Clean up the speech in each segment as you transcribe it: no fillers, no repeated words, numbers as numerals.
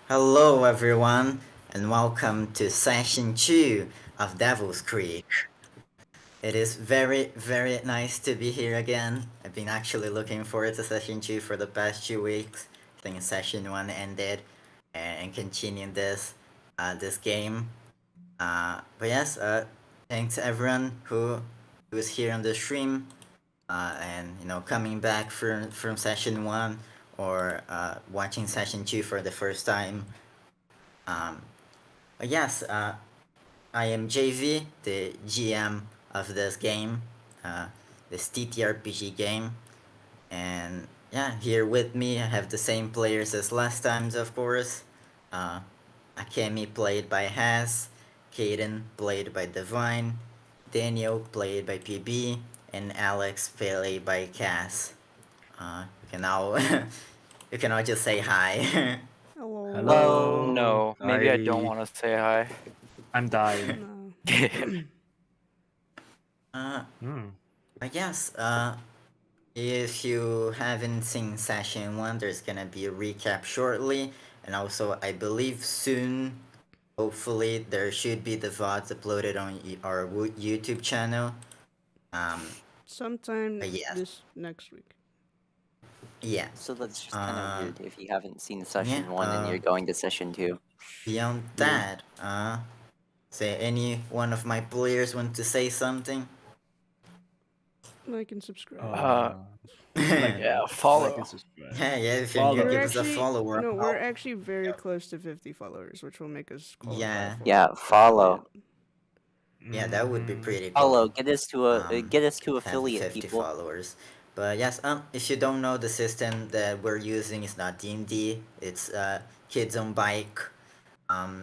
Hello, everyone, and welcome to session 2 of Devil's Creek. It is very, very nice to be here again. I've been actually looking forward to session 2 for the past 2 weeks. I think session 1 ended and continuing this game. But yes, thanks to everyone who is here on the stream and coming back from session 1 or watching session 2 for the first time. Um, yes, I am JV, the GM of this game, uh, this ttrpg game, and yeah, here with me I have the same players as last times, of course. Uh, Akemi played by Has, Kaden played by Divine, Daniel played by PB, and Alex played by Cass. You can now you can all just say hi. Hello. Hello. No, maybe I don't want to say hi. I'm dying. No. Hmm. I guess, if you haven't seen session 1, there's gonna be a recap shortly, and also I believe soon, hopefully, there should be the VODs uploaded on our YouTube channel. Sometime Yes, this next week. yeah. So that's just kind of weird if you haven't seen Yeah, session 1 and you're going to session 2. beyond that, say any one of my players want to say something? Like and subscribe. Yeah, Like follow. and subscribe. Yeah, if you're new, Follow. give us a follower. we're actually very close to 50 followers, which will make us qualify Yeah. for Yeah, follow. Yeah, that would be pretty cool. Follow. Get us to Have affiliate 50 people. followers. But yes, if you don't know, the system that we're using is not D&D. It's Kids on Bike.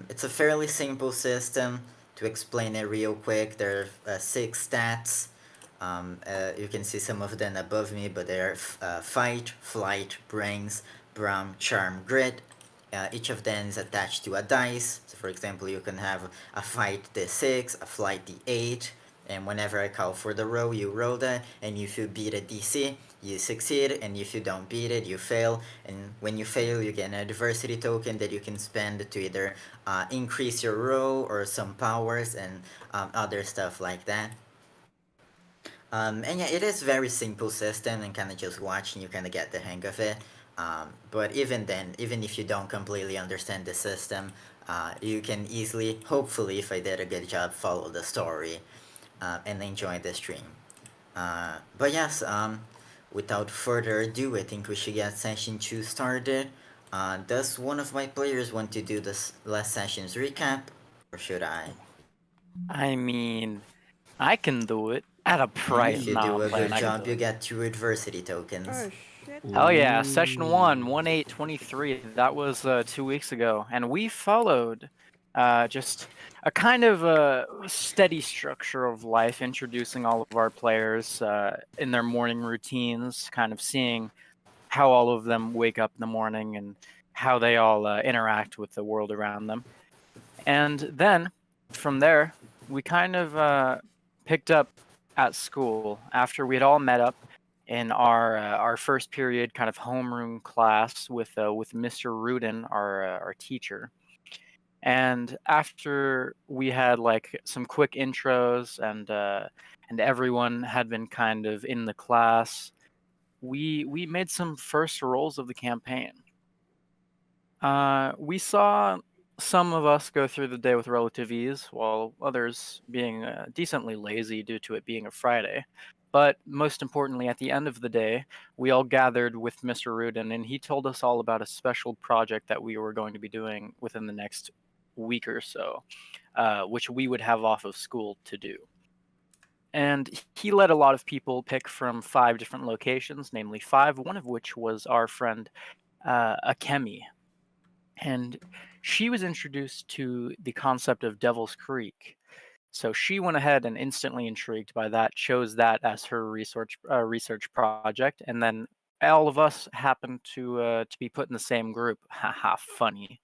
It's a fairly simple system. To explain it real quick, there are 6 stats. You can see some of them above me, but they are fight, flight, brains, brawn, charm, grit. Each of them is attached to a dice. So, for example, you can have a fight d6, a flight d8, and whenever I call for the roll, you roll that, and if you beat a DC, you succeed, and if you don't beat it, you fail. And when you fail, you get an adversity token that you can spend to either increase your roll or some powers and other stuff like that. And yeah, it is very simple system and kind of just watching you kind of get the hang of it. But even then, even if you don't completely understand the system, you can easily, hopefully, if I did a good job, follow the story and enjoy the stream. But yes, without further ado, I think we should get session 2 started. Does one of my players want to do this last session's recap, or should I? I mean, I can do it at a price. If you No, do I'm a playing. good I can job, do you it. get 2 adversity tokens. Oh shit. Hell yeah! Session 1, 1/8/23. That was 2 weeks ago, and we followed just a kind of a steady structure of life, introducing all of our players in their morning routines, kind of seeing how all of them wake up in the morning and how they all interact with the world around them. And then from there, we kind of picked up at school after we had all met up in our first period kind of homeroom class with Mr. Rudin, our teacher. And after we had like some quick intros and everyone had been kind of in the class, we made some first rolls of the campaign. We saw some of us go through the day with relative ease, while others being decently lazy due to it being a Friday. But most importantly, at the end of the day, we all gathered with Mr. Rudin, and he told us all about a special project that we were going to be doing within the next week or so, which we would have off of school to do. And he let a lot of people pick from 5 different locations, namely 5, one of which was our friend Akemi, and she was introduced to the concept of Devil's Creek. So she went ahead and instantly intrigued by that, chose that as her research project, and then all of us happened to be put in the same group. Haha, funny.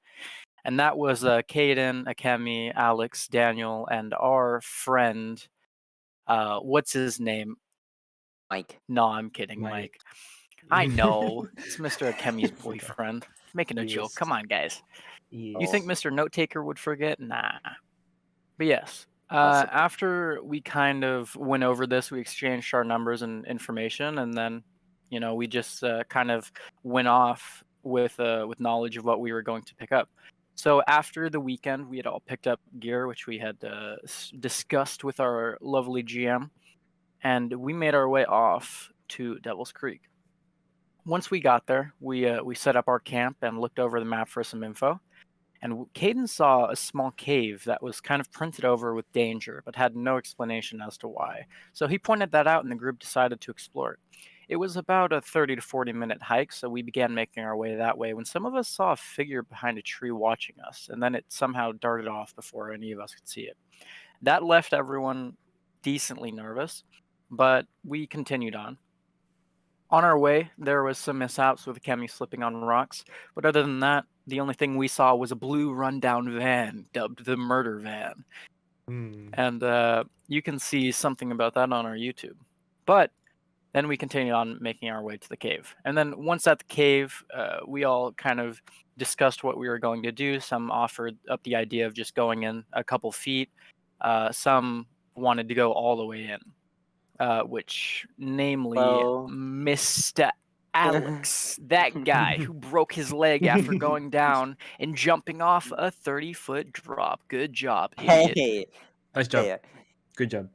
And that was Kaden, Akemi, Alex, Daniel, and our friend. What's his name? Mike. No, I'm kidding, Mike. I know it's Mr. Akemi's boyfriend. Making a joke. Come on, guys. You think Mr. Note Taker would forget? Nah. But yes, Possible. after we kind of went over this, we exchanged our numbers and information, and then, we just kind of went off with knowledge of what we were going to pick up. So after the weekend, we had all picked up gear, which we had discussed with our lovely GM, and we made our way off to Devil's Creek. Once we got there, we set up our camp and looked over the map for some info. And Kaden saw a small cave that was kind of printed over with danger, but had no explanation as to why. So he pointed that out, and the group decided to explore it. It was about a 30 to 40-minute hike, so we began making our way that way when some of us saw a figure behind a tree watching us, and then it somehow darted off before any of us could see it. That left everyone decently nervous, but we continued on. On our way, there was some mishaps with Akemi slipping on rocks, but other than that, the only thing we saw was a blue rundown van, dubbed the murder van. And you can see something about that on our YouTube. But then we continued on making our way to the cave. And then once at the cave, we all kind of discussed what we were going to do. Some offered up the idea of just going in a couple feet. Some wanted to go all the way in. Which, namely, Well- Mr. Alex, that guy who broke his leg after going down and jumping off a 30-foot drop. Good job, idiot. Hey, Nice job. hey, Good job.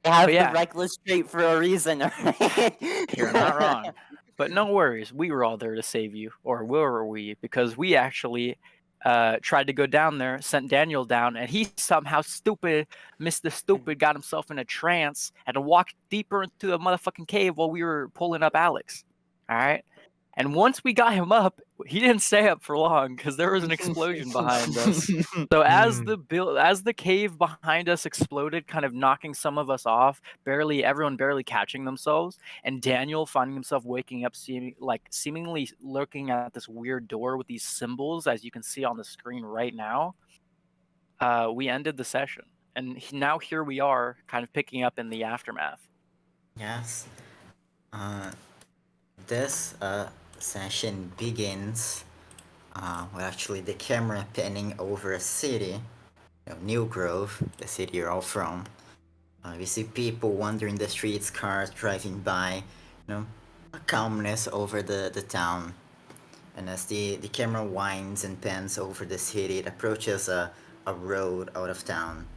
I have But yeah. the reckless trait for a reason. Alright? You're not wrong. But no worries, we were all there to save you. Or were we? Because we actually tried to go down there, sent Daniel down, and he somehow Mr. Stupid got himself in a trance and walked deeper into the motherfucking cave while we were pulling up Alex. All right? And once we got him up, he didn't stay up for long because there was an explosion behind us. So as the cave behind us exploded, kind of knocking some of us off, everyone barely catching themselves, and Daniel finding himself waking up, seemingly looking at this weird door with these symbols, as you can see on the screen right now. We ended the session, and now here we are, kind of picking up in the aftermath. Yes. This session begins with actually the camera panning over a city, New Grove, the city you're all from. We see people wandering the streets, cars driving by, a calmness over the town. And as the camera winds and pans over the city, it approaches a road out of town.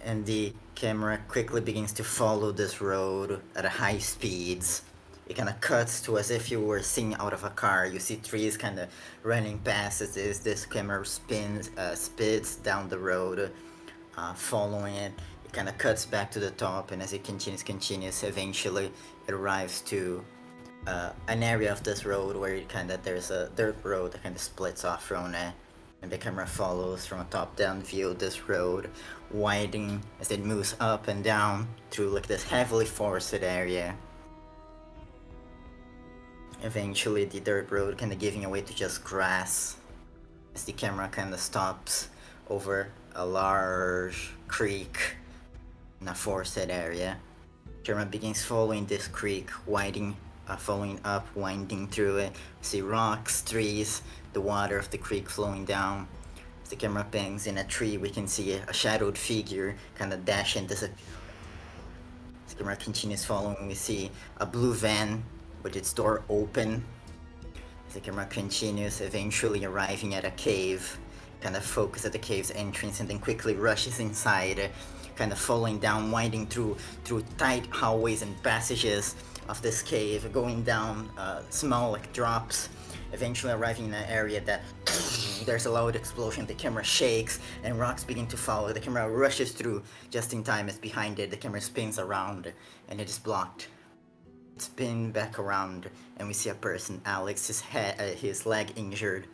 And the camera quickly begins to follow this road at a high speeds. It kind of cuts to as if you were seeing out of a car. You see trees kind of running past as this camera speeds down the road, following it. It kind of cuts back to the top, and as it continues, eventually it arrives to an area of this road where there's a dirt road that kind of splits off from it. And the camera follows from a top-down view this road, widening as it moves up and down through this heavily forested area. Eventually the dirt road kind of giving away to just grass as the camera kind of stops over a large creek in a forested area. The camera begins following this creek, following up, winding through it. We see rocks, trees, the water of the creek flowing down. As the camera bangs in a tree, we can see a shadowed figure kind of dash and disappear. As the camera continues following, we see a blue van with its door open. As the camera continues, eventually arriving at a cave, kind of focus at the cave's entrance and then quickly rushes inside, kind of falling down, winding through tight hallways and passages of this cave, going down small drops, eventually arriving in an area that there's a loud explosion, the camera shakes and rocks begin to fall. The camera rushes through just in time as behind it the camera spins around and it is blocked. Spin back around and we see a person, Alex, his leg injured.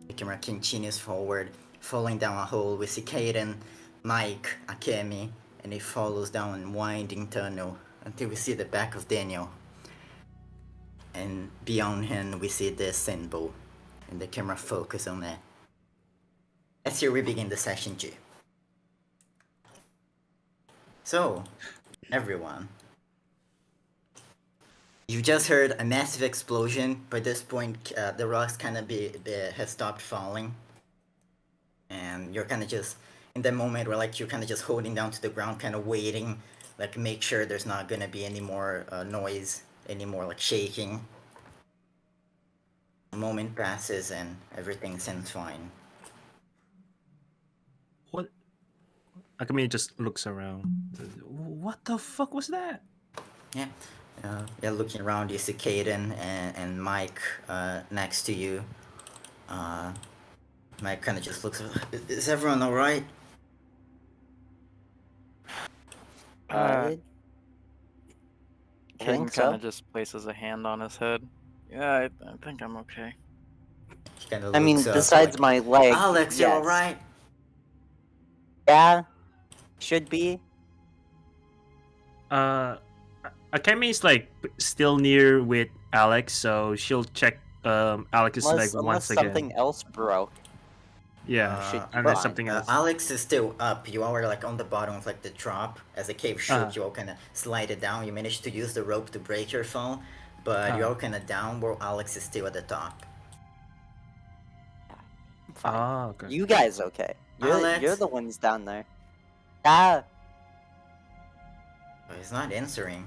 The camera continues forward, falling down a hole. We see Kaden, Mike, Akemi, and it follows down a winding tunnel until we see the back of Daniel. And beyond him we see this symbol, and the camera focuses on it. That's here we begin the session 2. So, everyone, You just heard a massive explosion. By this point, the rocks kind of have stopped falling, and you're kind of just in that moment where like you're kind of just holding down to the ground, kind of waiting, like make sure there's not gonna be any more noise, any more like shaking. A moment passes and everything seems fine. What? Akemi just looks around. What the fuck was that? Yeah. Yeah, looking around, you see Kaden and Mike next to you. Mike kind of just looks. Is everyone all right? I Kaden think kind so. of just places a hand on his head. Yeah, I think I'm okay. He kind of I mean, looks up, besides like, my leg. Alex, you're all yes. right? Yeah, should be. Akemi is like still near with Alex, so she'll check Alex's leg Unless once again. something else broke. Yeah, should be unless fine. something else. Alex is still up. You all are like on the bottom of like the drop. As the cave shook, Uh-huh. you all kind of slided down. You managed to use the rope to break your fall, but you're all kind of down while Alex is still at the top. I'm fine. Ah, okay. You guys okay? Alex? You're the ones down there. Ah, But he's not answering.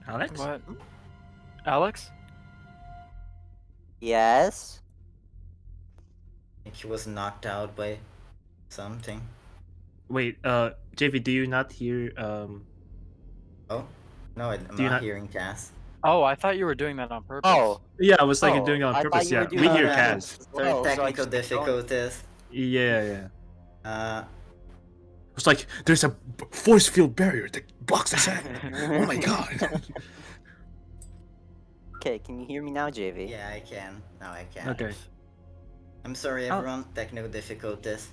Alex? What? Alex? yes. I think he was knocked out by something. Wait, JV, do you not hear Oh? No, I'm Do you not not- hearing Cass. Oh, I thought you were doing that on purpose. Oh, Yeah, I was like Oh, doing it on I purpose. thought you were Yeah, doing we Oh, hear no, Kaz. Sorry, Oh, so I technical just kept going. difficulties. Yeah. Uh, It's like there's a force field barrier that blocks the sand. Oh my god. okay. Can you hear me now, JV? yeah, I can. Now I can. Okay. I'm sorry, Oh. everyone. Technical difficulties.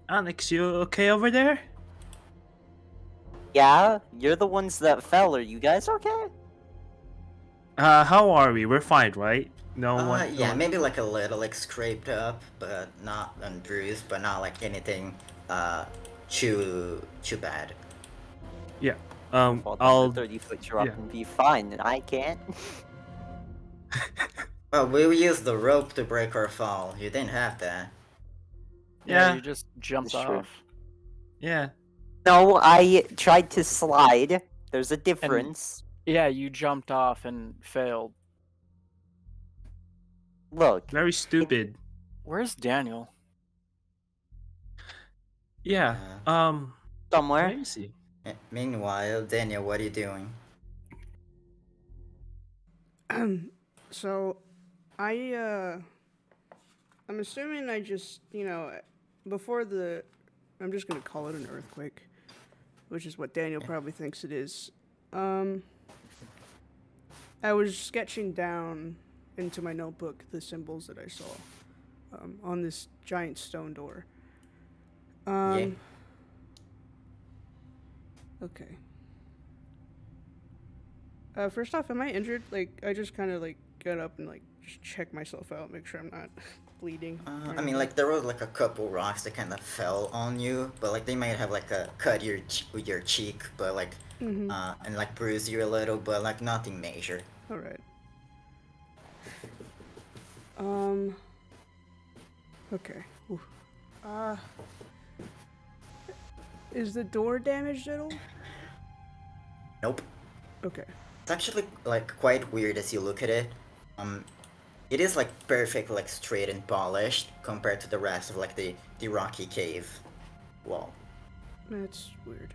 Alex, you okay over there? Yeah, you're the ones that fell. Are you guys okay? How are we? We're fine, right? No one. Yeah, maybe like a little like scraped up, but not bruised, but not like anything too bad. Yeah. Fall down I'll. the 30-foot drop yeah. and be fine, and I can't. Well, we used the rope to break our fall. You didn't have that. Yeah. You just jumped That's true. off. Yeah. No, I tried to slide. There's a difference. Yeah, you jumped off and failed. Look, Very stupid. Where's Daniel? Yeah. somewhere. Let me see. Meanwhile, Daniel, what are you doing? So, I'm assuming I just, before I'm just gonna call it an earthquake, which is what Daniel probably thinks it is. I was sketching down into my notebook the symbols that I saw on this giant stone door. Yeah. Okay. First off, am I injured? Like, I just kind of like get up and like just check myself out, make sure I'm not bleeding. or I mean, anything. like there were like a couple rocks that kind of fell on you, but like they might have like cut your cheek, but like and like bruise you a little, but like nothing major. All right. Okay. Oof. Is the door damaged at all? Nope. Okay. It's actually like quite weird as you look at it. It is like perfect, like straight and polished compared to the rest of like the rocky cave wall. That's weird.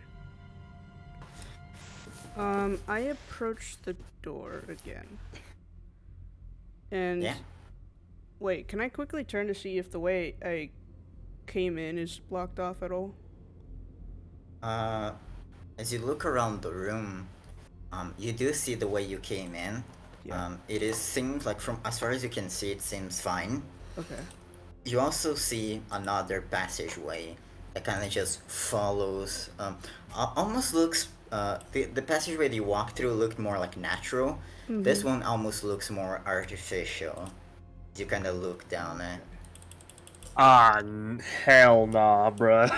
I approach the door again. And Yeah. wait, can I quickly turn to see if the way I came in is blocked off at all? As you look around the room, you do see the way you came in. Yeah. Seems like from as far as you can see, it seems fine. Okay. You also see another passageway that kind of just follows. Almost looks. The passageway that you walked through looked more like natural. This one almost looks more artificial. You kind of look down it. Ah, hell nah, bruh.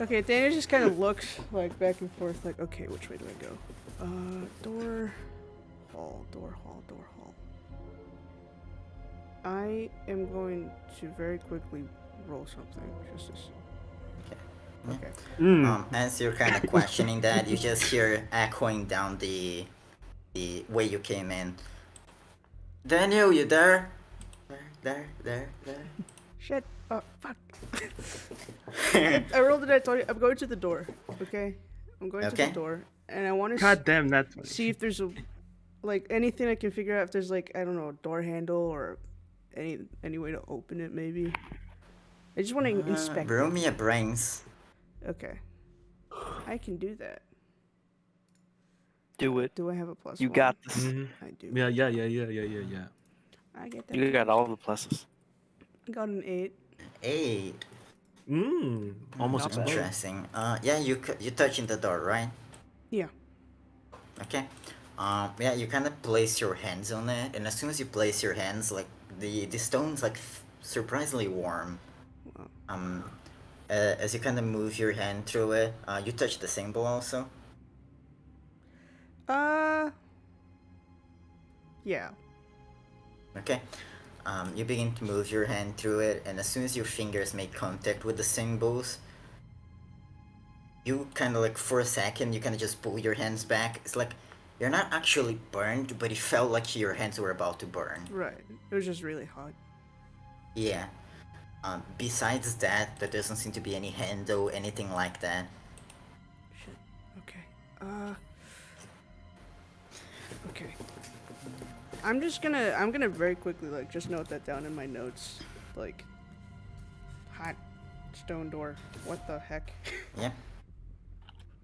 Okay, Daniel just kind of looks like back and forth, like, okay, which way do I go? Door, hall, door, hall, door, hall. I am going to very quickly roll something, just to see. Okay. As you're kind of questioning that, you just hear echoing down the way you came in. Daniel, you there? There. Shit. Oh, fuck. I rolled it. I told you. I'm going to the door. Okay. I'm going to the Okay. door, and I want to God damn, that's funny. see if there's a, like, anything I can figure out. If there's, like, I don't know, a door handle or any way to open it. Maybe. I just want to inspect Roll it. me a brains. Okay. I can do that. Do it. Do I have a plus? You one? got this. I do. Yeah. I get that. You got all the pluses. I got an 8. 8. Almost Not bad. exploded. Interesting. Yeah, you touching the door, right? Yeah. Okay. Yeah, you kind of place your hands on it, and as soon as you place your hands, like the stone's like surprisingly warm. Wow. As you kind of move your hand through it, you touch the symbol also. Yeah. Okay. You begin to move your hand through it, and as soon as your fingers make contact with the symbols, you kind of like for a second, you kind of just pull your hands back. It's like you're not actually burned, but it felt like your hands were about to burn. Right. It was just really hot. Yeah. Besides that, there doesn't seem to be any handle, anything like that. Shit. Okay. Okay. I'm gonna very quickly, like, just note that down in my notes. Like, hot stone door. What the heck? Yeah.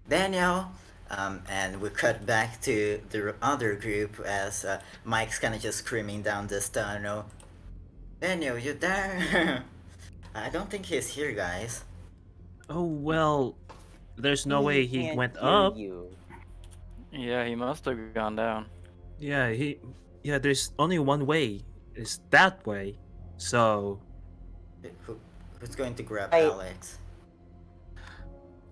Daniel. And we cut back to the other group as Mike's kind of just screaming down this tunnel. Daniel, you there? I don't think he's here, guys. Oh well, there's no way he can't went hear up. You. Yeah, he must have gone down. Yeah, there's only one way. It's that way. So Who's going to grab Hey. Alex?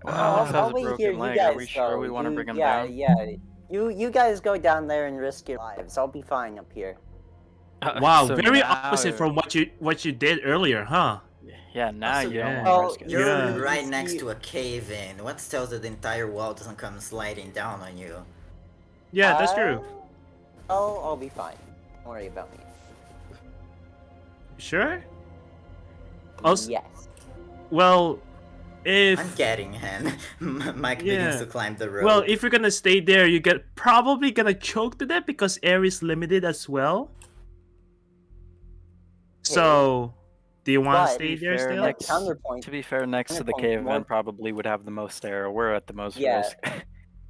Well, Alex has I'll a wait broken here. You leg. guys Are we sure go. we want to bring him yeah, down? Yeah, You guys go down there and risk your lives. I'll be fine up here. wow, So very now- opposite from what you did earlier, huh? Yeah, now Also, you don't yeah. want to Oh, risk it. You're Yeah. right next to a cave in. What tells that the entire wall doesn't come sliding down on you? Yeah, that's true. I'll be fine. Don't worry about me. Sure. Also, Yes. well, if I'm getting him. Mike begins Yeah. to climb the rope. well, if you're gonna stay there, you get probably gonna choke to death because air is limited as well. So, do you want But to to stay be there fair, still? next- Counterpoint. To be fair, next to the Counterpoint, cave more- vent probably would have the most air. We're at the most Yeah.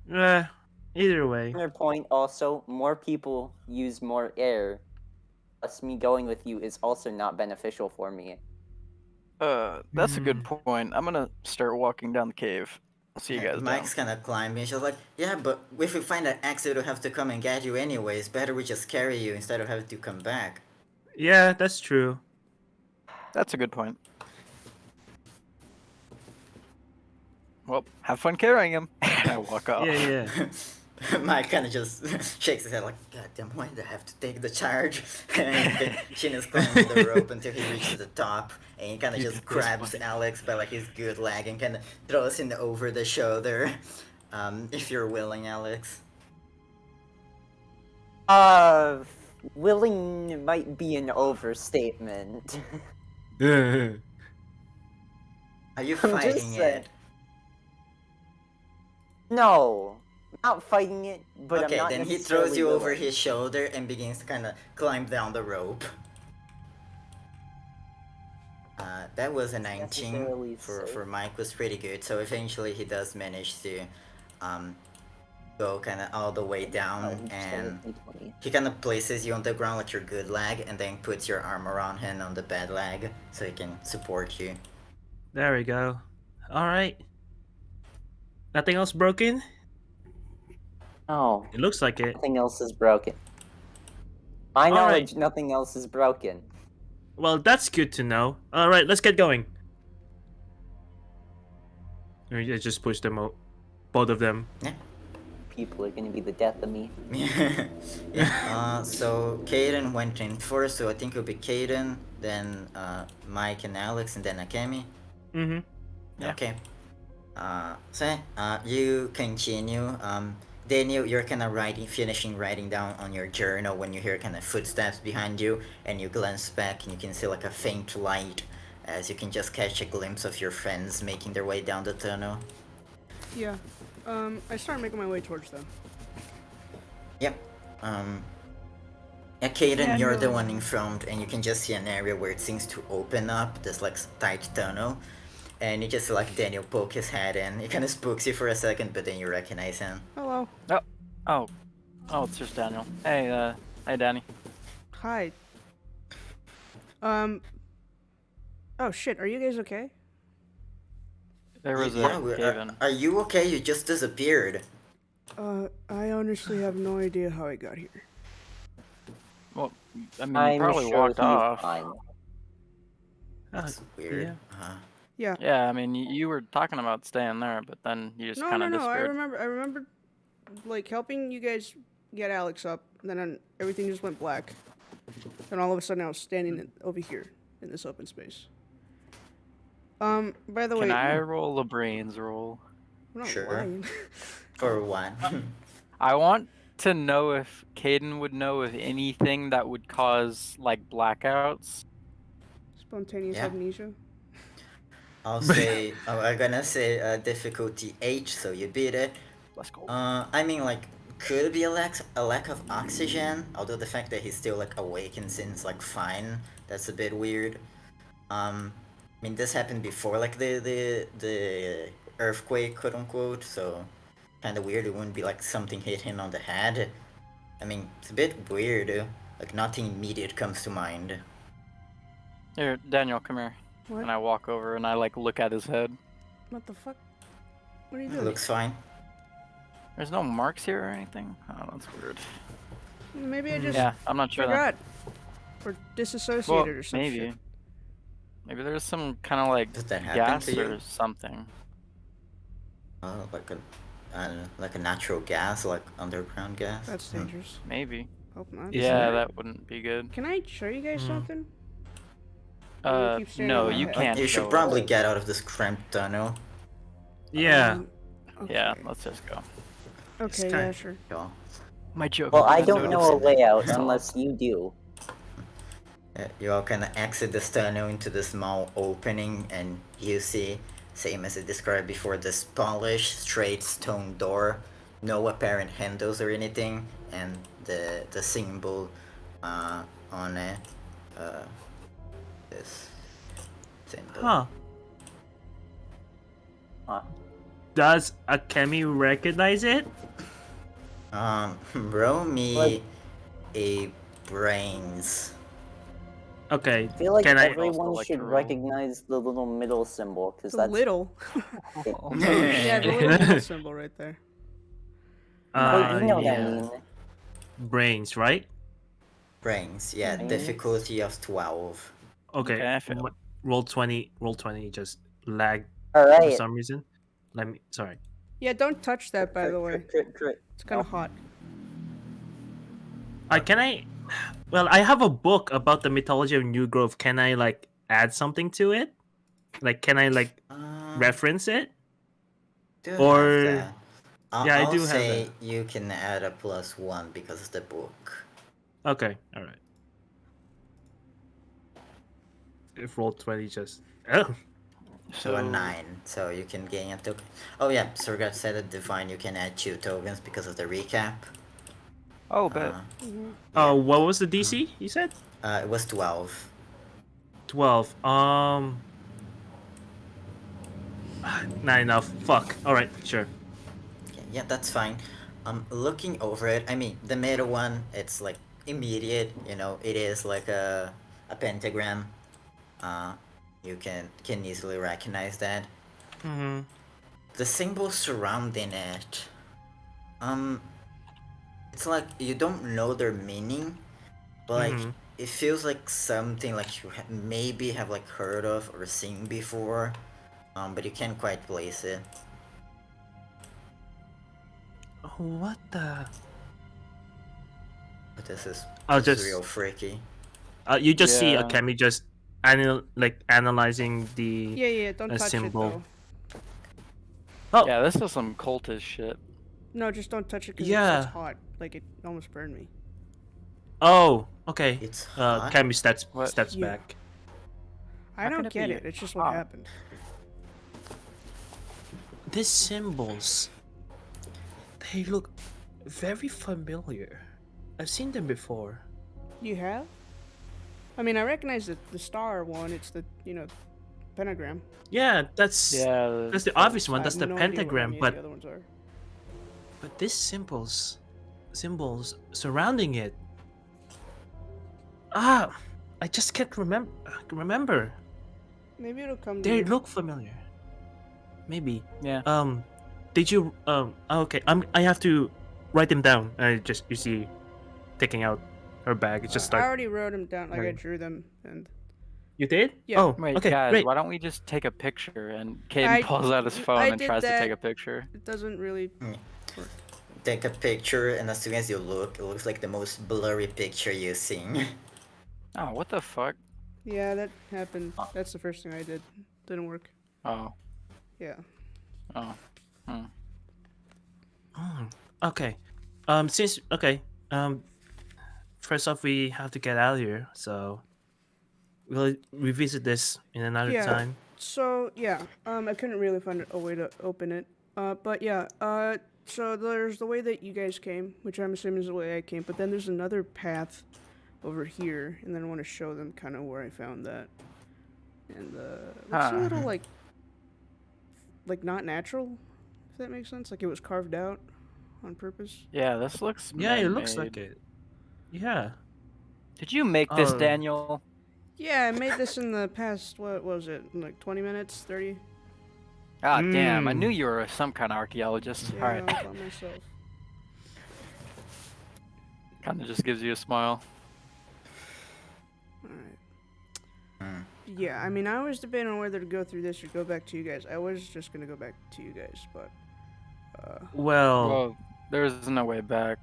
risk. Either way. Counterpoint also, more people use more air. Plus, me going with you is also not beneficial for me. That's a good point. I'm gonna start walking down the cave. I'll see you guys Mike's down. kind of climbing. She's like, yeah, but if we find an exit, we'll have to come and get you anyways. Better we just carry you instead of having to come back. Yeah, that's true. That's a good point. Well, have fun carrying him. And I walk off. Yeah. Mike kind of just shakes his head like, God damn, why did I have to take the charge? And Sheena's climbing the rope until he reaches the top, and he kind of just grabs Alex by like his good leg and kind of throws him over the shoulder. If you're willing, Alex. Willing might be an overstatement. Are you I'm just fighting saying. it? No, not fighting it, but Okay, I'm not then he necessarily throws you over willing. his shoulder and begins to kind of climb down the rope. That was a 19 Necessarily for safe. Mike, was pretty good. So eventually he does manage to go kind of all the way down, and he kind of places you on the ground like your good leg, and then puts your arm around him on the bad leg so he can support you. There we go. All right. Nothing else broken? No, It looks like it. nothing else is broken. My All knowledge, right. nothing else is broken. Well, that's good to know. All right, let's get going. Or you just push them out, both of them. People are gonna be the death of me. Yeah. So Kaden went in first, so I think it'll be Kaden, then Mike and Alex, and then Akemi. Mm-hmm. Yeah. Okay. So you continue. Daniel, you're kind of finishing writing down on your journal when you hear kind of footsteps behind you, and you glance back and you can see like a faint light, as you can just catch a glimpse of your friends making their way down the tunnel. Yeah. I start making my way towards them. Yep. Kaden, Yeah, you're the no. one in front, and you can just see an area where it seems to open up. This like tight tunnel, and you just see like Daniel poke his head in. It kind of spooks you for a second, but then you recognize him. Hello. Oh, it's just Daniel. Hey, hey, Danny. Hi. Oh shit, are you guys okay? There was Yeah, a Kaden. are you okay? You just disappeared. I honestly have no idea how I got here. Well, I mean, I'm you probably sure walked he's off. fine. That's weird. Yeah. Yeah, I mean, you were talking about staying there, but then you just kind of No. I disappeared. remember, like helping you guys get Alex up. Then everything just went black. And all of a sudden, I was standing over here in this open space. By the way, Can I roll a brains roll? I'm not Sure. lying. For one. I want to know if Kaden would know of anything that would cause like blackouts. Spontaneous Yeah. amnesia. I'm gonna say difficulty H, so you beat it. Let's go. I mean, like, could be a lack of oxygen, although the fact that he's still like awake and seems like fine, that's a bit weird. I mean, this happened before like the earthquake, quote unquote, so kind of weird. It wouldn't be like something hit him on the head. I mean, it's a bit weird. Like nothing immediate comes to mind. Here, Daniel, come here. What? And I walk over and I like look at his head. What the fuck? What are you It doing? looks fine. There's no marks here or anything. Oh, that's weird. Maybe I just Yeah, I'm not sure. Then. forgot. Or disassociated Well, or some maybe. shit. Maybe there's some kind of like Does that happen gas to you? or something. Like a natural gas, like underground gas. That's dangerous. Maybe. Hope not. Yeah, that wouldn't be good. Can I show you guys something? keep staring No, at my you head. can't. You should show probably us. get out of this cramped tunnel. Yeah. Okay. Yeah, let's just go. Okay, kinda- yeah, sure. Yeah. My joke. Well, I is don't know a noticing. layout Stop. unless you do. You all kind of exit this tunnel into the small opening, and you see, same as I described before, this polished, straight stone door, no apparent handles or anything, and the symbol on it, this symbol. Huh. Huh. Does Akemi recognize it? Roll me Like- a brains. Okay. I feel like Can I? everyone like to should roll. recognize the little middle symbol, because The that's little. Oh, Yeah, the little symbol right there. Well, you know what I Yeah. mean. Brains, right? Brains, yeah, Brains. difficulty of 12. Okay. Okay, I failed. Roll 20. Roll 20. Just lag All for right. some reason. Sorry. Yeah, don't touch that, by the way. Crit. It's kind of hot. Can I? Well, I have a book about the mythology of New Grove. Can I like add something to it? Like, can I like reference it? Do have or- that. Yeah, I I'll do have say that. you can add a +1 because of the book. Okay. All right. If roll 20, just oh. So a 9, so you can gain a token. Oh yeah, Sorgat said at Divine you can add 2 tokens because of the recap. Oh, bet. Oh, what was the DC? You said It was 12. 12. Not enough. Fuck. All right. Sure. Yeah, that's fine. Looking over it, I mean, the middle one, it's like immediate, you know, it is like a pentagram. You can easily recognize that. Mm-hmm. The symbols surrounding it, it's like you don't know their meaning, but like Mhm. it feels like something like you maybe have like heard of or seen before. but you can't quite place it. Oh, what the? But this is I'll this is just real freaky. you just see Yeah. Akemi just analyzing the Yeah, don't touch symbol. it though. Oh Yeah, this is some cultist shit. No, just don't touch it because Yeah. it's hot. Like, it almost burned me. oh okay. It's hot. Akemi steps What? Yeah. back. I How can don't it get be it. It's just what hot? happened. These symbols, they look very familiar. I've seen them before. You have? I mean, I recognize the star one. It's the, pentagram. Yeah, that's Yeah. the obvious one. I That's have the no idea what pentagram, any of the but other ones are. these symbols surrounding it. I just can't remember. Maybe it'll come to They you. look familiar. Maybe. Yeah. Did you okay, I have to write them down. You see taking out her bag. It's just I like already wrote them down. Like, I Right. drew them, and you did? Yeah. Oh, Wait, okay, guys, great. why don't we just take a picture? And I- Kaden pulls out his phone I and did tries to that. take a picture. it doesn't really. Take a picture, and as soon as you look, it looks like the most blurry picture you've seen. Oh, what the fuck? Yeah, that happened. That's the first thing I did. Didn't work. Oh, Yeah. oh. Okay. First off, we have to get out of here, so we'll revisit this in another Yeah. time. So yeah, I couldn't really find a way to open it. But yeah, so there's the way that you guys came, which I'm assuming is the way I came. But then there's another path over here, and then I want to show them kind of where I found that. And it's a little like not natural, if that makes sense. Like it was carved out on purpose. Yeah, this looks. Yeah, it looks man-made. like it. Yeah. Did you make this, Oh. Daniel? Yeah, I made this in the past. What was it? Like 20 minutes, 30. Ah, damn! I Mm. knew you were some kind of archaeologist. Yeah, All I right, thought myself. kind of just gives you a smile. Alright. Hmm. Yeah, I mean, I was debating on whether to go through this or go back to you guys. I was just gonna go back to you guys, but Well, Well, there's no way back.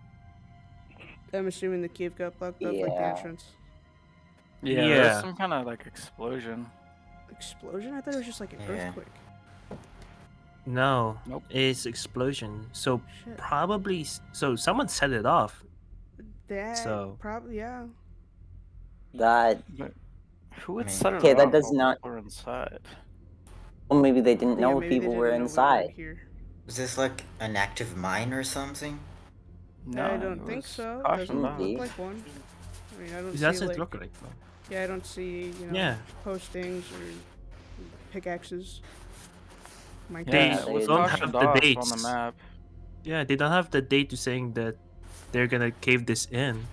I'm assuming the cave got blocked up, like the Yeah. entrance. Yeah, Yeah. there's some kind of like explosion. Explosion? I thought it was just like an Yeah. earthquake. no. Nope. It's explosion. So Shit. probably someone set it off. That So- probably yeah. That, Who would I mean- set it Okay, that off does while not- people are inside? well, maybe they didn't Yeah, know maybe they people didn't were know we were inside. here. Is this like an active mine or something? No, I don't it think was so. cautioned Doesn't off. look like one. I mean, I don't It see doesn't like, look like one. yeah, I don't see Yeah. postings or pickaxes. My They Yeah, guess. it was don't have cautioned the off on dates. the map. Yeah, they don't have the date to saying that they're gonna cave this in.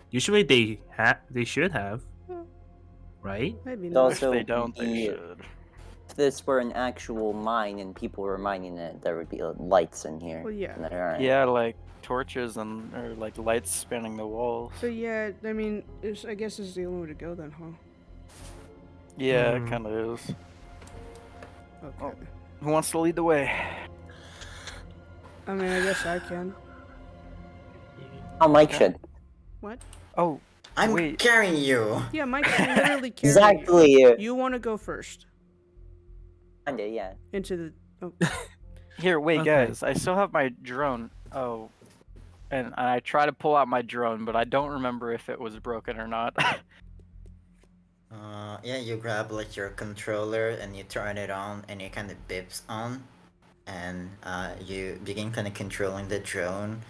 Usually they should have. Well, Right? maybe It's not. If also they don't, they the- should. If this were an actual mine and people were mining it, there would be lights in here. Well, yeah. And there aren't. Yeah, like torches or like lights spanning the walls. So yeah, I mean, I guess this is the only way to go then, huh? Yeah, Hmm. it kind of is. Okay. Oh. Who wants to lead the way? I mean, I guess I can. Oh, Mike Okay. should. What? Oh, I'm Wait. carrying you. Yeah, Mike can literally carry Exactly. You want to go first Kinda, yeah. into the. Oh, here, wait, Okay. guys. I still have my drone. Oh, and I try to pull out my drone, but I don't remember if it was broken or not. Yeah, you grab like your controller and you turn it on and it kind of bips on, and you begin kind of controlling the drone.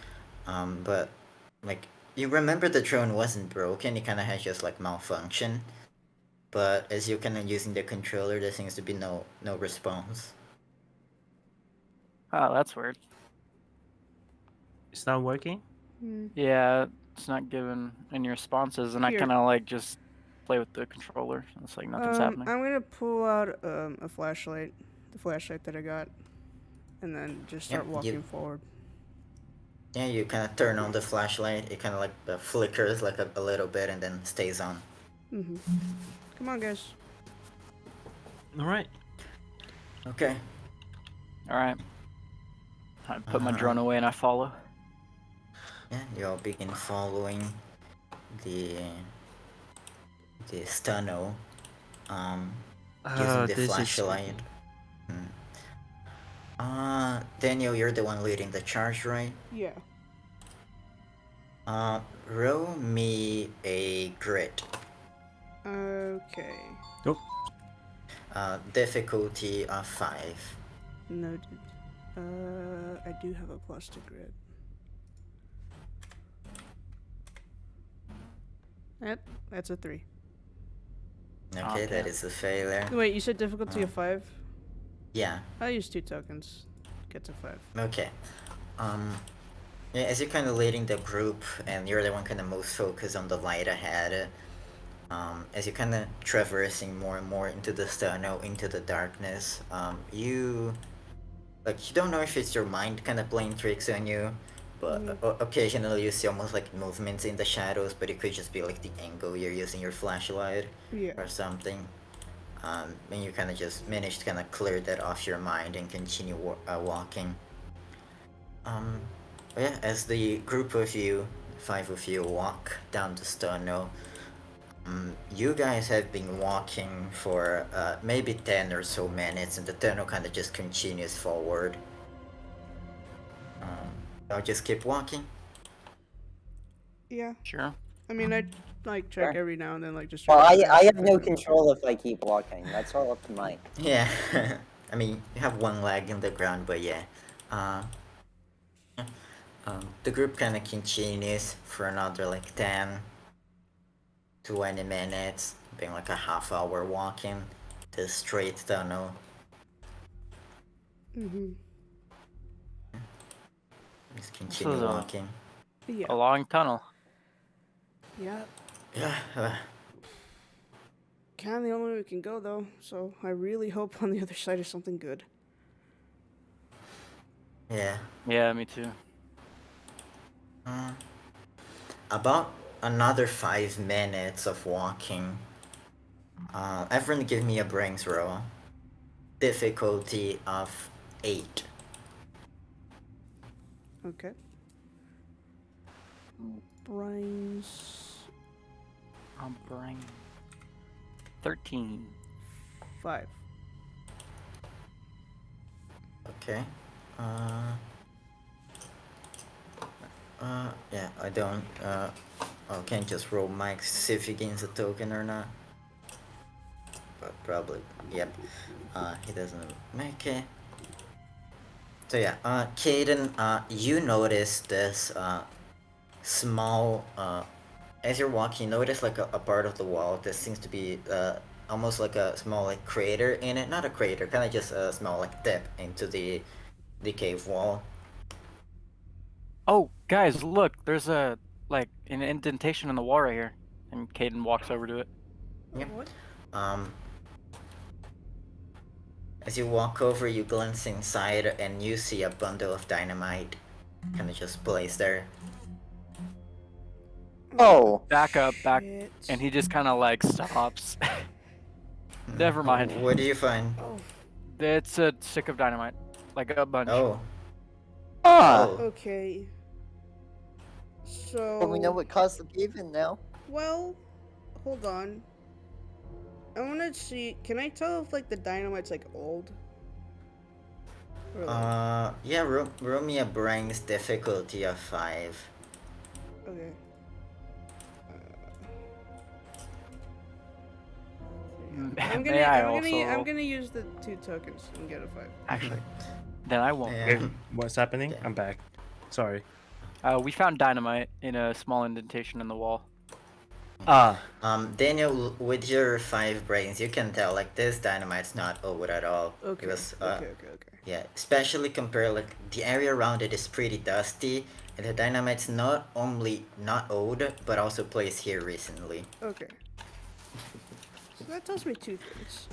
But like you remember the drone wasn't broken; it kind of has just like malfunction. But as you're kind of using the controller, there seems to be no response. Oh, that's weird. It's not working? hmm. Yeah, it's not giving any responses, and I Here. kind of like just play with the controller. It's like nothing's happening. I'm gonna pull out a flashlight, the flashlight that I got, and then just start Yep, you- walking forward. Yeah, you kind of turn on the flashlight. It kind of like flickers like a little bit and then stays on. Come on, guys. Alright. Okay. All right. I put my drone away and I follow. Yeah, you all begin following the tunnel, using the This is flashlight. Daniel, you're the one leading the charge, right? Yeah. Roll me a grit. Okay. Oh, Difficulty of 5. Noted. I do have a plus to grit. That's a 3. Okay, that Okay. is a failure. Wait, you said difficulty of 5? Yeah. I'll use 2 tokens. Get to 5. Okay. Yeah, as you're kind of leading the group, and you're the one kind of most focused on the light ahead, as you're kind of traversing more and more into the tunnel, into the darkness, you don't know if it's your mind kind of playing tricks on you, but occasionally you see almost like movements in the shadows, but it could just be like the angle you're using your flashlight Yeah. or something. And you kind of just manage to kind of clear that off your mind and continue walking. Yeah, as the group of you, 5 of you, walk down the tunnel, you guys have been walking for maybe 10 or so minutes, and the tunnel kind of just continues forward. I'll just keep walking. Yeah. Sure. I mean, I like check Sure. every now and then, like just. Well, check I have if no can- control if I keep walking. That's all up to Mike. Yeah, I mean, you have one leg in the ground, but yeah. The group kind of continues for another like 10, 20 minutes, being like a half hour walking the straight tunnel. Just continue is a- walking. Yeah. A long tunnel. Yeah. Yeah, Kind of the only way we can go though. So I really hope on the other side is something good. yeah. Yeah, me too. About another 5 minutes of walking. Everyone give me a brains roll. Difficulty of 8. Okay. Brains. I'm brain. 13. 5. Okay. Yeah, I don't, can't just roll Mike to see if he gains a token or not. But probably, yep. He doesn't make it. So yeah, Kaden, you notice this, small, as you're walking, you notice like a part of the wall that seems to be, almost like a small like crater in it. Not a crater, kind of just a small like dip into the cave wall. Oh, guys, look! There's an indentation in the wall right here, and Kaden walks over to it. Yep. As you walk over, you glance inside, and you see a bundle of dynamite, kind of just placed there. Oh, Back up, back, Shit. and he just kind of like stops. Never mind. What do you find? Oh. It's a stick of dynamite, like a bunch. Oh. ah. Oh. Okay. So. Well, we know what caused the cave-in now. Well, hold on. I want to see. Can I tell if like the dynamite's like old? Or, like, Yeah. Roll me a brains difficulty of 5. okay. I'm gonna use the 2 tokens and get a 5. Actually, then I won't. Yeah. Wait, what's happening? Yeah. I'm back. Sorry. We found dynamite in a small indentation in the wall. Daniel, with your 5 brains, you can tell like this dynamite's not old at all. Okay. Because, Okay. yeah, especially compared, like, the area around it is pretty dusty, and the dynamite's not only not old, but also placed here recently. Okay. So that tells me 2 things.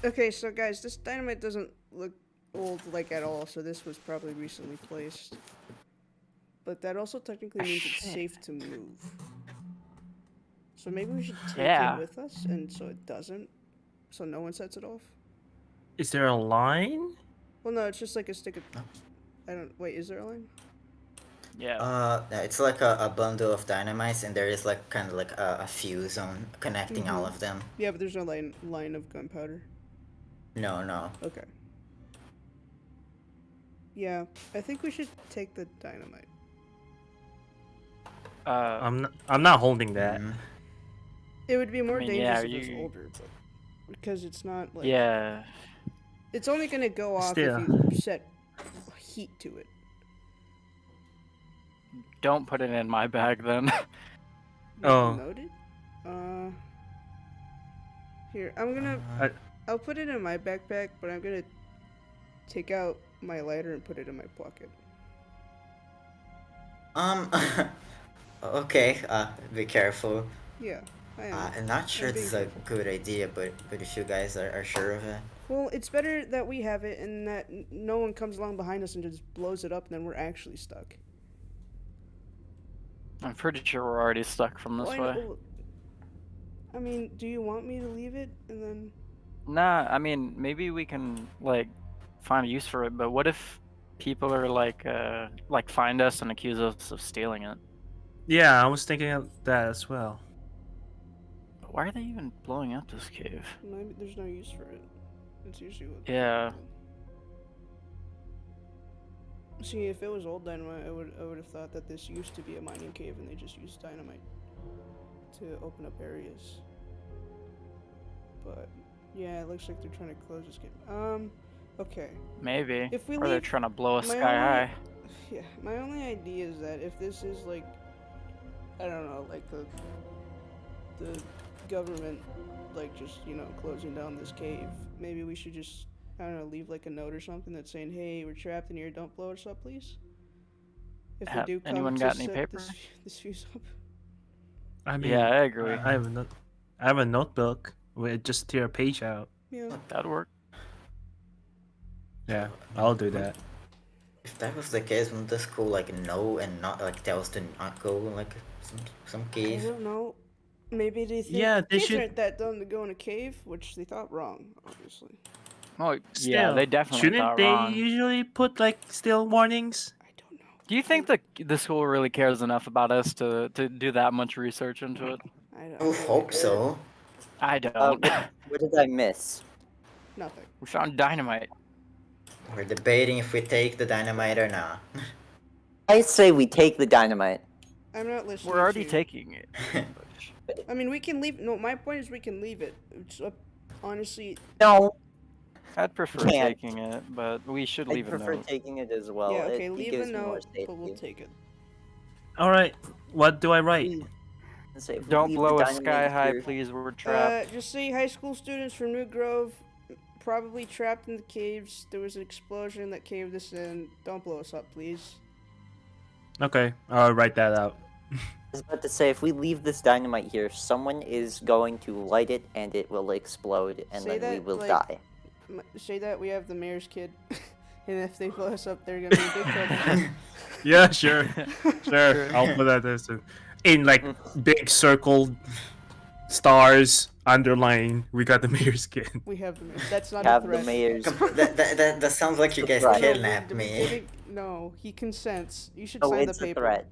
Okay, so guys, this dynamite doesn't look old like at all, so this was probably recently placed. But that also technically means it's safe to move. So maybe we should take Yeah. it with us, and so it doesn't, so no one sets it off. Is there a line? Well, no, it's just like a stick of. I don't. Wait, is there a line? Yeah. It's like a bundle of dynamites, and there is like kind of like a fuse on connecting all of them. Yeah, but there's no line of gunpowder. No. Okay. Yeah, I think we should take the dynamite. I'm not holding that. Mhm. It would be more mean, dangerous yeah, if it's you- older, but because it's not like. Yeah. It's only gonna go off Still. if you set heat to it. Don't put it in my bag then. Oh. Noted. Here, I'm gonna. I'll put it in my backpack, but I'm gonna take out my lighter and put it in my pocket. Okay. Be careful. Yeah, I am. I'm not sure I'm this is being a good idea, but if you guys are sure of it. Well, it's better that we have it and that no one comes along behind us and just blows it up, and then we're actually stuck. I'm pretty sure we're already stuck from this Why way. not? I mean, do you want me to leave it and then? Nah, I mean, maybe we can like find a use for it, but what if people are like find us and accuse us of stealing it? Yeah, I was thinking of that as well. Why are they even blowing up this cave? Maybe there's no use for it. It's usually what. Yeah. See, if it was old dynamite, I would have thought that this used to be a mining cave and they just used dynamite to open up areas. But yeah, it looks like they're trying to close this game. Okay. Maybe. If we or they're leave- trying to blow us my sky only- high. Yeah, my only idea is that if this is like, I don't know, like the government, like just closing down this cave, maybe we should just, I don't know, leave like a note or something that's saying, hey, we're trapped in here, don't blow us up, please. If they do come anyone to got any set paper? this fuse up. I mean, Yeah, I agree. I have a notebook with just tear a page out. Yeah. That'd work. Yeah, I'll do that. If that was the case, wouldn't the school like know and not like tell us to not go like some I cave? don't know. Maybe they think Yeah, they kids should- aren't that dumb to go in a cave, which they thought wrong, obviously. Oh, yeah, Still, they definitely shouldn't thought they wrong. usually put like still warnings? I don't know. Do you think the school really cares enough about us to do that much research into it? I I would hope so. I don't. What did I miss? Nothing. We found dynamite. We're debating if we take the dynamite or not. I say we take the dynamite. I'm not listening. We're already to you. taking it. I mean, we can leave. No, my point is we can leave it. It's honestly. No, I'd prefer Can't. taking it, but we should I leave a prefer note. taking it as well. yeah. Okay. It Leave a gives me more note, but we'll safety. take it. All right, what do I write? Say, if we Don't leave the blow us dynamite sky high, here- please. We're trapped. Just say high school students from New Grove, probably trapped in the caves. There was an explosion that caved us in. Don't blow us up, please. Okay, I'll write that out. I was about to say, if we leave this dynamite here, someone is going to light it and it will explode, and Say then we that, will like- die. Say that we have the mayor's kid, and if they blow us up, they're gonna be in big trouble. Yeah, sure, sure. I'll put that as in like big circled stars underlying. We got the mayor's kid. We have the mayor. That's not Have a the threat. mayor's. That sounds like you guys Right. kidnapped me. No, he consents. You should Oh, sign the it's a paper. threat.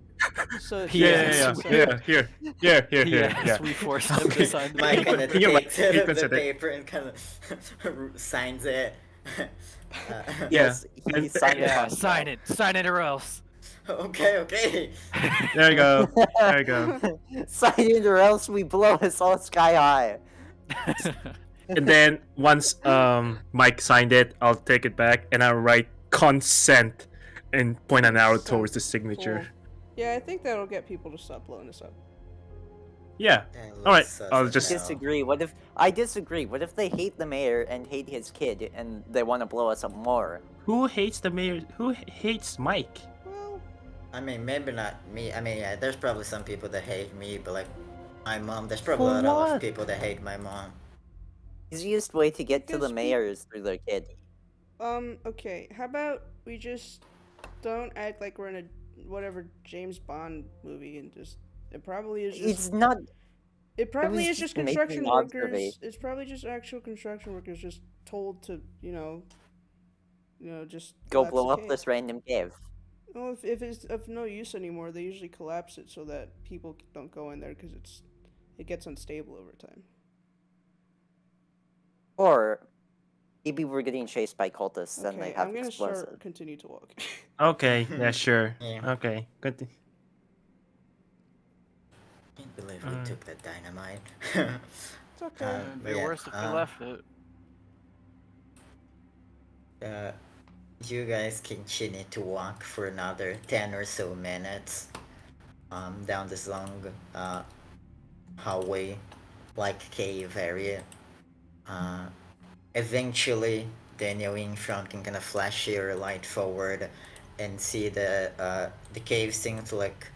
So Yeah, here. Yes, we forced him to sign the Mike paper. kind of You're right, takes you the consider it. paper and kind of signs it. Yeah. Yes, he And- signed the Yeah, contract. sign it or else. Okay. There you go. There you go. Sign it or else we blow us all sky high. And then once Mike signed it, I'll take it back and I'll write consent and point an arrow towards the signature. Cool. Yeah, I think that'll get people to stop blowing us up. Yeah. Yeah, All right, let's, I'll set just- now. Disagree. What if I disagree? What if they hate the mayor and hate his kid and they want to blow us up more? Who hates the mayor? Who hates Mike? Well, I mean, maybe not me. I mean, yeah, there's probably some people that hate me, but like my mom, there's probably For a lot of what? people that hate my mom. Easiest way to get to the Guess we- mayor is through their kid. okay. How about we just don't act like we're in a whatever James Bond movie and just it probably is just It's not. It probably was is just just making construction an workers. observation. It's probably just actual construction workers just told to, just Go collapse blow the up cave. this random cave. Well, if it's of no use anymore, they usually collapse it so that people don't go in there because it gets unstable over time. Or maybe we're getting chased by cultists and they Okay, have I'm gonna explosives. continue to walk. Okay, yeah, sure. Yeah. Okay, good. Can't believe we took that dynamite. It's okay. It'd be worse if we left it. You guys continue to walk for another 10 or so minutes down this long hallway like cave area. Eventually Daniel in front can kind of flash your light forward and see the cave seems to like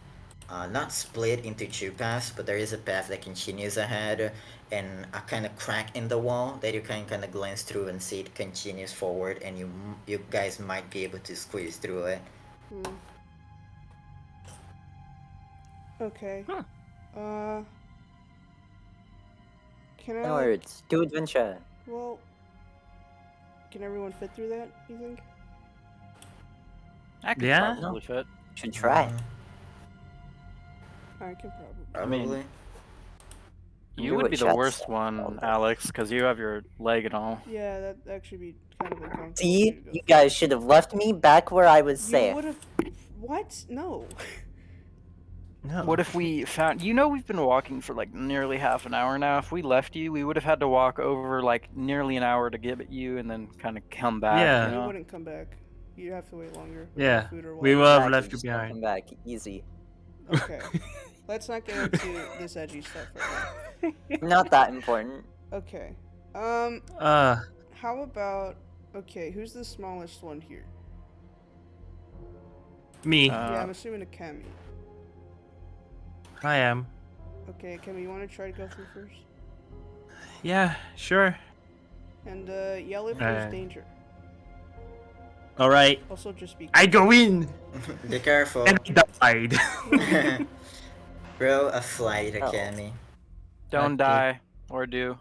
not split into two paths, but there is a path that continues ahead and a kind of crack in the wall that you can kind of glance through and see it continues forward, and you guys might be able to squeeze through it. Okay. Huh. Can I? Onwards, do adventure. Well, can everyone fit through that? You think? I could Yeah? probably fit. Should try. I can probably. Probably. You Do would it, be the Chats. worst one, Alex, because you have your leg and all. Yeah, that actually be kind of uncomfortable. See, to go you through. guys should have left me back where I was You safe. would have. What? No. No. What if we found? We've been walking for like nearly half an hour now. If we left you, we would have had to walk over like nearly an hour to get at you, and then kind of come back. Yeah. You You know? wouldn't come back. You have to wait longer. with Yeah, Food or we water. will have Exactly, left you just don't behind. come back. Easy. Okay. Let's not get into this edgy stuff right Not that important. now. Okay. How about? Okay, who's the smallest one here? Me. Yeah, I'm assuming Akemi. I am. Okay, Akemi, you want to try to go through first? Yeah, sure. And yell if there's Uh, danger. All right. Also, just be. I go in Be careful. and I died. Roll a flight, Oh. Akemi. Don't Okay. die or do.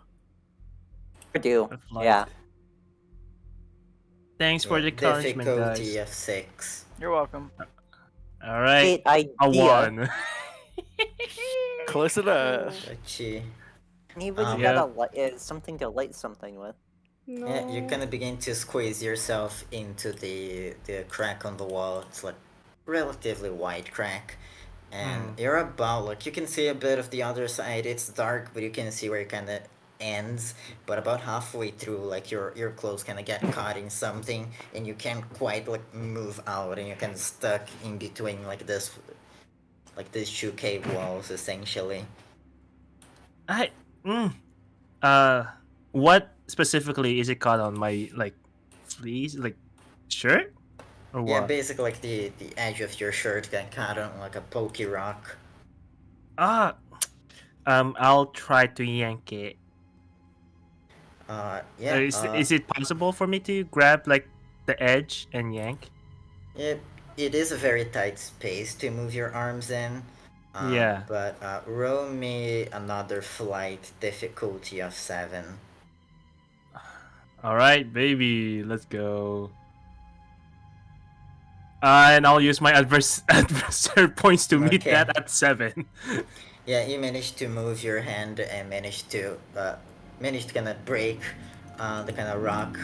Or do. A flight. Yeah. Thanks for the encouragement, Difficulty guys. of 6. You're welcome. All right. Great A idea. 1. Close enough. Touchy. Maybe you Yeah. gotta light something to light something with. No. Yeah, you kind of begin to squeeze yourself into the crack on the wall. It's like relatively wide crack, and you're about like you can see a bit of the other side. It's dark, but you can see where it kind of ends. But about halfway through, like your clothes kind of get caught in something, and you can't quite like move out, and you're kind of stuck in between like these two cave walls essentially. What specifically is it caught on my like fleece, like shirt, or what? Yeah, basically like the edge of your shirt got caught on like a pokey rock. I'll try to yank it. Yeah. Is it possible for me to grab like the edge and yank? It is a very tight space to move your arms in. Yeah. But roll me another flight difficulty of 7. All right, baby, let's go. And I'll use my adversary points to meet Okay. that at 7. Yeah, you managed to move your hand and managed to kind of break the kind of rock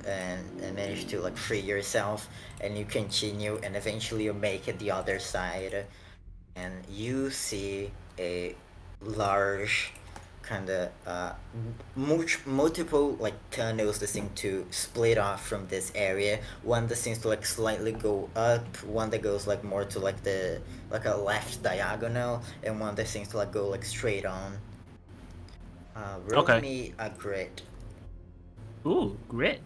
and manage to like free yourself, and you continue, and eventually you make it the other side, and you see a large kind of multiple like tunnels that seem to split off from this area. One that seems to like slightly go up, one that goes like more to like a left diagonal, and one that seems to like go like straight on. Roll Okay. me a grit. Ooh, great.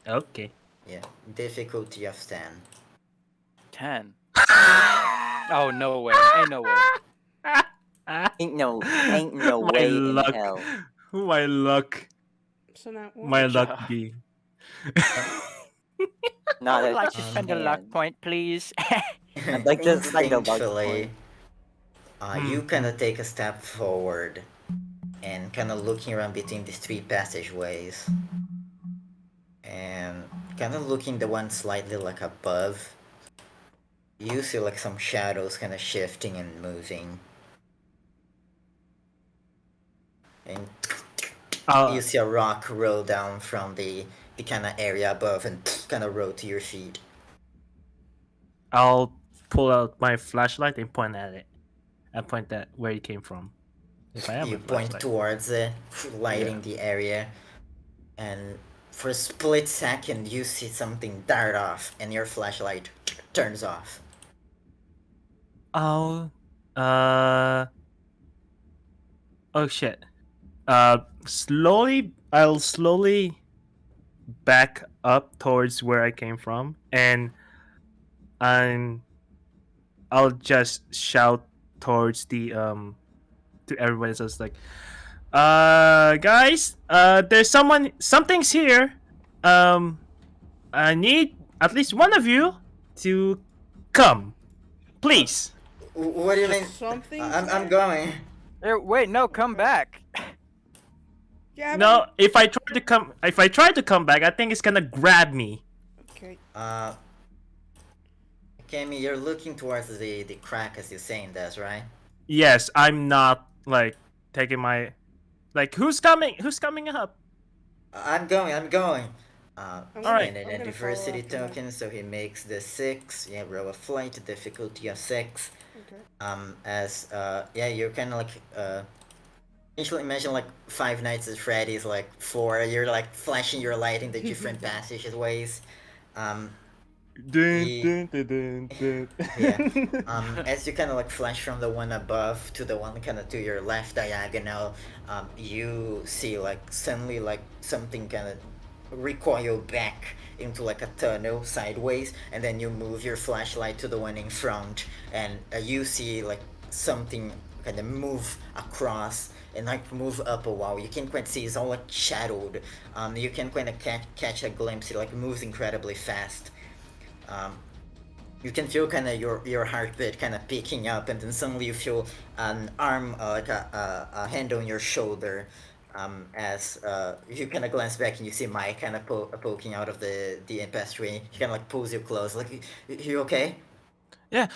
Okay. Yeah, difficulty of 10. 10. Oh, no way. Ain't no way. Ain't no My way luck. in hell. My luck. So now what? My luck job. be. Not I'd a like to spend a luck chance. point, please. I'd like to spend a luck Instinctually, point. You kind of take a step forward and kind of looking around between these three passageways and kind of looking the one slightly like above. You see like some shadows kind of shifting and moving. And you see a rock roll down from the kind of area above and kind of roll to your feet. I'll pull out my flashlight and point at it. And point at where it came from. If I have You a point flashlight. towards it, lighting the area, and for a split second you see something dart off and your flashlight turns off. Oh, oh shit. I'll slowly back up towards where I came from, and I'll just shout towards the to everybody else like, guys, there's something's here. I need at least one of you to come, please. What do you mean? Something. I'm going. Wait, no, come back. Yeah. No, if I try to come back, I think it's gonna grab me. Okay. Akemi, you're looking towards the crack as you're saying this, right? Yes, I'm not like taking my like who's coming up. I'm going. Alright. And then a diversity token, so he makes the 6. Yeah, roll a flight, difficulty of 6. Okay. You're kind of like initially imagine like Five Nights at Freddy's like 4. You're like flashing your light in the different passageways. Dun. As you kind of like flash from the one above to the one kind of to your left diagonal, you see like suddenly like something kind of recoil back into like a tunnel sideways, and then you move your flashlight to the one in front, and you see like something kind of move across and like move up a wall. You can't quite see; it's all like shadowed. You can kind of catch a glimpse. It like moves incredibly fast. You can feel kind of your heartbeat kind of picking up, and then suddenly you feel an arm, like a hand on your shoulder, as you kind of glance back and you see Mike kind of poking out of the passageway. He kind of like pulls you close, like, you okay? Yeah.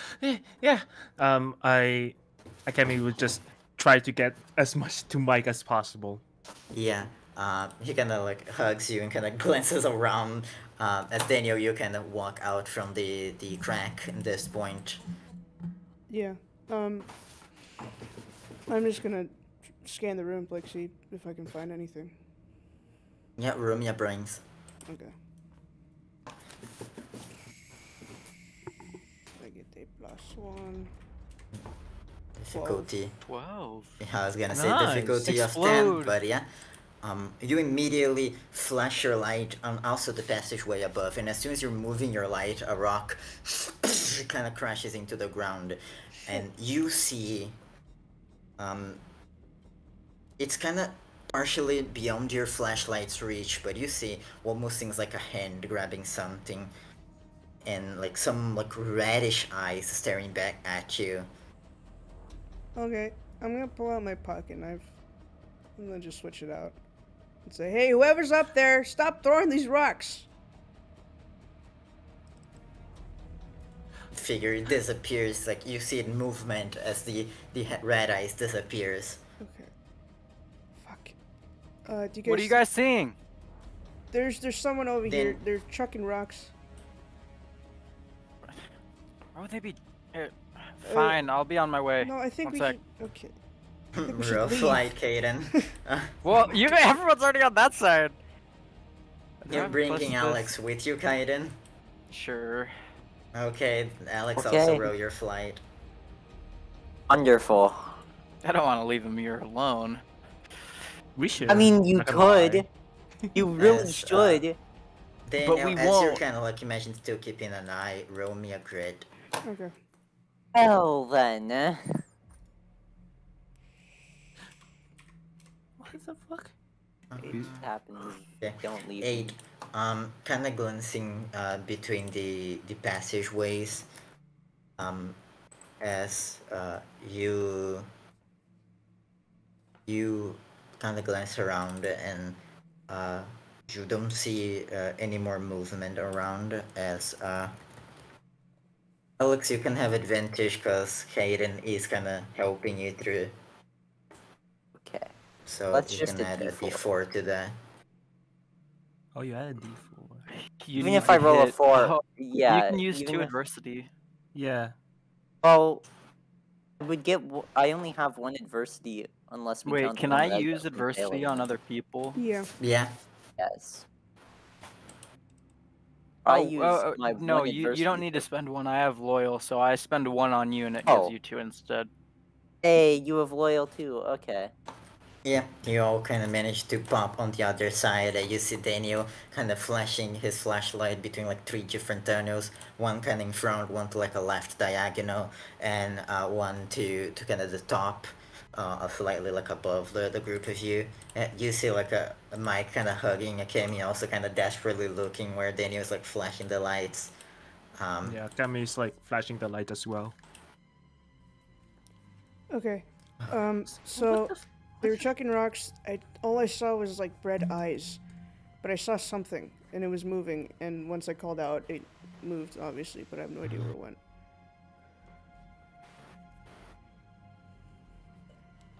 Akemi would just try to get as much to Mike as possible. Yeah. He kind of like hugs you and kind of glances around. As Daniel, you kind of walk out from the crack at this point. Yeah. I'm just gonna scan the room, like see if I can find anything. Yeah, room your brains. Okay. I get a +1. Difficulty. 12. I was gonna say Nice. difficulty of 10, Explode. but yeah. You immediately flash your light on also the passageway above, and as soon as you're moving your light, a rock kind of crashes into the ground, and you see, it's kind of partially beyond your flashlight's reach, but you see almost things like a hand grabbing something, and like some like reddish eyes staring back at you. Okay, I'm gonna pull out my pocket knife. I'm gonna just switch it out and say, "Hey, whoever's up there, stop throwing these rocks." Figure disappears, like you see it movement as the red eyes disappears. Okay. Fuck. Do you guys? What are you guys seeing? There's someone over here. They're chucking rocks. Why would they be? Fine, I'll be on my way. No, I think One we sec. should. Okay. I think we should Real leave. flight, Kaden. Well, everyone's already on that side. You're bringing Plus Alex with you, Kaiden? Sure. Okay, Alex Okay. also row your flight. Wonderful. I don't want to leave him here alone. We should. I mean, you Not gonna could. lie. You really As, should. Daniel, we as you're won't. kind of like imagine still keeping an eye, roll me a grid. Okay. Hell then. What the fuck? It happens. Okay. Don't leave. 8. Kind of glancing between the passageways. as you kind of glance around and you don't see any more movement around as Alex, you can have advantage because Kaden is kind of helping you through, Okay. so That's you just can a add a D4. d4 to that. Oh, you had a D4. You Even need if I to roll a hit- 4, oh, yeah. you can use even 2 if, adversity. Yeah. well, I would get. I only have 1 adversity unless we Wait, count the can one I that I use get from adversity failing. on other people? Yeah. Yeah. Yes. I Oh, use my no, 1 you adversity. don't need to spend 1. I have loyal, so I spend 1 on you and it Oh. gives you 2 instead. Hey, you have loyal too. Okay. Yeah, you all kind of manage to pop on the other side. You see Daniel kind of flashing his flashlight between like 3 different tunnels. One kind of in front, one to like a left diagonal, and one to kind of the top, slightly like above the group of you. You see like a Mike kind of hugging Akemi, also kind of desperately looking where Daniel's like flashing the lights. Yeah, Akemi is like flashing the light as well. Okay. What So the they were chucking rocks. All I saw was like red eyes, but I saw something and it was moving. And once I called out, it moved, obviously, but I have no idea where it went.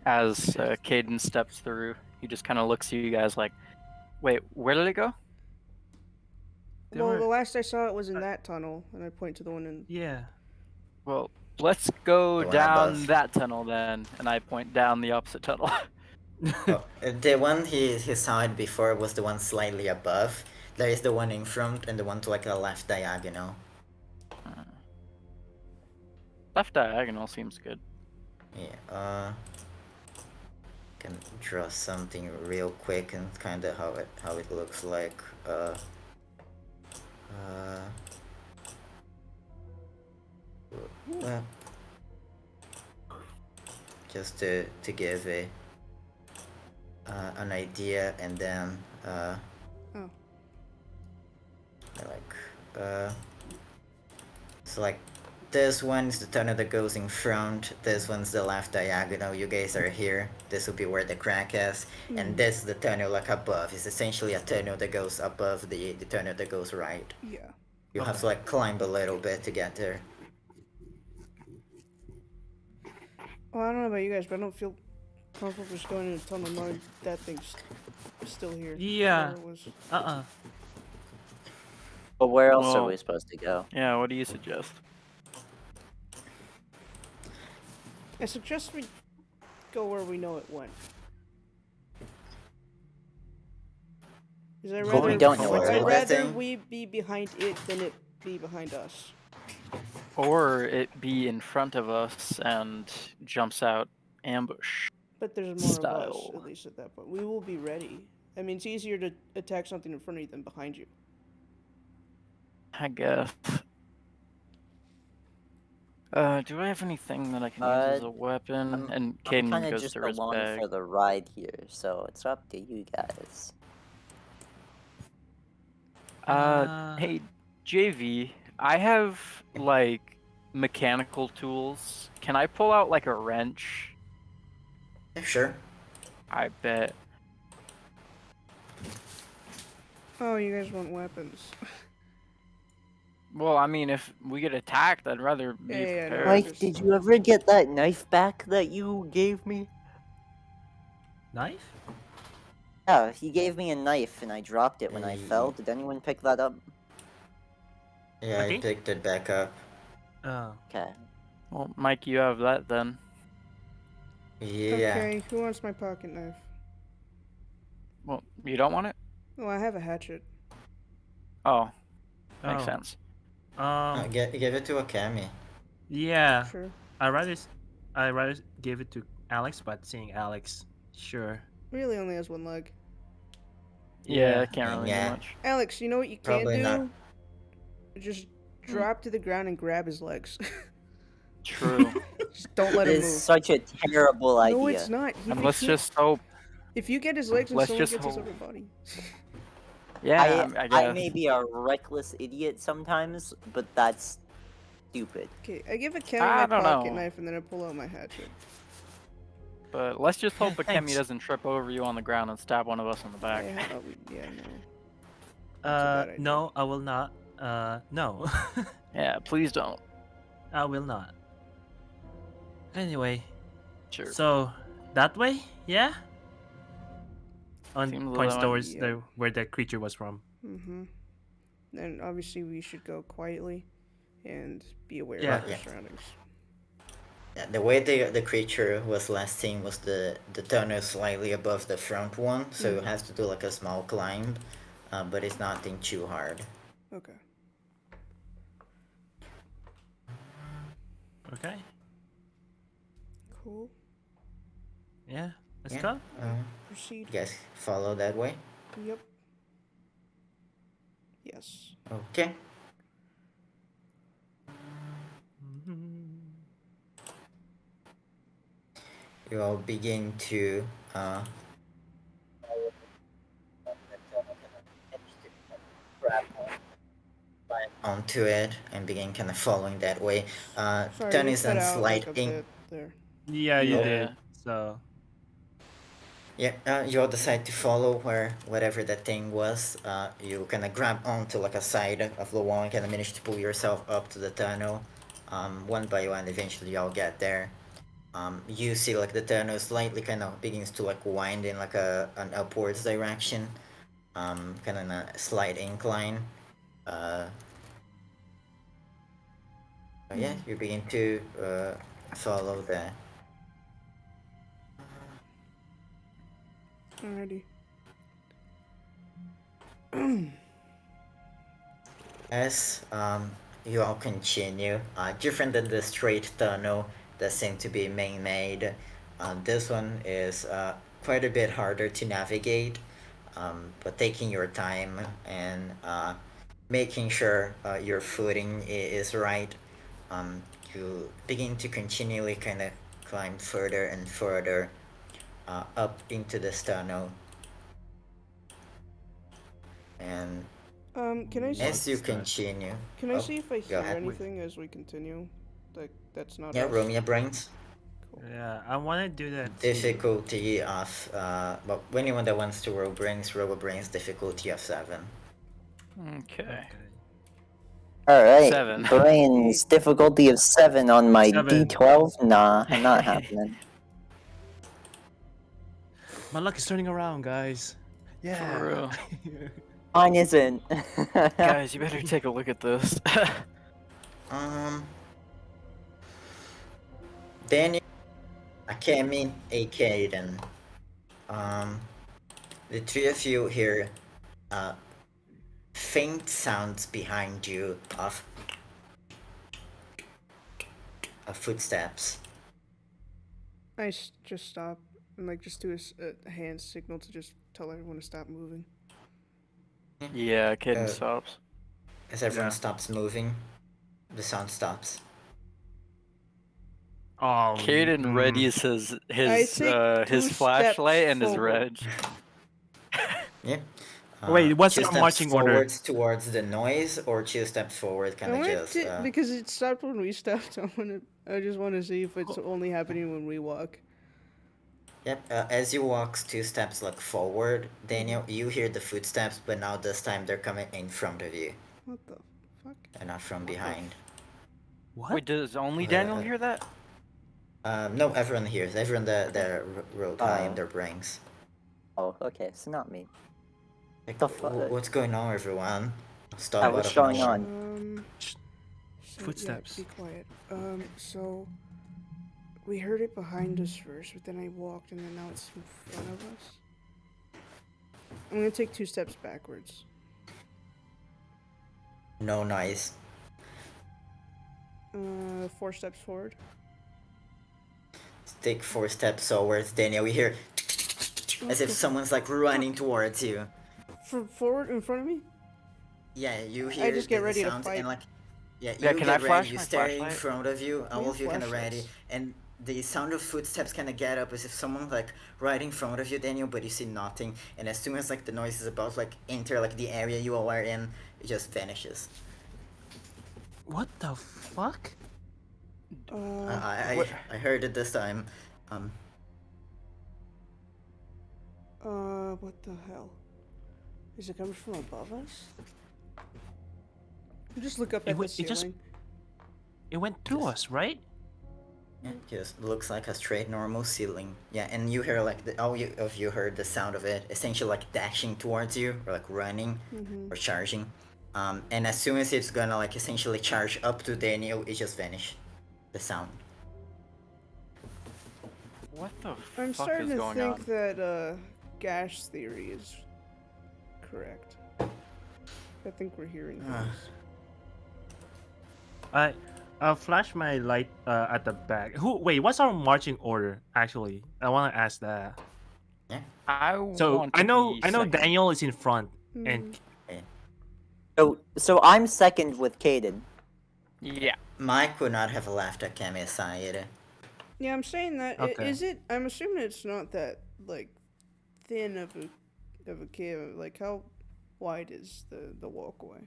As Kaden steps through, he just kind of looks at you guys like, wait, where did it go? They Well, were- the last I saw it was in that tunnel, and I point to the one in. Yeah. Well, let's go The one down above. that tunnel then, and I point down the opposite tunnel. Oh, the one he saw it before was the one slightly above. There is the one in front and the one to like a left diagonal. Left diagonal seems good. Yeah, can draw something real quick and kind of how it looks like. Well, just to give a an idea, and then Oh. so like this one's the tunnel that goes in front, this one's the left diagonal, you guys are here, this will be where the crack is, and this is the tunnel like above. It's essentially a tunnel that goes above the tunnel that goes right. Yeah. You have to like climb a little bit to get there. Well, I don't know about you guys, but I don't feel comfortable just going in a tunnel knowing that thing's still here. Yeah. Where it was. But where else are Well- we supposed to go? Yeah, what do you suggest? I suggest we go where we know it went. Because I'd Well, rather, we don't know where I'd it rather went. we be behind it than it be behind us. Or it be in front of us and jumps out ambush. But there's more of us, Style. at least at that point. We will be ready. I mean, it's easier to attack something in front of you than behind you. I guess. Do I have anything that I can use as a weapon? I'm And kind Kaden of goes just through his along bag. for the ride here, so it's up to you guys. Hey, JV, I have like mechanical tools. Can I pull out like a wrench? Yeah, sure. I bet. Oh, you guys want weapons. Well, I mean, if we get attacked, I'd rather be Yeah, yeah, no, prepared. Mike, Mike, did you ever get that knife back that you gave me? Knife? Yeah, he gave me a knife and I dropped it when I fell. Did anyone pick that up? Yeah, Okay. I picked it back up. Oh. Okay. Well, Mike, you have that then. Yeah. Okay, who wants my pocket knife? Well, you don't want it? Oh, I have a hatchet. Oh, makes Oh. sense. Give it to Akemi. Yeah. Sure. I rather give it to Alex, but seeing Alex, sure. Really only has one leg. Yeah, I can't really Yeah. do much. Alex, you know what you can Probably do? not. Just drop to the ground and grab his legs. True. Just don't let It him is move. such a terrible idea. No, it's not. And let's just hope. If you get his legs and let's someone just gets his hope. upper body. Yeah, I I guess. may be a reckless idiot sometimes, but that's stupid. Okay, I give Akemi I my don't pocket know. knife and then I pull out my hatchet. But let's just hope Yeah, Akemi thanks. doesn't trip over you on the ground and stab one of us in the back. Yeah, no. That's a bad idea. No, I will not. No. Yeah, please don't. I will not. Anyway, Sure. so that way, yeah. Seems Points like- towards Yep. where the creature was from. Mm-hmm. And obviously we should go quietly and be aware Yeah. of our Yeah. surroundings. Yeah, the way the creature was last seen was the tunnel slightly above the front one, so you have to do like a small climb, but it's nothing too hard. Okay. Okay. Cool. Yeah. Let's Yeah. go. Proceed. You guys follow that way? Yep. Yes. Okay. You all begin to onto it and begin kind of following that way. Sorry, Turn you is cut on out like a sliding. bit there. Yeah, you Yeah. did. So Yeah, you all decide to follow whatever that thing was. You kind of grab onto like a side of the wall and kind of manage to pull yourself up to the tunnel. One by one, eventually you all get there. You see like the tunnel slightly kind of begins to like wind in like an upwards direction. Kind of in a slight incline. Yeah, you begin to follow that. Alrighty. As you all continue, different than the straight tunnel that seemed to be man-made, this one is quite a bit harder to navigate, but taking your time and making sure your footing is right, you begin to continually kind of climb further and further up into this tunnel. And Can I see? as you What's that? continue, Can I oh, see if I go hear ahead. anything as we continue? Like that's not Yeah, us. roll me a brains. yeah, I want to do that. too. Difficulty of well, anyone that wants to roll a brains difficulty of 7. Okay. Okay. All right, 7. brains difficulty of 7 on my 7. D12. Nah, not happening. My luck is turning around, guys. Yeah. For real. Mine isn't. Guys, you better take a look at this. Daniel, Akemi, Kaden. The three of you hear faint sounds behind you of footsteps. Just stop and like just do a hand signal to just tell everyone to stop moving. Yeah, Kaden Uh, stops. As everyone Yeah. stops moving, the sound stops. Oh. Kaden readies his take 2 flashlight steps and his forward. reg. Yep. Wait, what's 2 our steps marching order? forwards towards the noise, or 2 steps forward, kind I of wanted just. to, because it stopped when we stopped. I just want to see if it's only happening when we walk. Yep. As you walk 2 steps like forward, Daniel, you hear the footsteps, but now this time they're coming in front of you, What the fuck? and not from behind. What? Wait, does only Daniel hear that? No, everyone hears. Everyone that rolled high in their brains. Oh, okay, so not me. Like, The fuck? what's going on, everyone? Stop Yeah, out what's of going nowhere. on? So, Footsteps. Yeah, be quiet. So we heard it behind us first, but then I walked, and then now it's in front of us. I'm gonna take 2 steps backwards. No noise. 4 steps forward. Take 4 steps forwards, Daniel. We hear as if someone's like running towards you. Forward in front of me. Yeah, you hear just get the ready to sounds fight. and like Yeah, you can I get flash ready, you my stare in flashlight? front of you, all have of you kind of ready, flashlights. and the sound of footsteps kind of get up as if someone's like right in front of you, Daniel, but you see nothing, and as soon as like the noise is about like enter like the area you all are in, it just vanishes. What the fuck? I heard it this time. What the hell? Is it coming from above us? Just look up at the ceiling. It went through us, right? Yeah, just looks like a straight normal ceiling. Yeah, and you hear like all of you heard the sound of it, essentially like dashing towards you, or like running, or charging. And as soon as it's gonna like essentially charge up to Daniel, it just vanished. The sound. What the I'm fuck starting is to going think on? that Gash theory is correct. I think we're hearing things. I'll flash my light at the back. Wait, what's our marching order? Actually, I want to ask that. Yeah. I know second. Daniel is in front, and So I'm second with Kaden. Yeah. Mike would not have left Akemi aside. Yeah, I'm saying that. Okay. Is it? I'm assuming it's not that like thin of a cave. Like how wide is the walkway?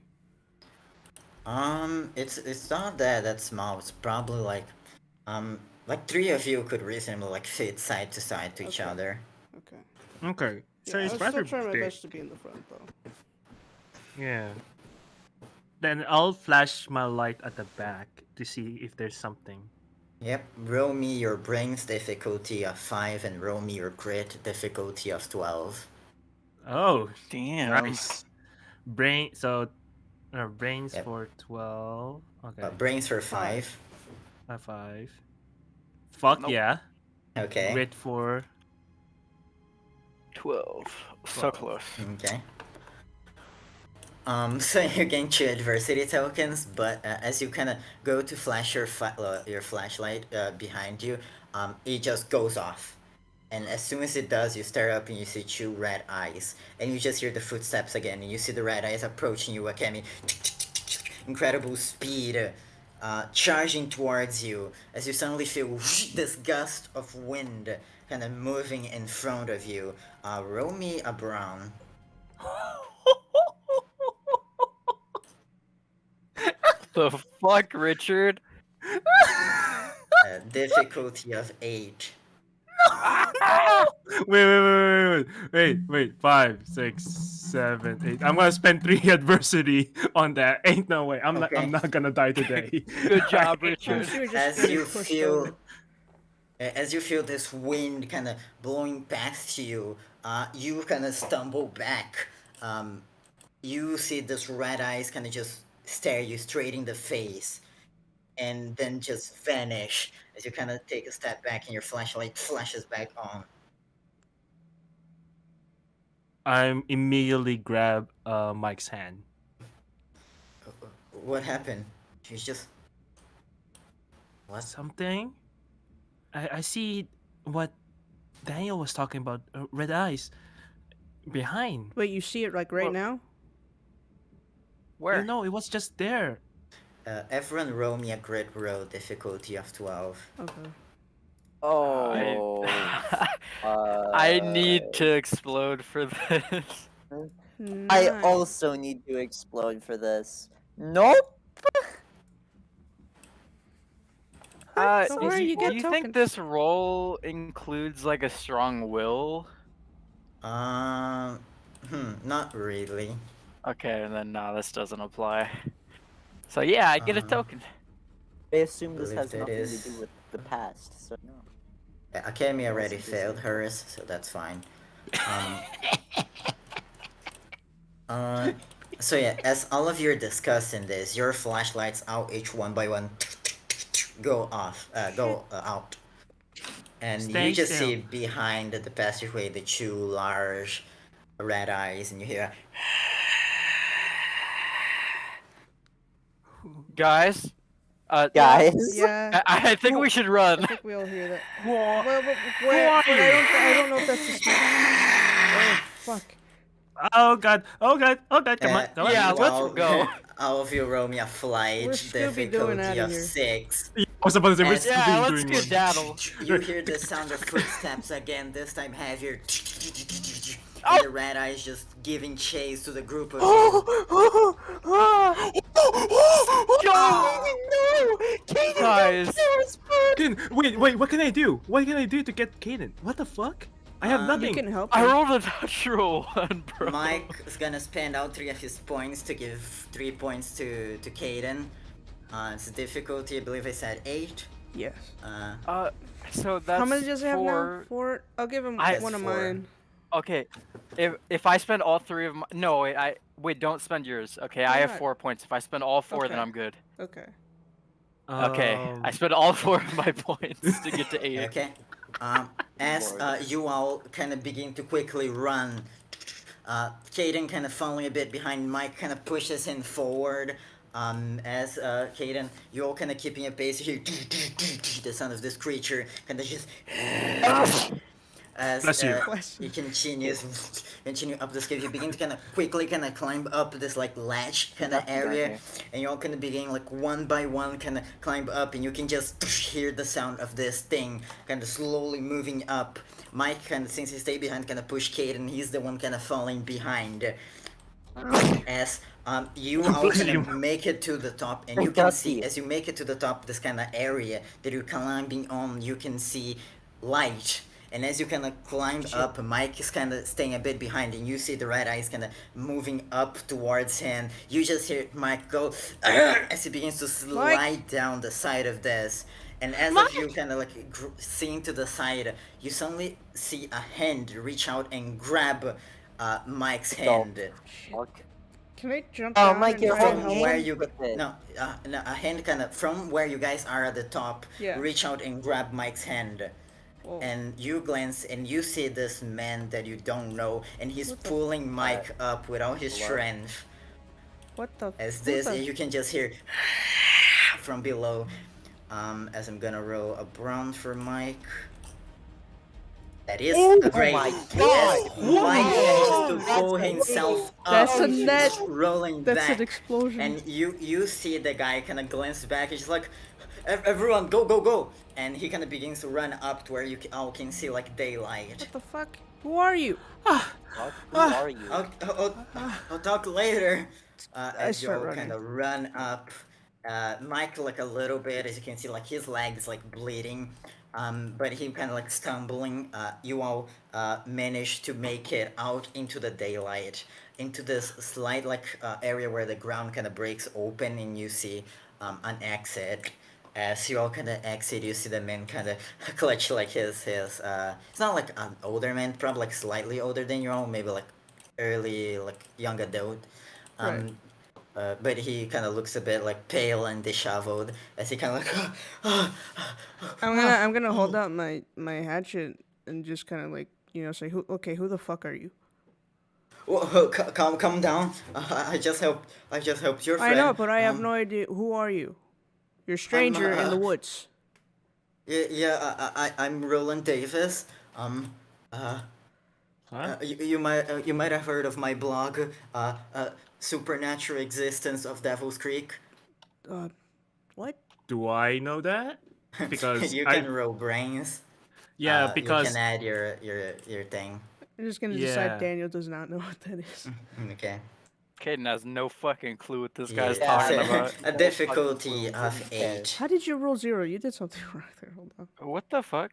It's not that small. It's probably like three of you could reasonably like fit side to side to each Okay. other. Okay. so Yeah, it's I'm rather still trying my big. best to be in the front though. Yeah. Then I'll flash my light at the back to see if there's something. Yep, roll me your brains difficulty of 5 and roll me your grit difficulty of 12. Oh, Damn. nice. Brains Yep. for 12. Okay. Brains for 5. 5. Fuck Nope. yeah. Okay. Grit for 12. So 12. close. Okay. So you gain 2 adversity tokens, but as you kind of go to flash your flashlight behind you, it just goes off. And as soon as it does, you stare up and you see 2 red eyes. And you just hear the footsteps again, and you see the red eyes approaching you, Akemi. Incredible speed, charging towards you, as you suddenly feel this gust of wind kind of moving in front of you. Roll me a brown. The fuck, Richard? Difficulty of 8. Wait. 5, 6, 7, 8. I'm gonna spend 3 adversity on that. Ain't no way. I'm Okay. not gonna die today. Good job, I'm Richard. sure just As getting you pushed feel over. as you feel this wind kind of blowing past you, you kind of stumble back. You see this red eyes kind of just stare you straight in the face, and then just vanish as you kind of take a step back and your flashlight flashes back on. I'm immediately grab Mike's hand. What happened? She's just... What? Something? I see what Daniel was talking about. Red eyes. Behind. Wait, you see it like right Well- now? Where? No, it was just there. Everyone roll me a grit roll difficulty of 12. Okay. Oh. I need to explode for this. I Nice. also need to explode for this. Nope. Don't worry, you get do you tokens. think this roll includes like a strong will? Not really. Okay, then no, this doesn't apply. So yeah, I get a Uh-huh. token. I assume this Believe has it nothing to is. do with the past, so no. Akemi already Yes, it is. failed hers, so that's fine. So yeah, as all of you are discussing this, your flashlights out each one by one go off, out. And Stay you just still. see behind the passageway the 2 large red eyes, and you hear... Guys, Guys? Yeah. I think we should run. I think we all hear that. What? Well, but I don't know if that's the speed. Oh, fuck. Oh god. Come on. Yeah, you let's all- go. All of you roll me a flight We're Scooby-Dooing difficulty outta of here. 6. I was about to say, we're Yeah, Scooby let's doing one. skedaddle. You hear the sound of footsteps again, this time heavier. Oh! And the red eyes just giving chase to the group of you. Go! fucking wait. What can I do? What can I do to get Kaden? What the fuck? I have You You nothing. can help I him. rolled a natural one, bro. Mike is gonna spend out 3 of his points to give 3 points to Kaden. It's difficulty, I believe I said 8. Yes. So that's How many does he have now? 4. 4? I'll give him I- one of 4. mine. Okay, if I spend all 3 of my no wait, don't spend yours. Okay, I have not? 4 points. If I spend all 4, then Okay. I'm good. Okay. Okay, I spent all 4 of my points to get to 8. Okay. As you all kind of begin to quickly run, Kaden kind of following a bit behind Mike, kind of pushes him forward. As Kaden, you all kind of keeping a pace. You hear the sound of this creature, kind of just. As Bless you. he continue up this cave, you begin to kind of quickly kind of climb up this like latch kind of area, and you all kind of begin like one by one kind of climb up, and you can just hear the sound of this thing kind of slowly moving up. Mike kind of, since he stayed behind, kind of push Kaden. He's the one kind of falling behind. As you all kind of make it to the top, and you can see as you make it to the top, this kind of area that you're climbing on, you can see light. And as you kind of climb up, Mike is kind of staying a bit behind, and you see the red eyes kind of moving up towards him. You just hear Mike go as he begins to slide down the side of this. And as of you kind of like seeing to the side, you suddenly see a hand reach out and grab Mike's hand. Can I jump down Mike, and you're try and From help where him? you a hand kind of from where you guys are at the top, Yeah. reach out and grab Mike's hand. Whoa. And you glance and you see this man that you don't know, and he's pulling Mike up with all his strength. What the? As what this, the- you can just hear from below. As I'm gonna roll a bronze for Mike. That is a great. my Yes, Mike manages to pull himself up. That's a net. Rolling That's back. an explosion. And you see the guy kind of glance back. He's just like, everyone, go, go, go! And he kind of begins to run up to where you all can see like daylight. What the fuck? Who are you? Who are you? I'll talk later. As you start all running. kind of run up, Mike like a little bit, as you can see, like his legs like bleeding. But he kind of like stumbling. You all managed to make it out into the daylight, into this slight like area where the ground kind of breaks open, and you see an exit. As you all kind of exit, you see the man kind of clutch like his it's not like an older man, probably like slightly older than you all, maybe like early like young adult. Right. But he kind of looks a bit like pale and disheveled as he kind of like I'm gonna hold out my hatchet and just kind of like say who the fuck are you? Whoa, calm down. I just helped your friend. I know, but I have no idea. Who are you? You're a stranger in the woods. I'm Roland Davis. You might have heard of my blog, Supernatural Existence of Devil's Creek. What? Do I know that? Because you can roll brains. yeah, because you can add your thing. I'm just gonna Yeah. decide Daniel does not know what that is. Okay. Kaden has no fucking clue what this guy's Yeah, talking it's about. a difficulty of 8. How did you roll 0? You did something wrong there. Hold on. What the fuck?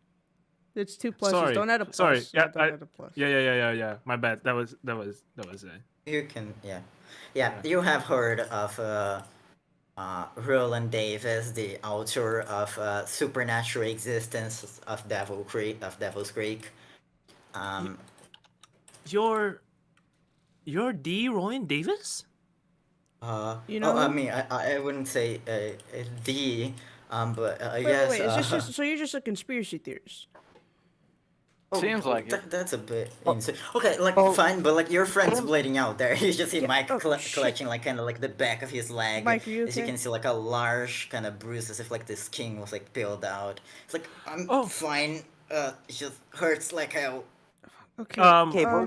It's 2 pluses. Sorry. Don't add a plus. Sorry. Yeah, don't add a plus. yeah. My bad. That was it. You can, yeah. You have heard of Roland Davis, the author of Supernatural Existence of Devil's Creek. You're D. Roland Davis? You know? I mean, I wouldn't say the, but I Wait, guess. wait. Is this just so you're just a conspiracy theorist? Seems like it. That's a bit insane. Okay, like fine, but like your friend's bleeding out there. You just see Mike clutching like kind of like the back of his leg. Mike, are you As you okay? can see like a large kind of bruise, as if like the skin was like peeled out. It's like I'm fine. It just hurts like hell. Okay. Okay, were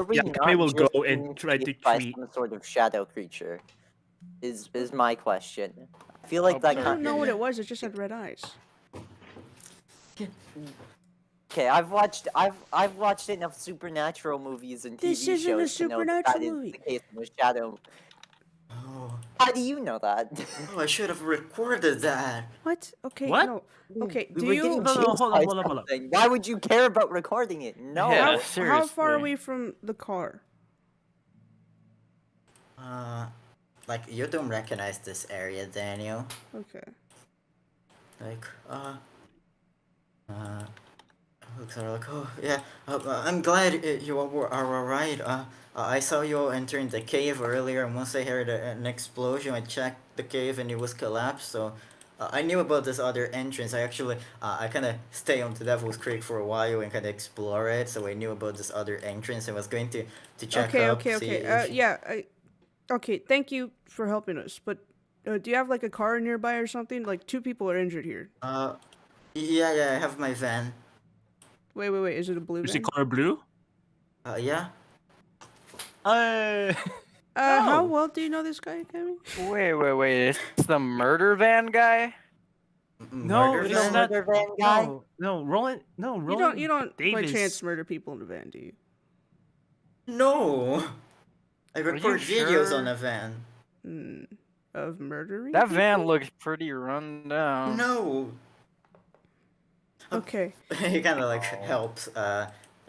we yeah, not Akemi will just go being and try to chased by treat. some sort of shadow creature? Is my question. I feel like that I kind don't know what it was. It just had red eyes. Okay, I've watched enough supernatural movies and TV This isn't a shows to know that supernatural is movie. the case with shadow. Oh, How do you know that? Oh, I should have recorded that. What? Okay, What? no. Okay, We do were you? getting No, chased hold by on, hold on, hold on. something. Why would you care about recording it? No. Yeah, How far are seriously. we from the car? Like you don't recognize this area, Daniel. Okay. Like, looks are like, oh yeah, I'm glad you are alright. I saw you all entering the cave earlier, and once I heard an explosion, I checked the cave and it was collapsed. So, I knew about this other entrance. I actually, I kind of stay on the Devil's Creek for a while and kind of explore it. So I knew about this other entrance. I was going to check Okay, up, okay, see okay. if. Yeah. Okay, thank you for helping us. But do you have like a car nearby or something? Like 2 people are injured here. Yeah, I have my van. Wait. Is it a blue Is the van? color blue? Yeah. Uh, How oh. well do you know this guy, Akemi? Wait. It's the murder van guy? No, Murder it's van? not. Murder van guy? No, Roland. No, You Roland. don't by Davis. chance murder people in a van, do you? No. I you record videos on sure? a van. Of murdering That people? van looks pretty run down. No. Okay. He kind of like helps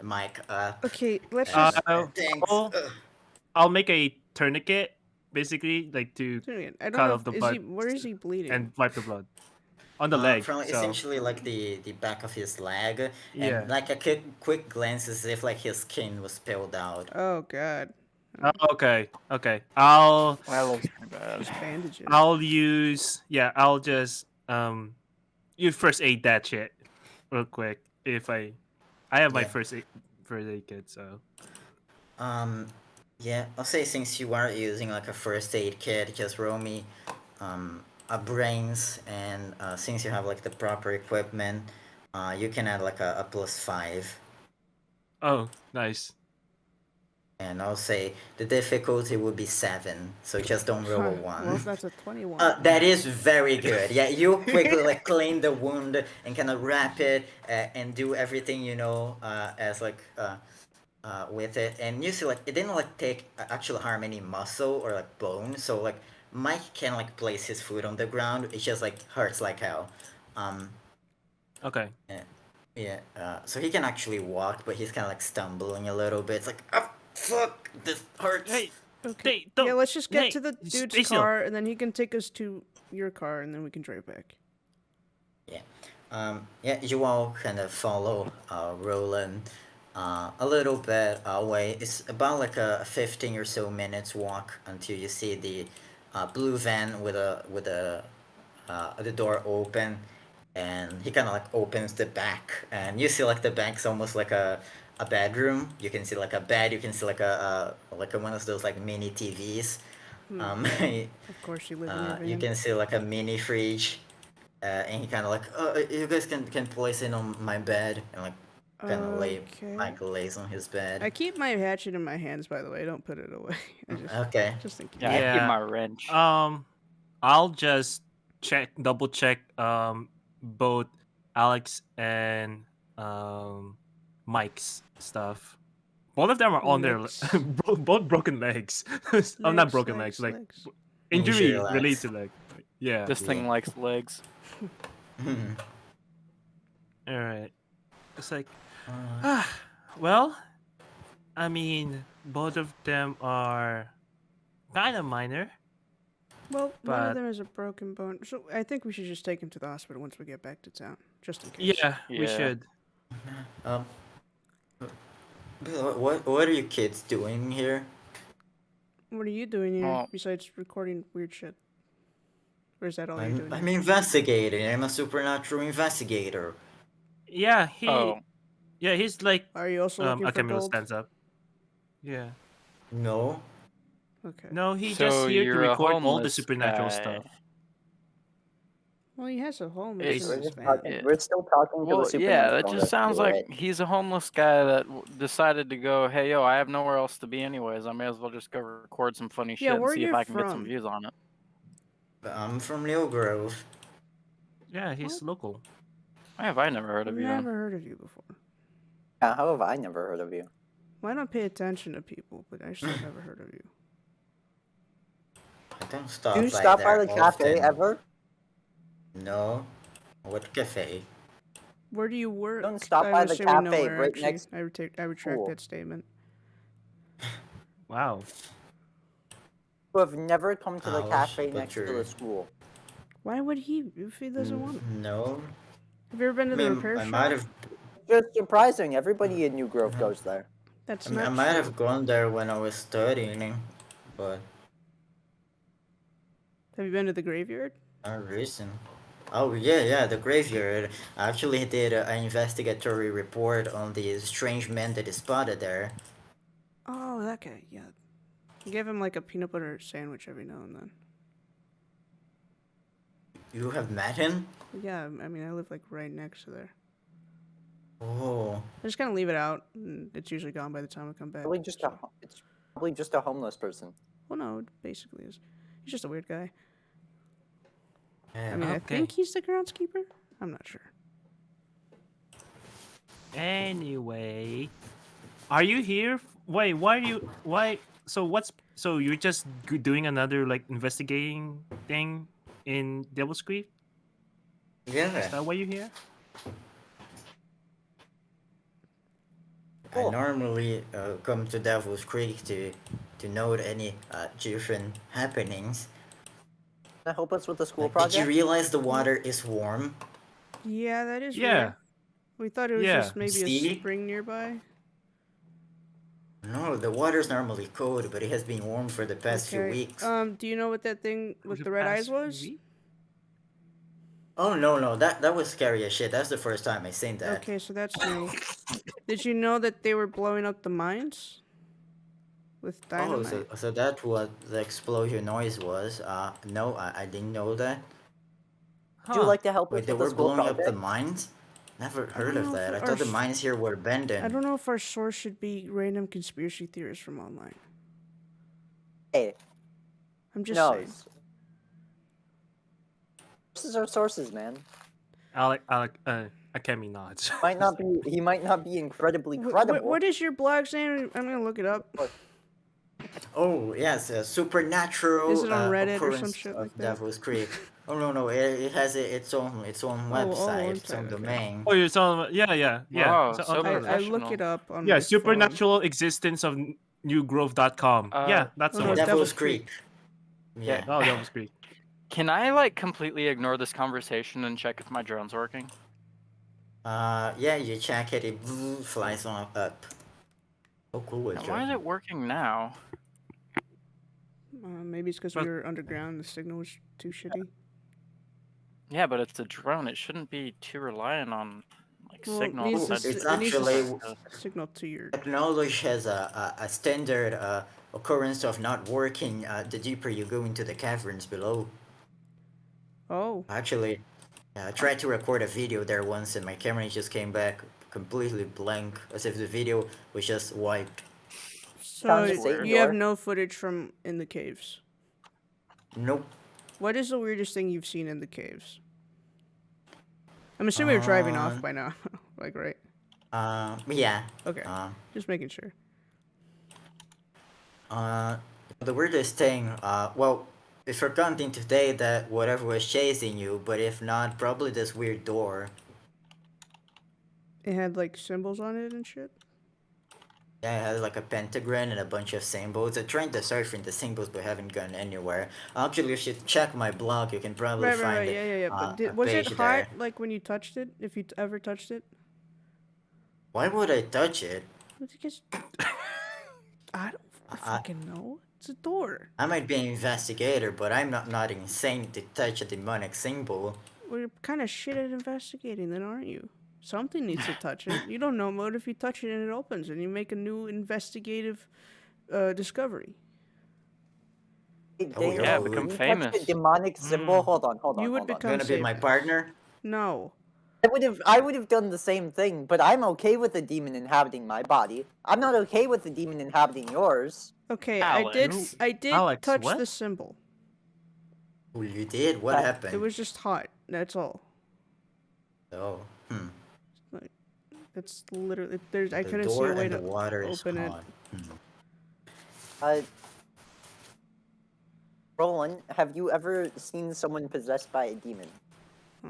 Mike up. Okay, let's just Thanks. I'll make a tourniquet, basically, like to I don't cut know off the is blood he where is he bleeding? and wipe the blood on the leg. From So essentially like the back of his leg, yeah. and like a quick glance as if like his skin was spilled out. Oh god. Oh, okay. I'll That looks pretty bad. Just bandage it. I'll use I'll just you first aid that shit real quick. If I have my Yeah. first aid kit, so Yeah, I'll say since you are using like a first aid kit, just roll me a brains, and since you have like the proper equipment, you can add like a +5. oh nice. And I'll say the difficulty would be 7, so just don't roll a 1. Well, if that's a 21. That is very good. Yeah, you quickly like clean the wound and kind of wrap it and do everything you know as like with it, and you see like it didn't like take actually harm any muscle or like bone. So like Mike can like place his foot on the ground. It just like hurts like hell. Okay. Yeah. So he can actually walk, but he's kind of like stumbling a little bit. It's like, oh fuck, this hurts. Hey, Okay. don't- Yeah, let's just get hey, to the stay dude's still. car, and then he can take us to your car, and then we can drive back. Yeah, you all kind of follow Roland a little bit away. It's about like a 15 or so minutes walk until you see the blue van with the door open, and he kind of like opens the back, and you see like the back's almost like a bedroom. You can see like a bed. You can see like a one of those like mini TVs. Of course, you live in your van. You can see like a mini fridge. And he kind of like, you guys can place it on my bed, and like kind of lays on his bed. I keep my hatchet in my hands, by the way. I don't put it away. I just, Okay. just in case. Yeah, I Yeah. keep my wrench. I'll just double check both Alex and Mike's stuff. Both of them are on their Legs. both broken legs. I'm not broken legs, like injury Injury legs. related to leg. Yeah. This thing likes legs. All right. It's like, well, I mean, both of them are kind of minor. Well, one But- of them is a broken bone. So I think we should just take him to the hospital once we get back to town, just in case. Yeah, we Yeah. should. What are you kids doing here? What are you doing here Well- besides recording weird shit? Or is that all you're doing? I'm investigating. I'm a supernatural investigator. Yeah, Oh, he's like Are you also looking for Akemi gold? stands up. Yeah. No. Okay. No, he's so just here to you're a record all the homeless supernatural guy. stuff. Well, he has a home. It's- It's We're, in his just van. talking, we're still talking to Well, the yeah, supernatural. that just sounds like he's a homeless guy that decided to go, hey, yo, I have nowhere else to be anyways. I may as well just go record some funny shit Yeah, and where see if you I can get some from? views on it. I'm from Leo Grove. Yeah, he's local. Why have I never heard I've of you? never heard of you before. Yeah, how have I never heard of you? Well, I don't pay attention to people, but I still never heard of you. don't Do stop you by stop by there the cafe often. ever? No. What cafe? Where do you work? Don't stop I'm by the assuming cafe nowhere. right Actually, next I retract school. that statement. Wow. You have never come to the Ouch, cafe but next to you're... the school. Why would he if he doesn't want to? No. Have you ever been I to the mean, repair I shop? might have... Just surprising. Everybody in New Grove goes there. That's I mean, I not might true. have gone there when I was studying, but Have you been to the graveyard? not recent. Oh yeah, the graveyard. I actually did an investigatory report on the strange man that is spotted there. Oh, that guy. Yeah. I gave him like a peanut butter sandwich every now and then. You have met him? Yeah, I mean, I live like right next to there. Oh, I just kind of leave it out, and it's usually gone by the time I come back. Probably just so. it's probably just a homeless person. Well, no, it basically is. He's just a weird guy. yeah. I mean, I Okay. think he's the groundskeeper. I'm not sure. Anyway, are you here? Wait, why are you? Why? So what's? So you're just doing another like investigating thing in Devil's Creek? Is Yeah. that why you're here? I normally come to Devil's Creek to note any different happenings. Can I help us with the school Like, did you project? realize the water is warm? Yeah, that is Yeah. weird. We thought it was Yeah. just maybe See? a spring nearby. No, the water's normally cold, but it has been warm for the past few Okay. weeks. Do you know what that thing with the red eyes was? Oh no, that was scary as shit. That's the first time I seen that. Okay, so that's new. Did you know that they were blowing up the mines with Oh, dynamite? so that's what the explosion noise was. No, I didn't know that. Would you like to help Wait, us they with the were school blowing up the project? mines? Never don't heard know of if that. I our thought the s- mines here were abandoned. I don't know if our source should be random conspiracy theorists from online. Hey, I'm just no. saying. Sources are sources, man. Akemi nods. He might not be incredibly credible. What is your blog's name? I'm gonna look it up. Oh yes, a supernatural Is it on Reddit or some occurrence shit of like that? Devil's Creek. Oh no, it has its own website, its own okay. domain. Oh, you're talking. Yeah. Wow, So, so okay. I look professional. it up on Yeah, my supernatural existence of newgrove.com. Yeah, that's Oh, the no, one. Devil's Devil's Creek. Yeah. Oh, that was great. Can I like completely ignore this conversation and check if my drone's working? Yeah, you check it, it flies on up. Oh cool, Now, why is it working now? phone. Maybe it's because we were underground. The signal was too shitty. Yeah, but it's a drone. It shouldn't be too reliant on like Well, signal. it needs It's it needs actually a signal to your. Technology has a standard occurrence of not working the deeper you go into the caverns below. Oh. Actually, I tried to record a video there once and my camera just came back completely blank, as if the video was just wiped. So Sounds weird. you have no footage from in the caves. Nope. What is the weirdest thing you've seen in the caves? I'm assuming you're driving off by now, like right? Yeah. Okay. Just making sure. The weirdest thing, well, if you're counting today, that whatever was chasing you, but if not, probably this weird door. It had like symbols on it and shit. Yeah, it had like a pentagram and a bunch of symbols. I tried to search for the symbols but haven't gone anywhere. Actually, if you check my blog, you can probably find Right. Yeah. But a was it page hot there. like when you touched it? If you ever touched it? Why would I touch it? Because I don't fucking know. It's a door. I might be an investigator, but I'm not insane to touch a demonic symbol. Well, you're kind of shit at investigating, then, aren't you? Something needs to touch it. You don't know what if you touch it and it opens, and you make a new investigative discovery. Oh, you're Yeah, rude. become You touched famous. a demonic symbol. Hold on. You would hold on. become Gonna be my famous. partner? No. I would have done the same thing, but I'm okay with the demon inhabiting my body. I'm not okay with the demon inhabiting yours. Okay, Alex. I did Alex, touch what? the symbol. Oh, you did? What happened? It was just hot. That's all. Oh, Like, it's literally there's. I The couldn't see door a way and to the water is open it. hot. I Roland, have you ever seen someone possessed by a demon? Oh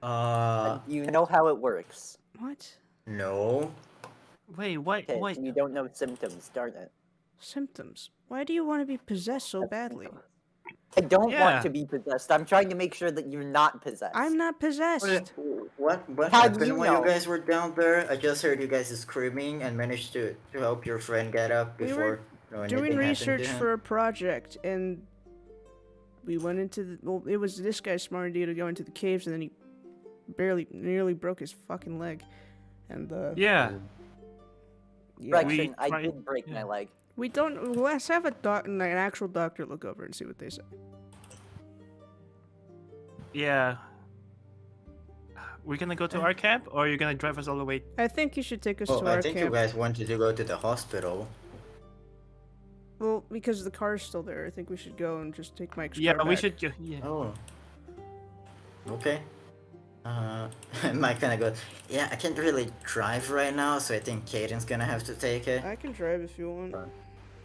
no. Do you know how it works? What? No. Wait, what? Okay, What? so you don't know symptoms, darn it. Symptoms. Why do you want to be possessed so That's badly? symptoms. I don't Yeah. want to be possessed. I'm trying to make sure that you're not possessed. I'm not possessed. What How do happened you when you know? guys were down there? I just heard you guys screaming and managed to help your friend get up We before were anything doing happened to research him. for a project, and we went into the. Well, it was this guy's smart idea to go into the caves, and then he nearly broke his fucking leg. And Yeah. Correction, I tried- did break my yeah. leg. we don't. Let's have an actual doctor look over and see what they say. Yeah. We're gonna go to our camp, or you're gonna drive us all the way? I think you should take us Oh, to our I think camp. you guys wanted to go to the hospital. Well, because the car's still there, I think we should go and just take Mike's Yeah, car we back. should go. Yeah. Oh. Okay. Mike kinda goes, yeah, I can't really drive right now, so I think Kaden's gonna have to take it. I can drive if you want.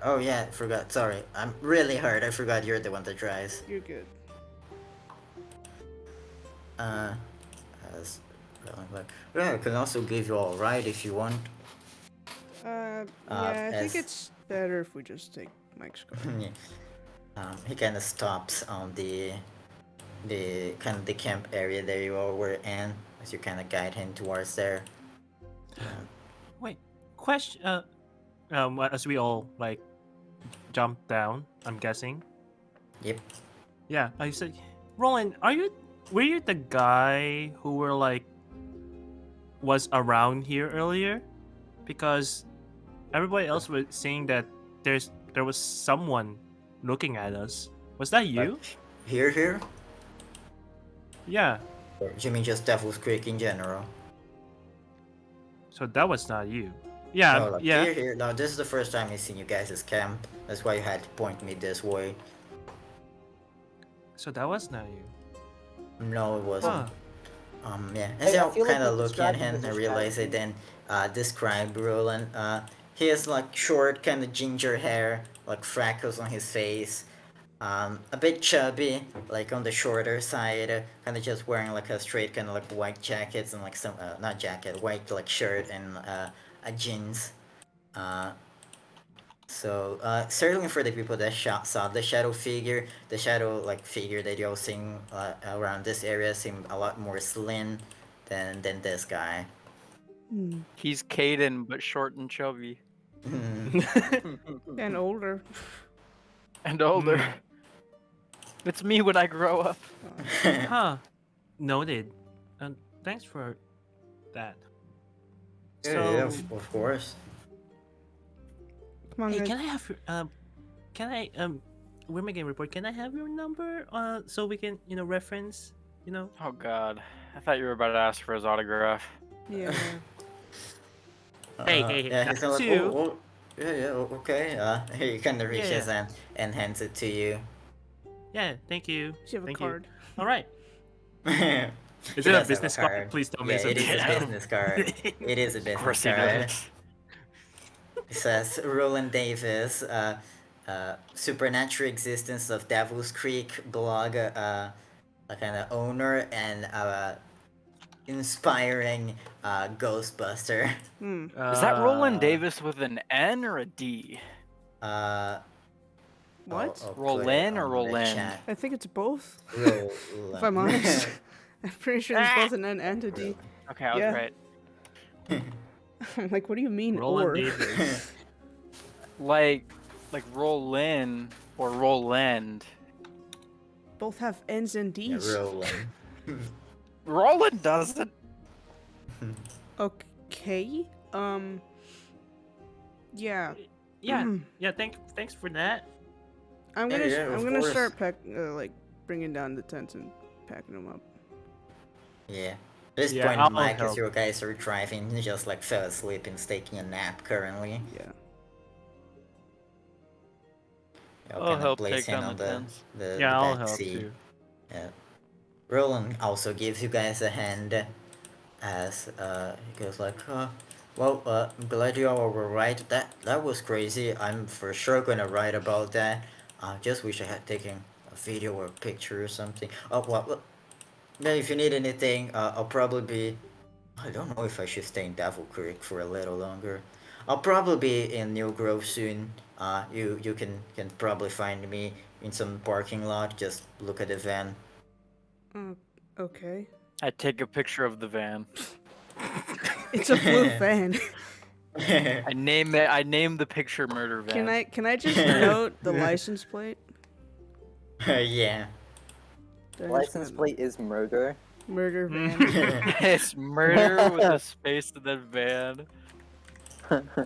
Oh yeah, forgot. Sorry, I'm really hurt. I forgot you're the one that drives. You're good. As yeah, I can also give you all a ride if you want. Yeah, I think as- it's better if we just take Mike's car. Yeah. He kind of stops on the kind of the camp area that you all were in, as you kind of guide him towards there. Wait. Question. As we all like jump down, I'm guessing. Yep. Yeah. I said, Roland, were you the guy who was around here earlier? Because everybody else was saying that there was someone looking at us. Was that you? Here? Yeah. Or you mean just Devil's Creek in general? So that was not you. Yeah. No, like yeah. here. No, this is the first time I've seen you guys' camp. That's why you had to point me this way. So that was not you. No, it wasn't. Huh. Yeah. Hey, As I you feel like kind of you look at described him him as and a realize it, then describe Roland. He has like short, kind of ginger hair, like freckles on his face. A bit chubby, like on the shorter side, kind of just wearing like a straight kind of like white jackets and like some not jacket, white like shirt and a jeans. So certainly for the people that saw the shadow figure, the shadow like figure that you're seeing around this area seemed a lot more slim than this guy. He's Kaden, but short and chubby. And older. And older. It's me when I grow up. Huh. Noted. Thanks for that. Yeah, of course. Come on, Hey, guys. can I have your can I we're making a report. Can I have your number so we can, reference, Oh god. I thought you were about to ask for his autograph. Yeah. Hey, Yeah, he's that's kinda like, you. oh, yeah, okay. He kind of reaches in and hands it to you. Yeah, thank you. Does he have a Thank card? You. All right. Is Is it a business card? Please tell me Yeah, it it's is a a business card. It is a Of business course he card. does. It says Roland Davis, supernatural existence of Devil's Creek blog, a kind of owner and inspiring Ghostbuster. Is that Roland Davis with an N or a D? What? I'll put it Roland or on the Roland? chat. I think it's both. Roland. If I'm honest. I'm pretty sure it's both an N and a D. Okay, I was Yeah. right. I'm like, what do you mean, Roland or? Davis. Like Rollin or Roland. Both have N's and Yeah, D's. Roland. Roland doesn't. Okay. Yeah. Yeah. Yeah, thanks for that. I'm gonna yeah, of I'm gonna course. start bringing down the tents and packing them up. Yeah. At this Yeah, point, I'll Mike, as help. you guys are driving, he just like fell asleep and is taking a nap currently. Yeah. I'll I'll kind of help place take him down on the the, tents. the Yeah, I'll back help seat. too. Yeah. Roland also gives you guys a hand as he goes like, well, I'm glad you all were right. That was crazy. I'm for sure gonna write about that. Just wish I had taken video or picture or something. Oh well, yeah, if you need anything, I'll probably be. I don't know if I should stay in Devil Creek for a little longer. I'll probably be in New Grove soon. You can probably find me in some parking lot. Just look at the van. Okay. I take a picture of the van. It's a blue van. I name it. I name the picture Murder Van. Can I just note the license plate? Yeah. That is License my plate is murder. murder van. It's murder with a space and then van,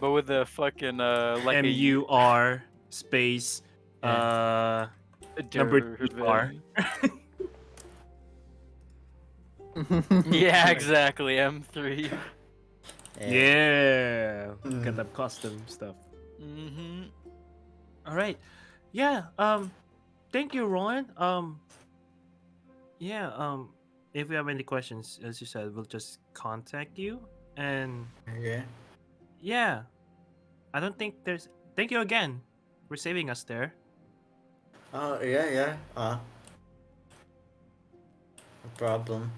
but with a fucking like MUR space a number van. TR. Yeah, exactly. M3. Yeah. Get that custom stuff. Mm-hmm. All right. Yeah. Thank you, Roland. Yeah. If we have any questions, as you said, we'll just contact you. And Yeah. yeah, I don't think there's. Thank you again for saving us there. Oh yeah. No problem.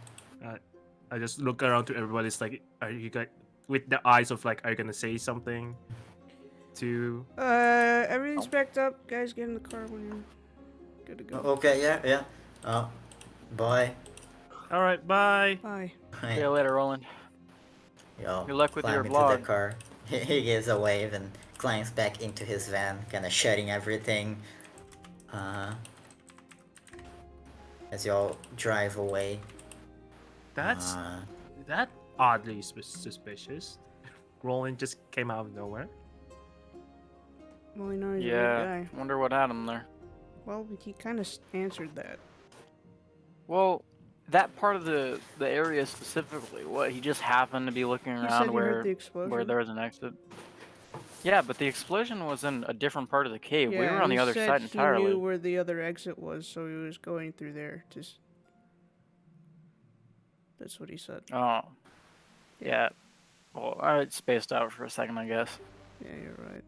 I just look around to everybody. It's like, are you guys with the eyes of like, are you gonna say something to? Everything's backed up. Guys, get in the car when you're good to go. Okay. Yeah. Bye. All right. Bye. Bye. See you later, Roland. Yo, Good luck with climb your into vlog. the car. He gives a wave and climbs back into his van, kind of shutting everything. As y'all drive away. That's that oddly suspicious. Roland just came out of nowhere. Well, you know, he's a weird Yeah. guy. Wonder what had him there. Well, he kind of answered that. Well, that part of the area specifically, what he just happened to be looking He said around he heard the explosion. where there was an exit. Yeah, but the explosion was in a different part of the cave. Yeah, we were on he the other said side he entirely. knew where the other exit was, so he was going through there. That's what he said. Oh. Yeah. Well, I spaced out for a second, I guess. Yeah, you're right.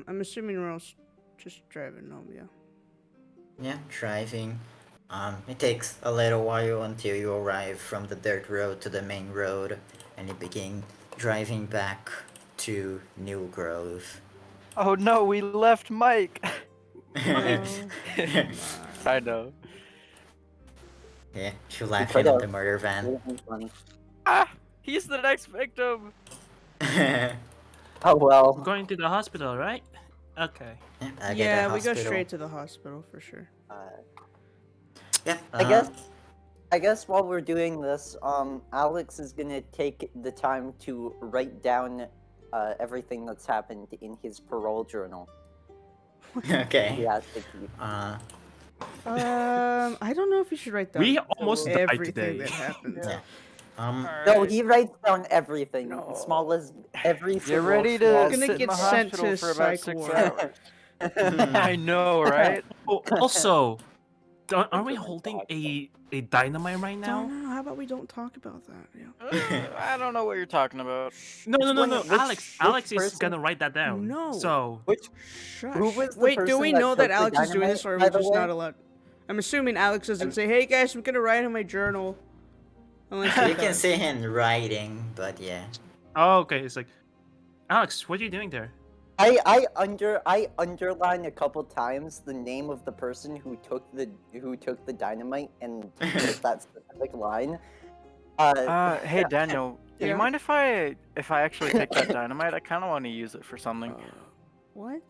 I'm assuming we're all just driving home, yeah. Yeah, driving. It takes a little while until you arrive from the dirt road to the main road, and you begin driving back to New Grove. Oh no, we left Mike! I know. Yeah, you laughing could at have. the murder van. Would've been funny. Ah! He's the next victim! Oh well. We're going to the hospital, right? Okay. I get Yeah, a we go hospital. straight to the hospital for sure. Yeah, I guess while we're doing this, Alex is gonna take the time to write down everything that's happened in his parole journal. Okay. Yeah, to keep. I don't know if you should write down We almost died everything today. that happened. Yeah. No, he writes down everything. Small as every You're single ready small to Gonna sit in get the sent hospital to for about psych 6 ward. hours. I know, right? Oh, also, are we holding a dynamite right No, now? no, how about we don't talk about that? Yeah. I don't know what you're talking about. No. Which Alex is person? gonna write that down. No. So Shush. Who was the Wait, do person we that know that took the Alex is doing this, or are we dynamite, by the just way? not allowed? I'm assuming Alex doesn't say, "Hey guys, I'm gonna write in my journal." Unless You he can does. see him writing, but yeah. oh, okay. It's like, Alex, what are you doing there? I underline a couple times the name of the person who took the dynamite and wrote that specific line. Hey Daniel, do Yeah? you mind if I actually take that dynamite? I kind of want to use it for something. What?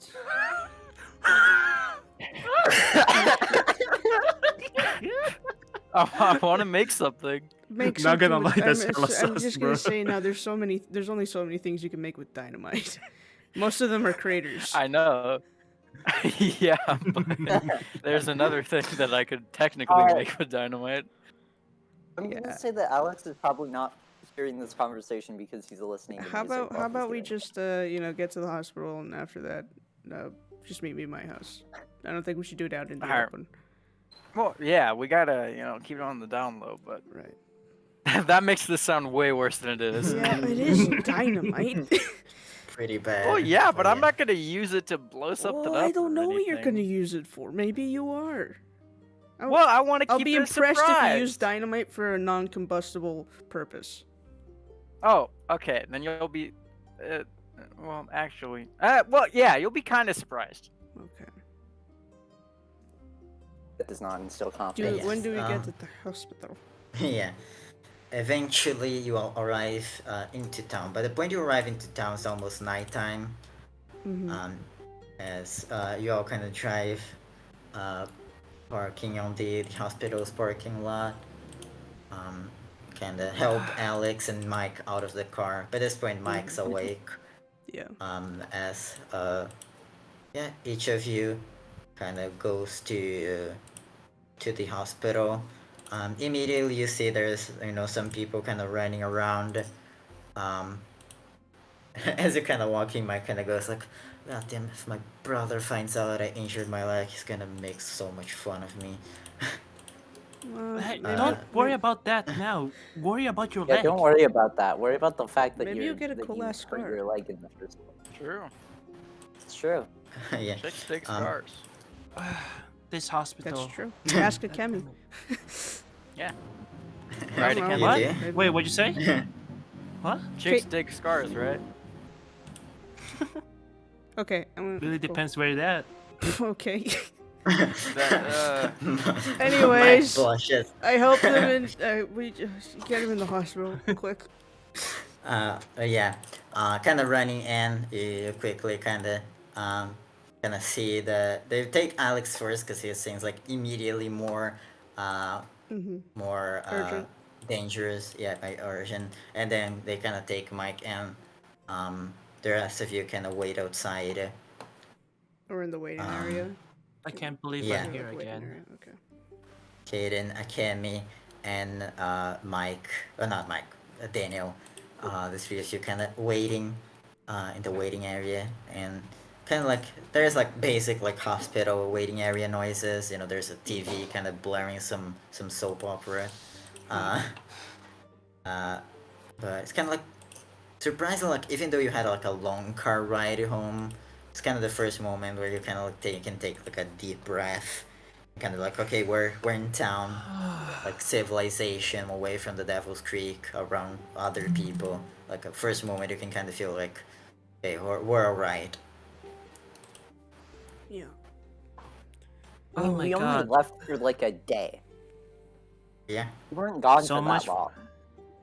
I want to make something. Make Not gonna something with- lie, that's I'm, hella I'm sus, just bro. gonna say now. There's only so many things you can make with dynamite. Most of them are craters. I know. Yeah, but there's another thing that I could technically make with dynamite. I'm Yeah. gonna say that Alex is probably not hearing this conversation because he's listening to How music about while how he's about we doing it. just get to the hospital, and after that, just meet me at my house. I don't think we should do it out in the Alright. open. Well, yeah, we gotta keep it on the down low, but Right. that makes this sound way worse than it is. Yeah, it is dynamite. pretty bad. Oh yeah, but I'm yeah. not gonna use it to blow something Well, up. I don't or know what you're gonna anything. use it for. Maybe you are. Well, I want to I'll keep be it a impressed if you use surprise. dynamite for a non-combustible purpose. Oh, okay. Then you'll be. Well, actually. Well, yeah, you'll be kind of surprised. Okay. That does not instill Dude, confidence. when do we Yes, get to the hospital? yeah. Eventually, you all arrive into town. By the point you arrive into town, it's almost nighttime. Mm-hmm. As you all kind of drive, parking on the hospital's parking lot. Kind of help Alex and Mike out of the car. By this point, Mike's awake. Yeah. As yeah, each of you kind of goes to the hospital. Immediately you see there's some people kind of running around. As you're kind of walking, Mike kind of goes like, "God damn! If my brother finds out I injured my leg, he's gonna make so much fun of me." Hey, Maybe- don't worry about that now. Worry about your Yeah, leg. don't worry about that. Worry about the fact that Maybe you'll get a that cool you ass hurt scar. your leg in the first place. True. It's true. Yeah. Chicks dig Um, scars. This hospital. That's true. Ask Akemi. Yeah. I Right, don't know. Akemi? What? You Maybe. Wait, what'd you say? What? Chicks dig scars, right? Okay. I'm gonna, Really depends where you're at. Okay. That, Anyways. Mike blushes. I helped them in. We just get him in the hospital. Quick. Yeah. Kind of running in, you quickly kind of see they take Alex first because he seems like immediately more Urgent. dangerous, yeah, by urgent, and then they kind of take Mike and the rest of you kind of wait outside. Or in the waiting area. I can't believe Yeah. I'm here Like waiting again. area. Okay. Kaden, Akemi, and Mike, not Mike, Daniel. The three of you kind of waiting in the waiting area, and kind of like there's like basic like hospital waiting area noises. There's a TV kind of blaring some soap opera. But it's kind of like surprisingly, like even though you had like a long car ride home, it's kind of the first moment where you kind of like can take like a deep breath, kind of like, okay, we're in town, like civilization, away from the Devil's Creek, around other people. Like a first moment you can kind of feel like, okay, we're alright. Yeah. I Oh mean, my we only god. left for like a day. Yeah. We weren't gone So for much that long.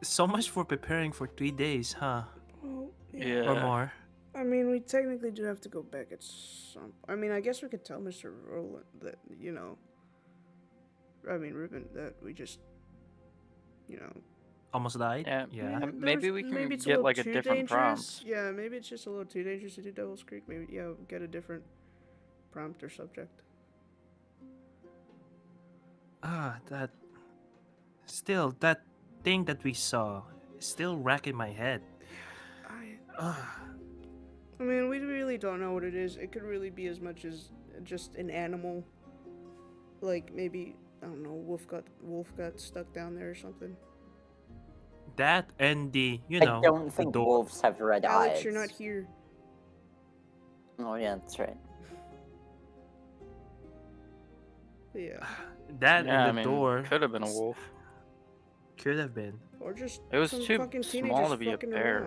So much for preparing for 3 days, huh? Well, yeah. Or more. I mean, we technically do have to go back at some. I mean, I guess we could tell Mr. Rowland that Ruben, that we just, Almost died? Yeah. Yeah. Maybe we can it's get little like a too different dangerous. prompt. Yeah, maybe it's just a little too dangerous to do Devil's Creek. Maybe get a different prompt or subject. That. Still, that thing that we saw is still racking my head. I mean, we really don't know what it is. It could really be as much as just an animal. Like maybe, I don't know, wolf got stuck down there or something. That and the, I don't the think door. wolves have red Alex, eyes. you're not here. Oh yeah, that's right. Yeah. That Yeah, I and the mean, door could have been a wolf. could have been. Or just It was some too fucking small teenagers to be a fucking bear.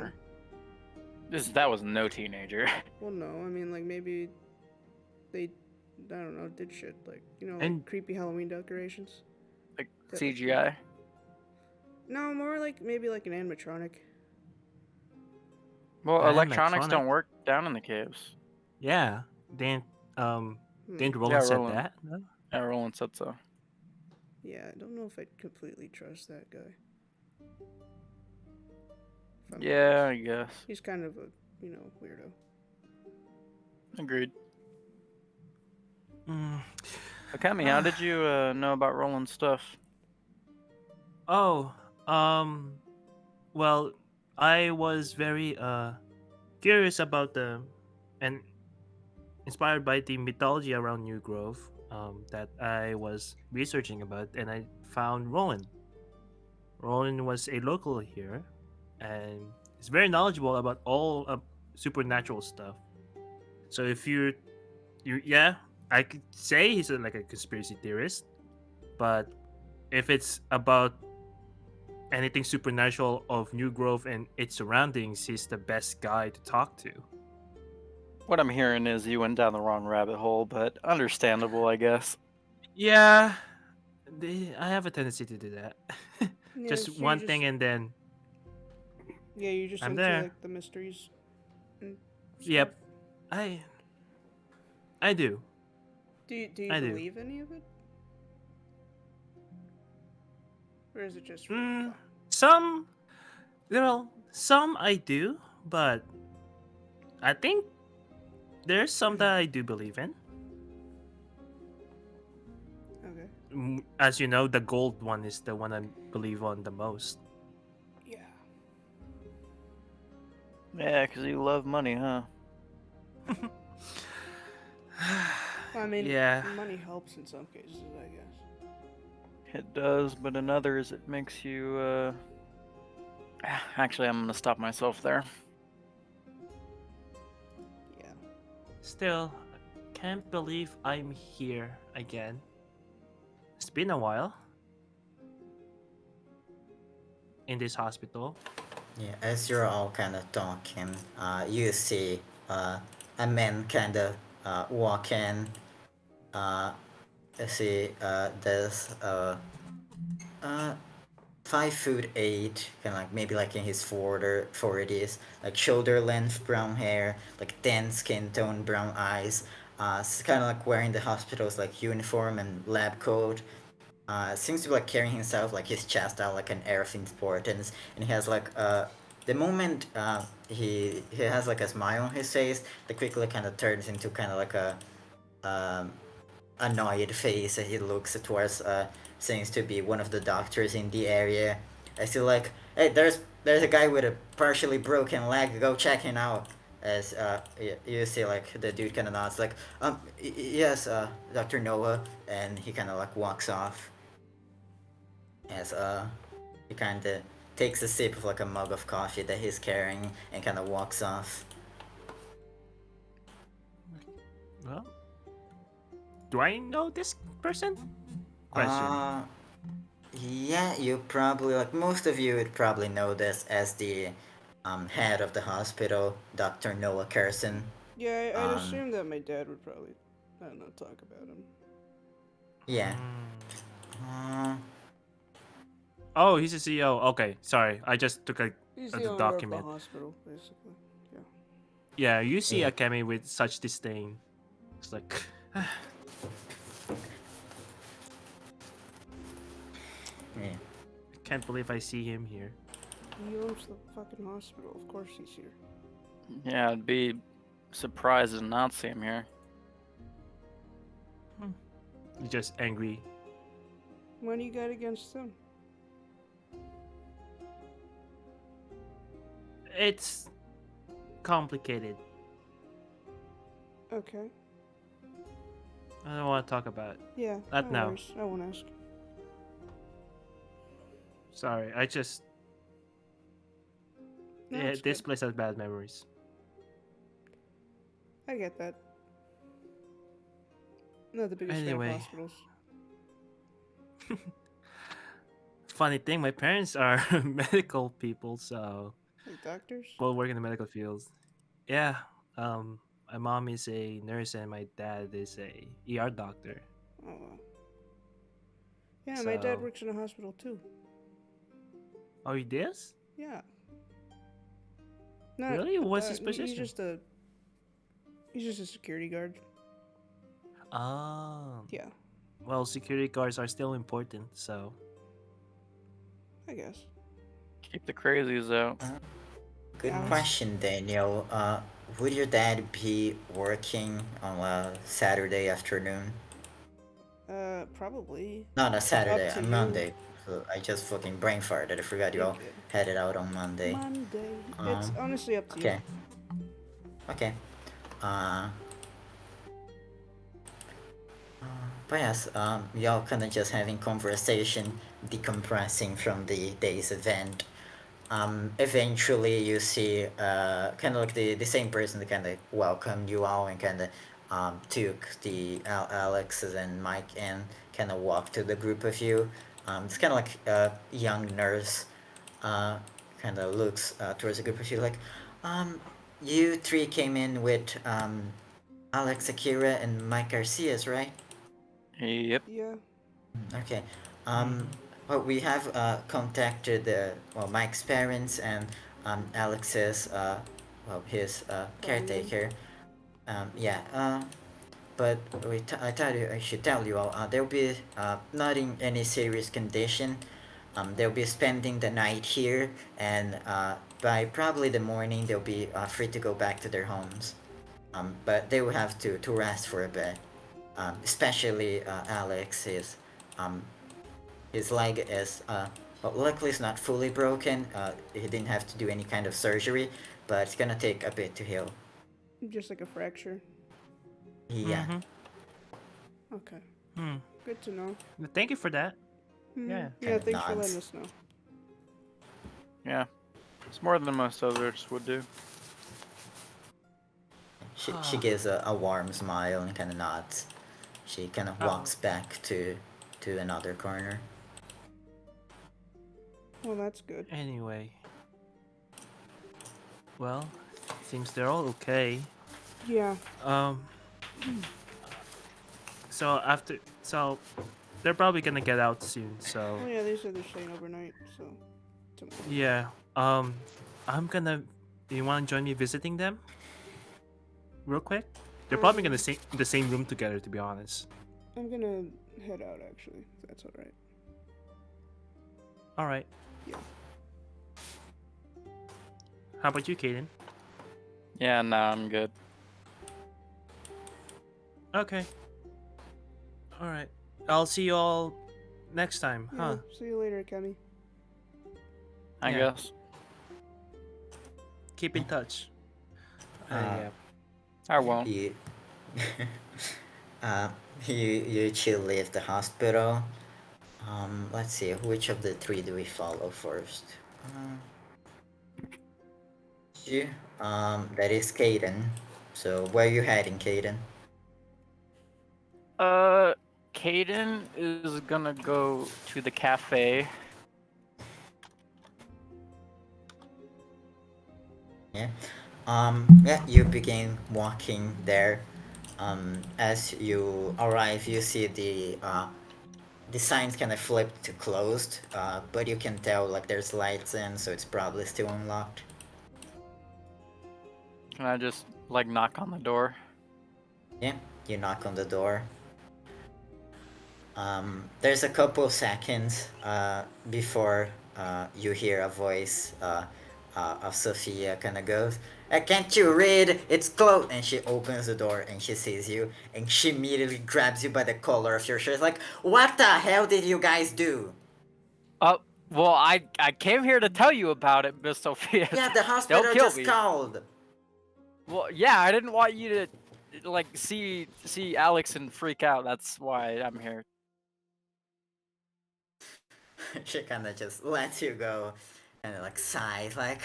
around. That was no teenager. Well, no, I mean, like, maybe they, I don't know, did shit. Like, like And- creepy Halloween decorations. Like That- CGI. No, more like, maybe like an animatronic. Well, electronics Animatronic. don't work down in the caves. Yeah. Didn't Hmm. Roland said Roland. that? No? Yeah, Roland said so. Yeah, I don't know if I'd completely trust that guy. If I'm Yeah, I honest. guess. He's kind of a, weirdo. Agreed. Mm. Akemi, how did you know about Roland's stuff? Oh, well, I was very curious about and inspired by the mythology around New Grove that I was researching about, and I found Roland. Roland was a local here, and he's very knowledgeable about all supernatural stuff. So if yeah, I could say he's like a conspiracy theorist, but if it's about anything supernatural of New Grove and its surroundings, he's the best guy to talk to. What I'm hearing is you went down the wrong rabbit hole, but understandable, I guess. Yeah, I have a tendency to do that. Yeah, Just so one thing and then yeah, you're just I'm into there. like the mysteries and stuff. Yep. I do. Do you I do. believe any of it? Or is it just Some some I do, but I think there's some that I do believe in. Okay. As you know, the gold one is the one I believe on the most. Yeah. Yeah, because you love money, huh? I mean, yeah. money helps in some cases, I guess. It does, but in others it makes you, Actually, I'm gonna stop myself there. Yeah. Still, can't believe I'm here again. It's been a while. In this hospital. Yeah, as you're all kind of talking, you see a man kind of walk in. You see there's 5'8", kind of like maybe like in his 40s, like shoulder length brown hair, like tan skin tone, brown eyes. Kind of like wearing the hospital's like uniform and lab coat. Seems to be like carrying himself like his chest out like an air of importance, and he has like the moment he has like a smile on his face that quickly kind of turns into kind of like a annoyed face as he looks towards seems to be one of the doctors in the area. I see like, hey, there's a guy with a partially broken leg, go check him out. As you see like the dude kind of nods like yes, Dr. Noah, and he kind of like walks off as he kind of takes a sip of like a mug of coffee that he's carrying and kind of walks off. Well, do I know this person? Question. Yeah, you probably, like most of you would probably know this as the head of the hospital, Dr. Noah Carson. Yeah, I'd assume that my dad would probably, I don't know, talk about him. Yeah. Oh, he's a CEO. Okay, sorry. I just took He's the the owner document. of the hospital, basically. Yeah. Yeah, you see Yeah. Akemi with such disdain. It's like... Yeah. I can't believe I see him here. He owns the fucking hospital. Of course he's here. Yeah, I'd be surprised to not see him here. He's just angry. What do you got against him? It's complicated. Okay. I don't want to talk about it. Yeah. Not no now. worries. I won't ask. Sorry, I just... No, yeah, it's this good. place has bad memories. I get that. Not the biggest Anyway. fan of hospitals. Funny thing, my parents are medical people, so... Like doctors? both work in the medical fields. Yeah. My mom is a nurse and my dad is a ER doctor. Oh, wow. Yeah, my dad So- works in a hospital too. Oh, he does? Yeah. No, Really? What's his He's position? He's just a security guard. Yeah, Well, security guards are still important, so... I guess. Keep the crazies out. Good Alex? question, Daniel. Would your dad be working on a Saturday afternoon? Probably. Not a Saturday, to a you. Monday. So I just fucking brain farted. I forgot you You're all good. had it out on Monday. Monday. It's honestly up to Okay. you. Okay. But yes, y'all kind of just having conversation, decompressing from the day's event. Eventually you see kind of like the same person that kind of welcomed you all and kind of took the Alex and Mike and kind of walked to the group of you. It's kind of like a young nurse uh, kind of looks towards the group of you like, um, you three came in with Alex Akira and Mike Garcias, right? Yep. Yeah. Okay. Well, we have contacted Mike's parents and Alex's his Guardian. caretaker. Yeah. But I thought I should tell you all. They'll be not in any serious condition. They'll be spending the night here, and by probably the morning they'll be free to go back to their homes. But they will have to rest for a bit. Especially Alex is his leg is, well, luckily it's not fully broken. He didn't have to do any kind of surgery, but it's gonna take a bit to heal. Just like a fracture. Yeah. Okay. Hmm. Good to know. Thank you for that. Hmm. Yeah. Yeah, Kinda thanks for nods. letting us know. Yeah. It's more than most others would do. She gives a warm smile and kind of nods. She kind of walks back to another corner. Well, that's good. Anyway. Well, seems they're all okay. Yeah. So they're probably gonna get out soon. So Oh yeah, they said they're staying overnight, so tomorrow. yeah. I'm gonna. Do you want to join me visiting them? Real quick. They're probably gonna stay in the same room together. To be honest. I'm gonna head out actually. If that's all right. All right. Yeah. How about you, Kaden? Yeah, nah, I'm good. Okay. All right. I'll see you all next time, huh? Yeah. See you later, Akemi. I Yeah. guess. Keep in touch. Uh, I won't. You, uh, you two leave the hospital. Let's see, which of the three do we follow first? You. That is Kaden. So where are you heading, Kaden? Kaden is gonna go to the cafe. Yeah. Yeah, you begin walking there. As you arrive, you see the sign's kind of flipped to closed, but you can tell like there's lights in, so it's probably still unlocked. Can I just like knock on the door? Yeah, you knock on the door. There's a couple seconds before you hear a voice of Sophia kind of goes, can't you read? It's closed. And she opens the door and she sees you and she immediately grabs you by the collar of your shirt. Like, what the hell did you guys do? Well, I came here to tell you about it, Miss Sophia. Yeah, the hospital Don't kill just me. called. Well, yeah, I didn't want you to like see Alex and freak out. That's why I'm here. She kind of just lets you go and like sighs like,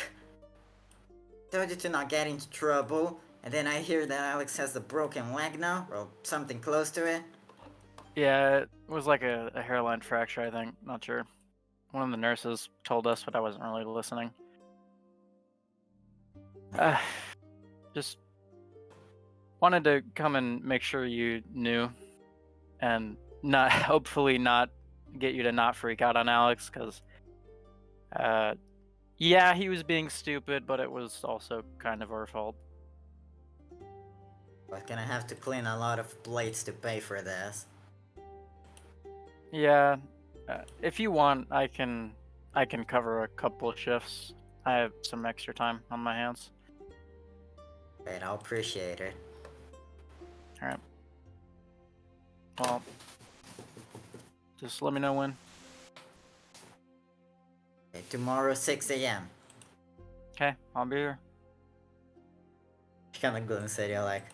told you to not get into trouble, and then I hear that Alex has a broken leg now, or something close to it. Yeah, it was like a hairline fracture, I think. Not sure. One of the nurses told us, but I wasn't really listening. Just wanted to come and make sure you knew, and not hopefully not get you to not freak out on Alex, because yeah, he was being stupid, but it was also kind of our fault. We're gonna have to clean a lot of plates to pay for this. Yeah, if you want, I can cover a couple shifts. I have some extra time on my hands. Great, I'll appreciate it. All right. Well, just let me know when. Okay, tomorrow 6 a.m. Okay, I'll be here. She kind of glances at you like,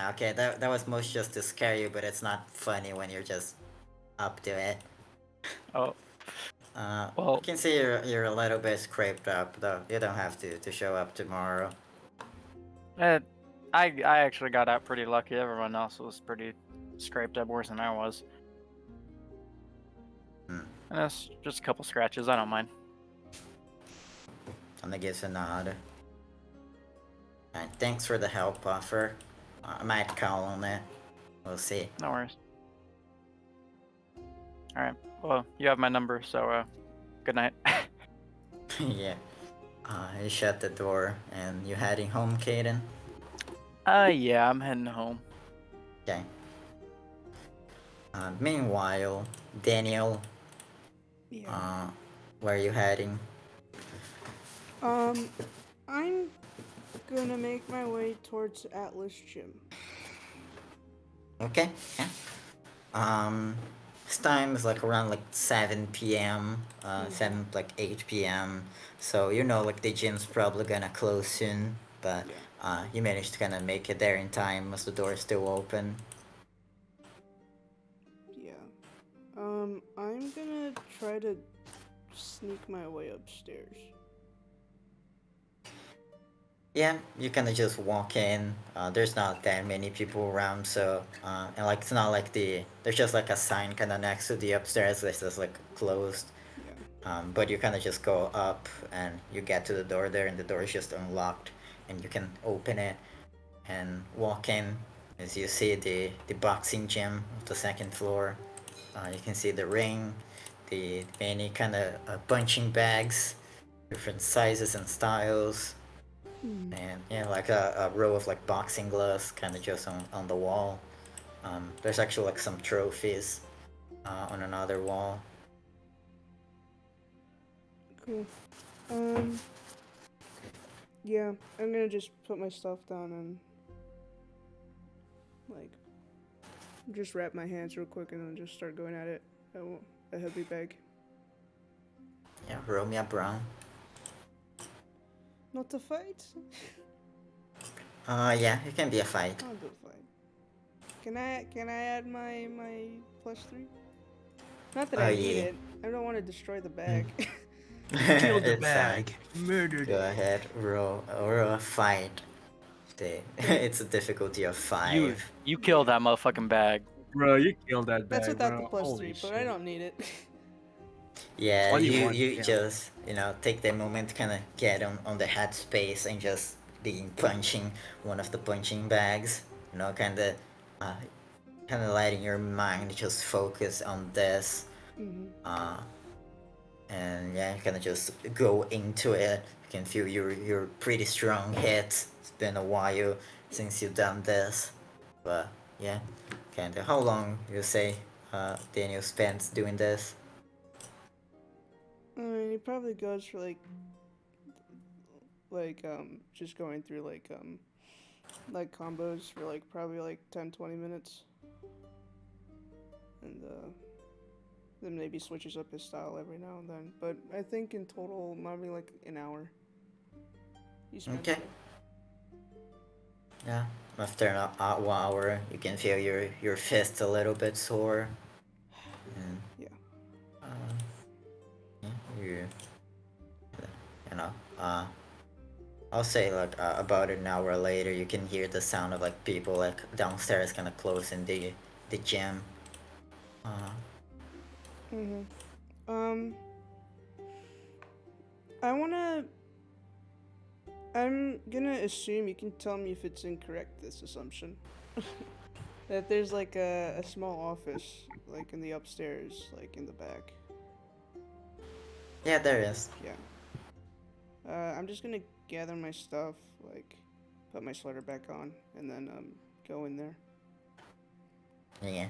okay, that was most just to scare you, but it's not funny when you're just up to it. Oh, I Well, can see you're a little bit scraped up, though. You don't have to show up tomorrow. I actually got out pretty lucky. Everyone else was pretty scraped up worse than I was. Hmm. And that's just a couple scratches. I don't mind. Kinda gives a nod. Alright, thanks for the help offer. I might call on it. We'll see. No worries. All right. Well, you have my number, so good night. Yeah. You shut the door and you heading home, Kaden? Yeah, I'm heading home. Okay. Meanwhile, Daniel, Yeah. where are you heading? I'm gonna make my way towards Atlas Gym. Okay, yeah. This time is like around like 7 p.m., 7 like 8 p.m. So you know like the gym's probably gonna close soon, but you managed to kind of make it there in time as the door is still open. Yeah. I'm gonna try to sneak my way upstairs. Yeah, you kind of just walk in. There's not that many people around, so and like it's not like there's just like a sign kind of next to the upstairs that says like closed. Yeah. But you kind of just go up and you get to the door there, and the door is just unlocked, and you can open it and walk in. As you see the boxing gym of the second floor, you can see the ring, the many kind of punching bags, different sizes and styles. And yeah, like a row of like boxing gloves kind of just on the wall. There's actually like some trophies on another wall. Cool. Yeah, I'm gonna just put my stuff down and like just wrap my hands real quick and then just start going at it. A heavy bag. Yeah, roll me a brown. Not to fight? Yeah, it can be a fight. I'll do a fight. Can I add my +3? Not that I need yeah. it. I don't want to destroy the bag. Kill the It's bag. Murdered Go it. ahead, roll a fight. It's a difficulty of 5. You kill that motherfucking bag. Bro, you killed that bag, That's without bro. the +3, Holy but I shit. don't need it. Yeah, What do you you want? you Yeah. just take the moment to kind of get on the headspace and just begin punching one of the punching bags. Kind of letting your mind just focus on this. And yeah, kind of just go into it. You can feel your pretty strong hits. It's been a while since you've done this, but yeah, kind of. How long you say Daniel spends doing this? I mean, he probably goes for just going through like combos for like probably like 10-20 minutes. And then maybe switches up his style every now and then. But I think in total maybe like an hour. He spends Okay. there. Yeah, after an hour, you can feel your fists a little bit sore. And, Yeah. yeah, I'll say like about an hour later, you can hear the sound of like people like downstairs, kind of closing the gym. I'm gonna assume, you can tell me if it's incorrect, this assumption, that there's like a small office like in the upstairs, like in the back. Yeah, there is. Yeah. I'm just gonna gather my stuff, like put my sweater back on, and then go in there. Yeah.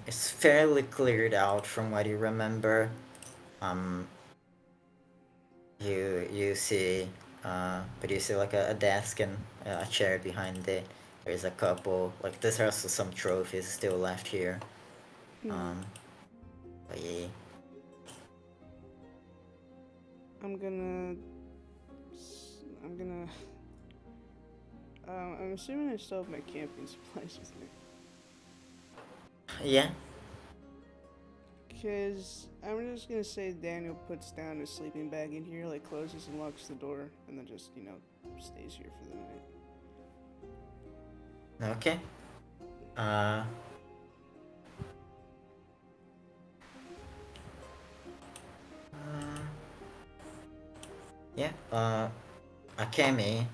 It's fairly cleared out from what you remember. You see, but you see like a desk and a chair behind it. There's a couple, like there's also some trophies still left here. But yeah. I'm assuming I still have my camping supplies with me. Yeah. Because I'm just gonna say Daniel puts down his sleeping bag in here, like closes and locks the door, and then just, stays here for the night. Okay. Yeah. Akemi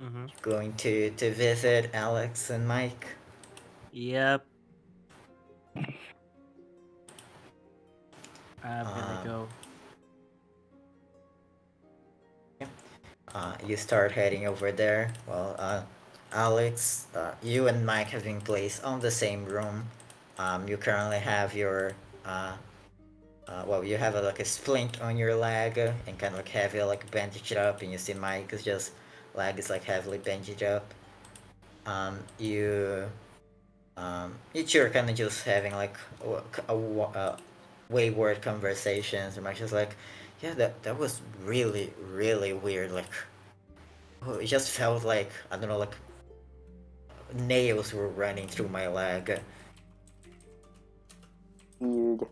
Mm-hmm. going to visit Alex and Mike. Yep. I'm gonna go. You start heading over there. Well, Alex, you and Mike have been placed on the same room. You currently have your well, you have like a splint on your leg and kind of like heavy like bandaged up, and you see Mike's just leg is like heavily bandaged up. You two are kind of just having like wayward conversations, and Mike's just like, yeah, that was really really weird. Like, it just felt like, I don't know, like nails were running through my leg. Weird.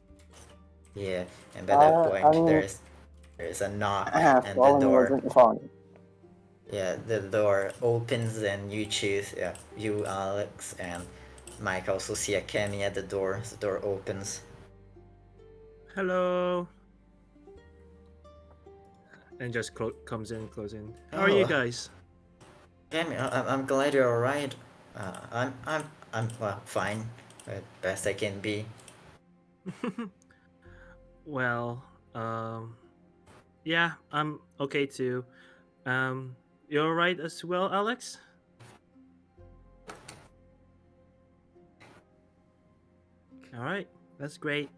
Yeah, and by that point, there's a knock, and the Falling door. wasn't fun. Yeah, the door opens, and you choose. Yeah, you, Alex, and Mike also see Akemi at the door. The door opens. Hello. And just comes in, close in. How are you Oh. guys? Akemi, I'm glad you're alright. I'm well, fine, best I can be. Well, yeah, I'm okay too. You're alright as well, Alex? Alright, that's great.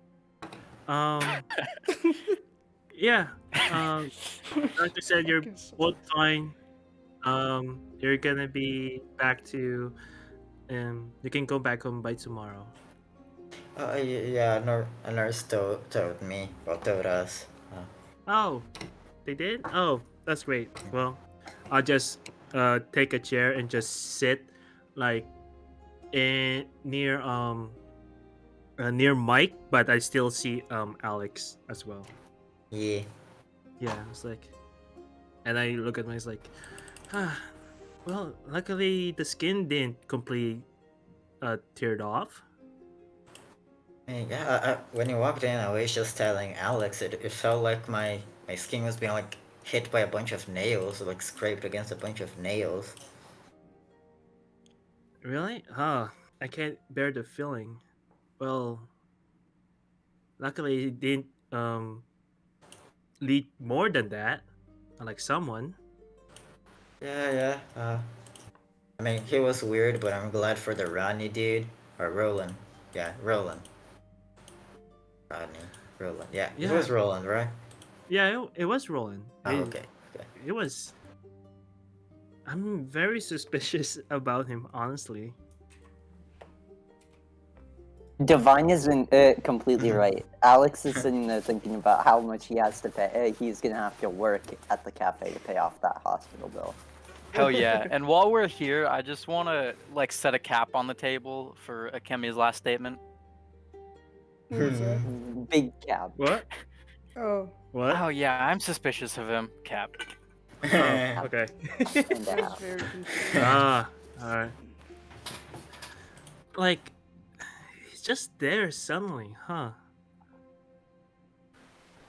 Yeah, like I said, you're both fine. You're gonna be back to, you can go back home by tomorrow. Yeah, a nurse told me, or told us. Oh, they did? Oh, that's great. Well, I'll just take a chair and just sit like near near Mike, but I still see Alex as well. Yeah. Yeah, it's like, and I look at Mike, it's like, well, luckily the skin didn't completely teared off. Yeah, when you walked in, I was just telling Alex, it felt like my skin was being like hit by a bunch of nails, like scraped against a bunch of nails. Really? I can't bear the feeling. Well, luckily it didn't lead more than that, unlike someone. Yeah. I mean, he was weird, but I'm glad for the Rodney dude. Or Roland. Yeah, Roland. Rodney. Roland. Yeah, it was Roland, right? Yeah, it was Roland. Oh, okay. It was. I'm very suspicious about him, honestly. Divine isn't completely right. Alex is sitting there thinking about how much he has to pay. He's gonna have to work at the cafe to pay off that hospital bill. Hell yeah. And while we're here, I just want to like set a cap on the table for Akemi's last statement. What was that? Big cap. What? Oh. What? Oh yeah, I'm suspicious of him. Cap. Oh, okay. And a I was half. very confused. Alright. Like, he's just there suddenly, huh?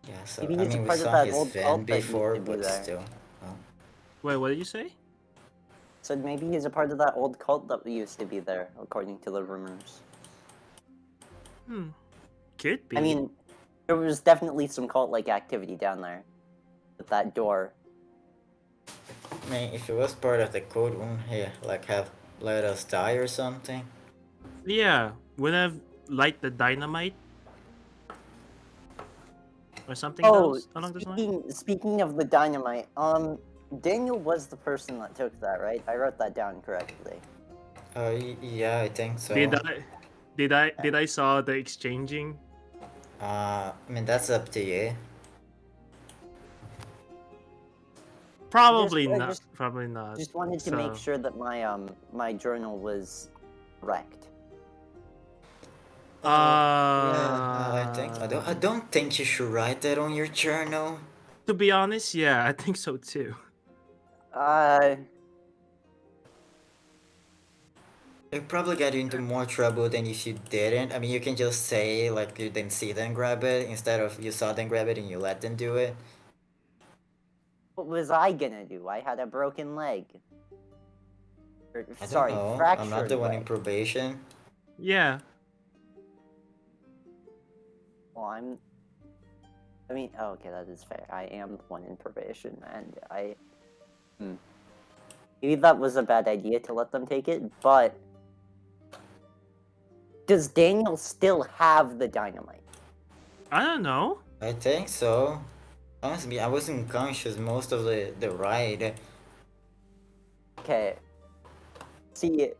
Yeah, so Maybe I he's a mean, we part of saw that his old van cult that used before, to be but there. still. Wait, what did you say? Said maybe he's a part of that old cult that used to be there, according to the rumors. Could be. I mean, there was definitely some cult-like activity down there. With that door. I mean, if it was part of the code, wouldn't he like have let us die or something? Yeah, would have light the dynamite or something along those lines. Speaking of the dynamite, Daniel was the person that took that, right? I wrote that down correctly. Yeah, I think so. Did I saw the exchanging? I mean, that's up to you. Probably I not. just- Probably not. Just wanted to make sure that my journal was correct. Yeah, I I don't think you should write that on your journal. To be honest, yeah, I think so too. It'll probably get you into more trouble than if you didn't. I mean, you can just say, like, you didn't see them grab it, instead of you saw them grab it and you let them do it. What was I gonna do? I had a broken leg. I Sorry, don't know. fractured I'm not the one in leg. probation. Yeah. Well, I mean, oh, okay, that is fair. I am the one in probation, and maybe that was a bad idea to let them take it, but does Daniel still have the dynamite? I don't know. I think so. Honestly, I was unconscious most of the ride. Okay. See, if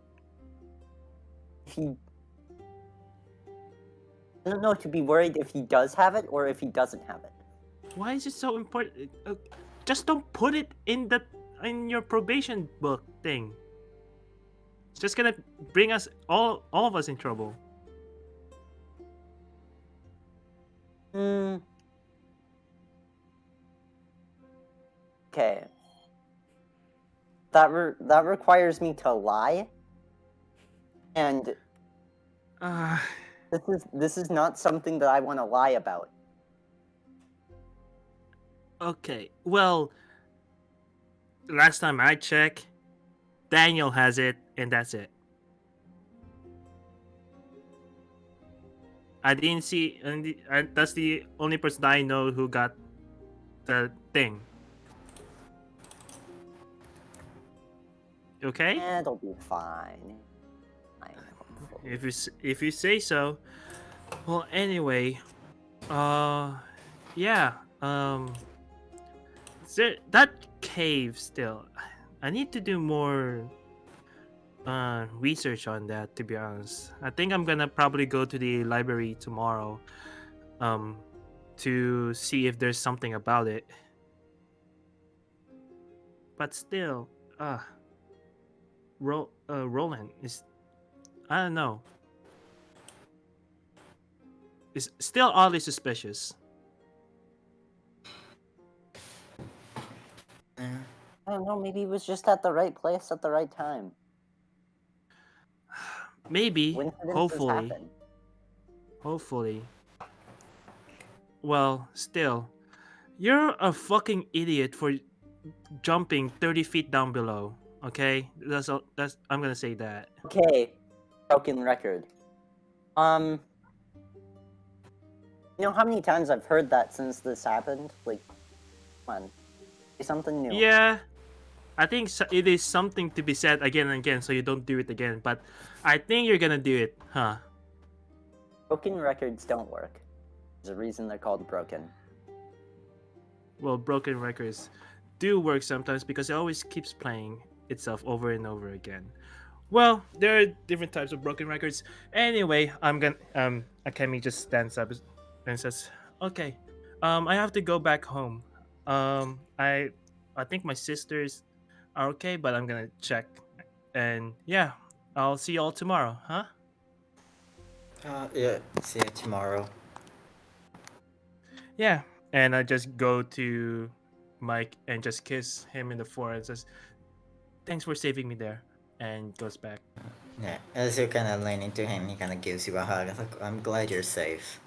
he... I don't know to be worried if he does have it or if he doesn't have it. Why is it so important? Just don't put it in your probation book thing. It's just gonna bring us all of us in trouble. Okay. That requires me to lie, and this is not something that I want to lie about. Okay. Well, last time I checked, Daniel has it, and that's it. I didn't see, and that's the only person I know who got the thing. Okay? It'll be fine. If you say so. Well, anyway, yeah, that cave still. I need to do more research on that, to be honest. I think I'm gonna probably go to the library tomorrow to see if there's something about it. But still, Roland is, I don't know, is still oddly suspicious. Yeah. I don't know, maybe he was just at the right place at the right time. Maybe, Coincidences hopefully. happen. Hopefully. Well, still, you're a fucking idiot for jumping 30 feet down below. Okay, that's I'm gonna say that. Okay, broken record. You know how many times I've heard that since this happened? Like, come on, say something new. Yeah, I think it is something to be said again and again, so you don't do it again. But I think you're gonna do it, huh? Broken records don't work. There's a reason they're called broken. Well, broken records do work sometimes because it always keeps playing itself over and over again. Well, there are different types of broken records. Anyway, I'm gonna Akemi just stands up and says, "Okay, I have to go back home. I think my sisters are okay, but I'm gonna check. And yeah, I'll see you all tomorrow, huh?" Yeah, see you tomorrow. Yeah, and I just go to Mike and just kiss him in the forehead and says, "Thanks for saving me there," and goes back. Yeah, as you kind of lean into him, he kind of gives you a hug. Like, I'm glad you're safe.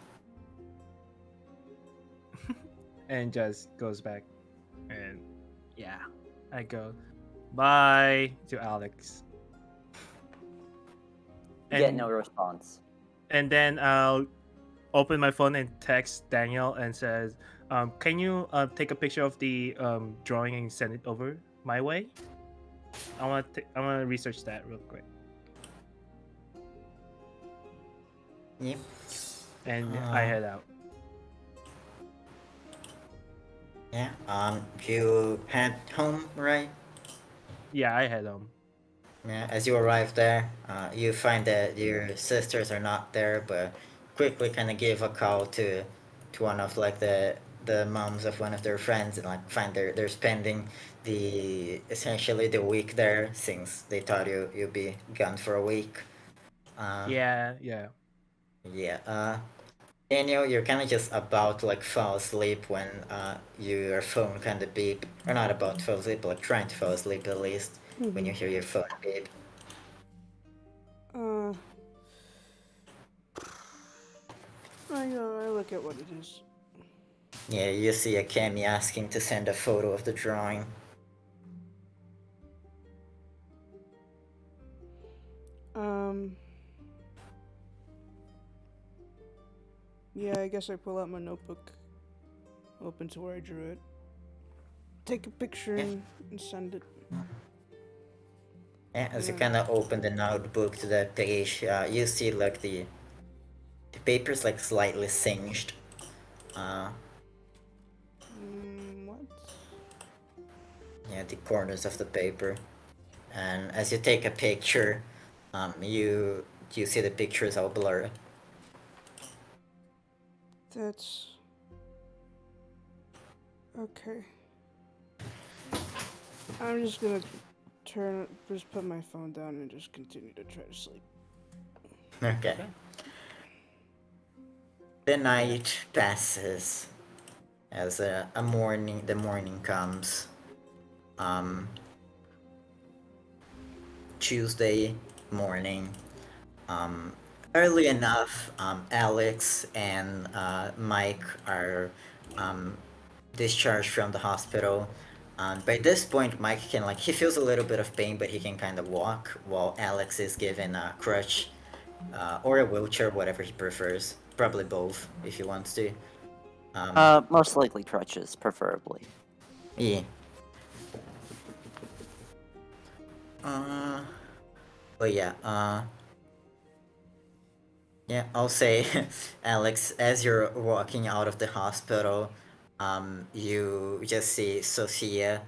And just goes back. And yeah, I go bye to Alex. Get no response. And then I'll open my phone and text Daniel and says, "Can you take a picture of the drawing and send it over my way? I wanna research that real quick." Yep. And I head out. Yeah. You head home, right? Yeah, I head home. Yeah. As you arrive there, you find that your sisters are not there, but quickly kind of give a call to one of like the moms of one of their friends, and like find they're spending essentially the week there, since they thought you'd be gone for a week. Yeah. Yeah. Daniel, you're kind of just about to like fall asleep when your phone kind of beep, or not about to fall asleep, but like trying to fall asleep at least when you hear your phone beep. I look at what it is. Yeah, you see Akemi asking to send a photo of the drawing. Yeah, I guess I pull out my notebook, open to where I drew it, take a picture and send it. Yeah, as you Yeah. kind of open the notebook to that page, you see like the paper's like slightly singed. What? Yeah, the corners of the paper. And as you take a picture, you see the pictures all blurry. That's okay. I'm just gonna just put my phone down and just continue to try to sleep. Okay. The night passes as the morning comes. Tuesday morning. Early enough, Alex and Mike are discharged from the hospital. By this point, Mike can he feels a little bit of pain, but he can kind of walk, while Alex is given a crutch or a wheelchair, whatever he prefers. Probably both, if he wants to. Most likely crutches, preferably. Yeah. But yeah, yeah, I'll say, Alex, as you're walking out of the hospital, you just see Sophia,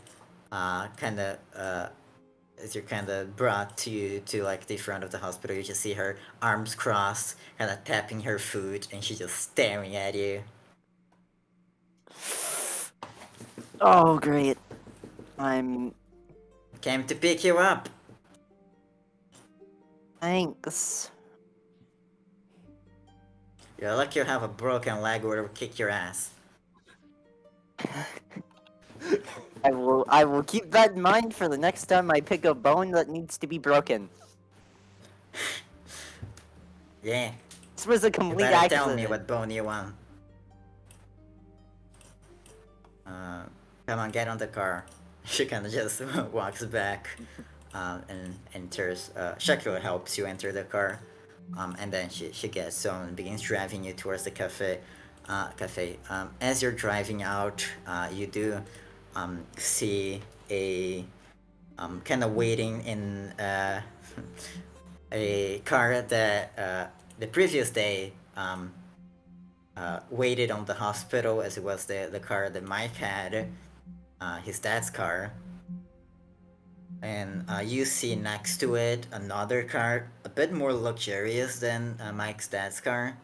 as you're kind of brought to like the front of the hospital. You just see her arms crossed, kind of tapping her foot, and she's just staring at you. Oh, great. I'm... Came to pick you up. Thanks. You're lucky you have a broken leg or it'll kick your ass. I will keep that in mind for the next time I pick a bone that needs to be broken. Yeah. This was a You complete better accident. tell me what bone you want. Come on, get on the car. She kind of just walks back and enters. Shakira helps you enter the car, and then she gets on and begins driving you towards the cafe. As you're driving out, you do see a kind of waiting in a car that the previous day waited on the hospital, as it was the car that Mike had, his dad's car. And you see next to it another car, a bit more luxurious than Mike's dad's car.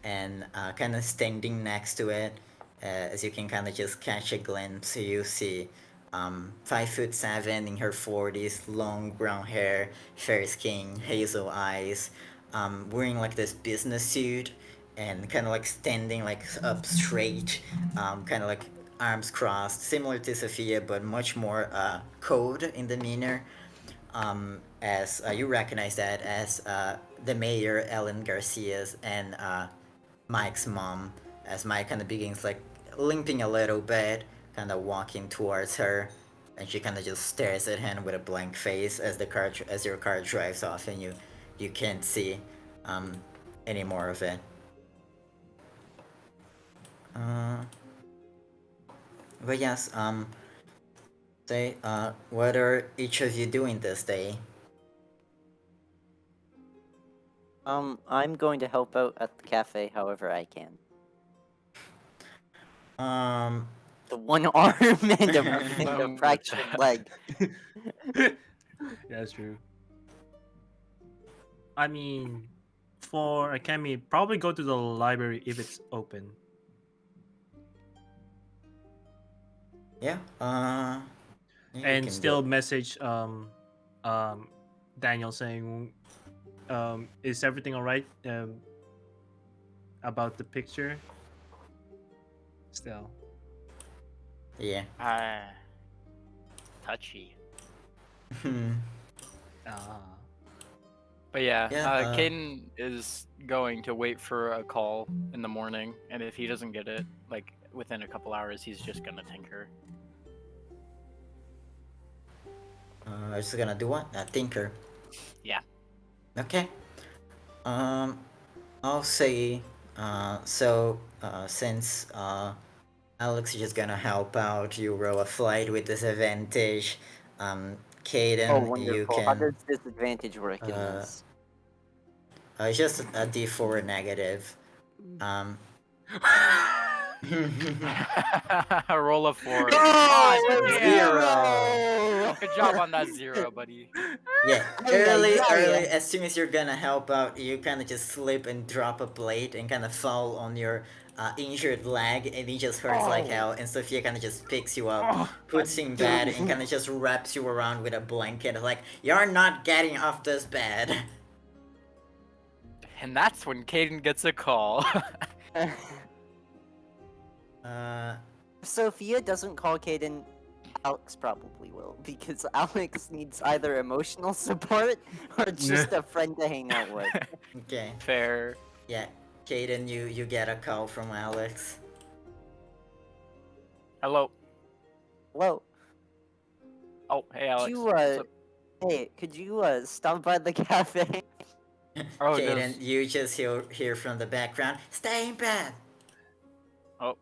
And kind of standing next to it, as you can kind of just catch a glimpse, you see 5'7" in her 40s, long brown hair, fair skin, hazel eyes, wearing like this business suit, and kind of like standing like up straight, kind of like arms crossed, similar to Sophia, but much more cold in demeanor. As you recognize that as the mayor, Ellen Garcia's, and Mike's mom, as Mike kind of begins like limping a little bit, kind of walking towards her, and she kind of just stares at him with a blank face as your car drives off, and you can't see any more of it. But yes, say, what are each of you doing this day? I'm going to help out at the cafe however I can. The one arm and a fractured leg. Yeah, that's true. I mean, for Akemi, probably go to the library if it's open. Yeah, yeah, you And can still go. message Daniel saying, is everything all right? about the picture. Still. Yeah. Touchy. Ah. But yeah, Yeah, Kaden is going to wait for a call in the morning, and if he doesn't get it, like within a couple hours, he's just gonna tinker. I'm just gonna do what? Tinker. Yeah. Okay. I'll say, since Alex is just gonna help out, you roll a flight with disadvantage. Kaden, Oh, you wonderful. How can. does disadvantage work in this? It's just a D4 negative. Um. Roll a 4. Oh, Zero. Good job on that 0, buddy. Yeah, Ay, ay, early, ay. as soon as you're gonna help out, you kind of just slip and drop a plate and kind of fall on your injured leg, and it just hurts like hell. And Sophia kind of just picks you up, puts you in bed, and kind of just wraps you around with a blanket, like, you're not getting off this bed. And that's when Kaden gets a call. If Sophia doesn't call Kaden, Alex probably will, because Alex needs either emotional support or just a friend to hang out with. Okay, Fair. yeah, Kaden, you get a call from Alex. Hello. Hello. Oh, hey, Alex. Could you, What's up? hey, could you stop by the cafe? Oh, Kaden, no. you just hear from the background, stay in bed. Oh.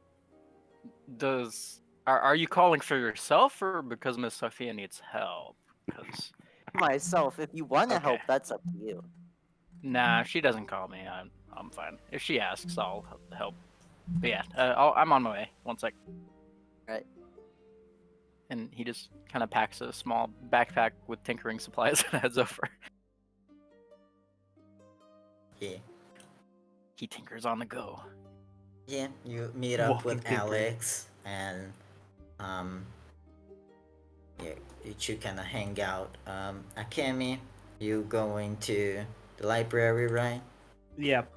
Are you calling for yourself or because Miss Sophia needs help? Because Myself, if you want to Okay. help, that's up to you. nah, if she doesn't call me, I'm fine. If she asks, I'll help. But yeah, I'm on my way. One sec. Right. And he just kind of packs a small backpack with tinkering supplies and heads over. Yeah. He tinkers on the go. Yeah, you meet up Walking with tinker. Alex, and yeah, you two kind of hang out. Akemi, you going to the library, right? Yep.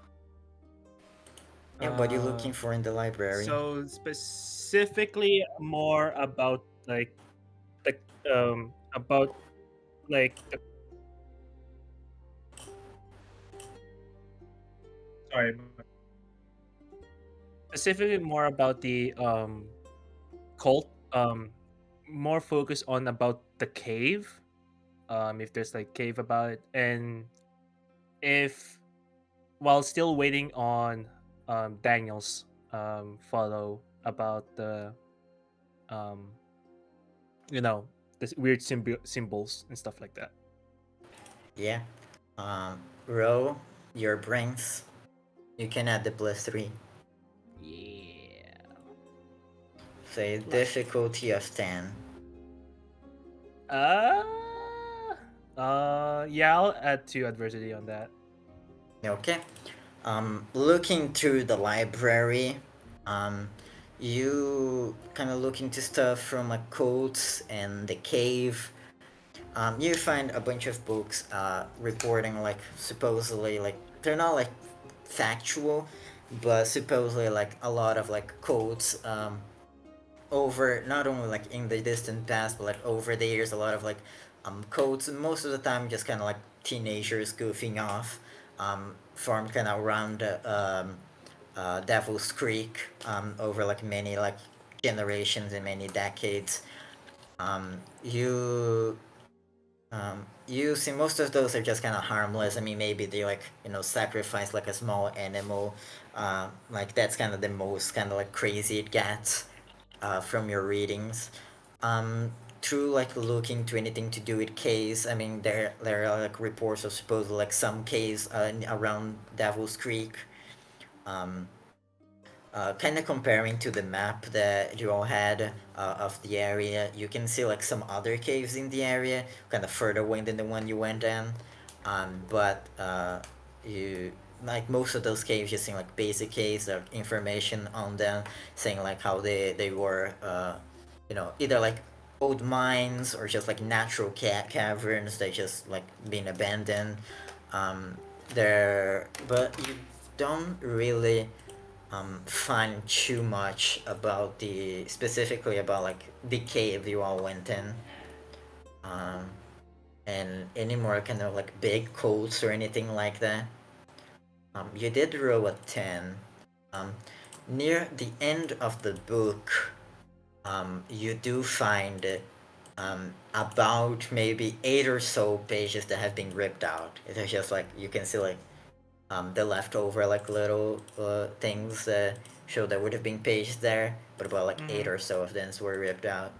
Yeah, what are you looking for in the library? So specifically more about like the about like the sorry specifically more about the cult more focused on about the cave, if there's like cave about it, and if while still waiting on Daniel's follow about the um you know the weird symbols and stuff like that. Yeah. Row your brains. You can add the +3. Yeah. Say difficulty of 10. Yeah, I'll add 2 adversity on that. Okay. Looking through the library, you kind of look into stuff from like cults and the cave. You find a bunch of books reporting like supposedly like they're not like factual, but supposedly like a lot of like cults over not only like in the distant past but like over the years, a lot of like cults, most of the time just kind of like teenagers goofing off, formed kind of around Devil's Creek over like many like generations and many decades. You you see most of those are just kind of harmless. I mean, maybe they like sacrifice like a small animal. Like that's kind of the most kind of like crazy it gets from your readings. Through like looking to anything to do with caves, I mean there are like reports of supposedly like some caves around Devil's Creek. Kind of comparing to the map that you all had of the area, you can see like some other caves in the area, kind of further away than the one you went in. But you like most of those caves, just seeing like basic caves or information on them, saying like how they were, either like old mines or just like natural caverns that just like been abandoned. There, but don't really find too much about specifically about like the cave you all went in, and any more kind of like big codes or anything like that. You did roll a 10. Near the end of the book, you do find about maybe 8 or so pages that have been ripped out. It's just like you can see like the leftover like little things that show there would have been pages there, but about like 8 or so of them were ripped out.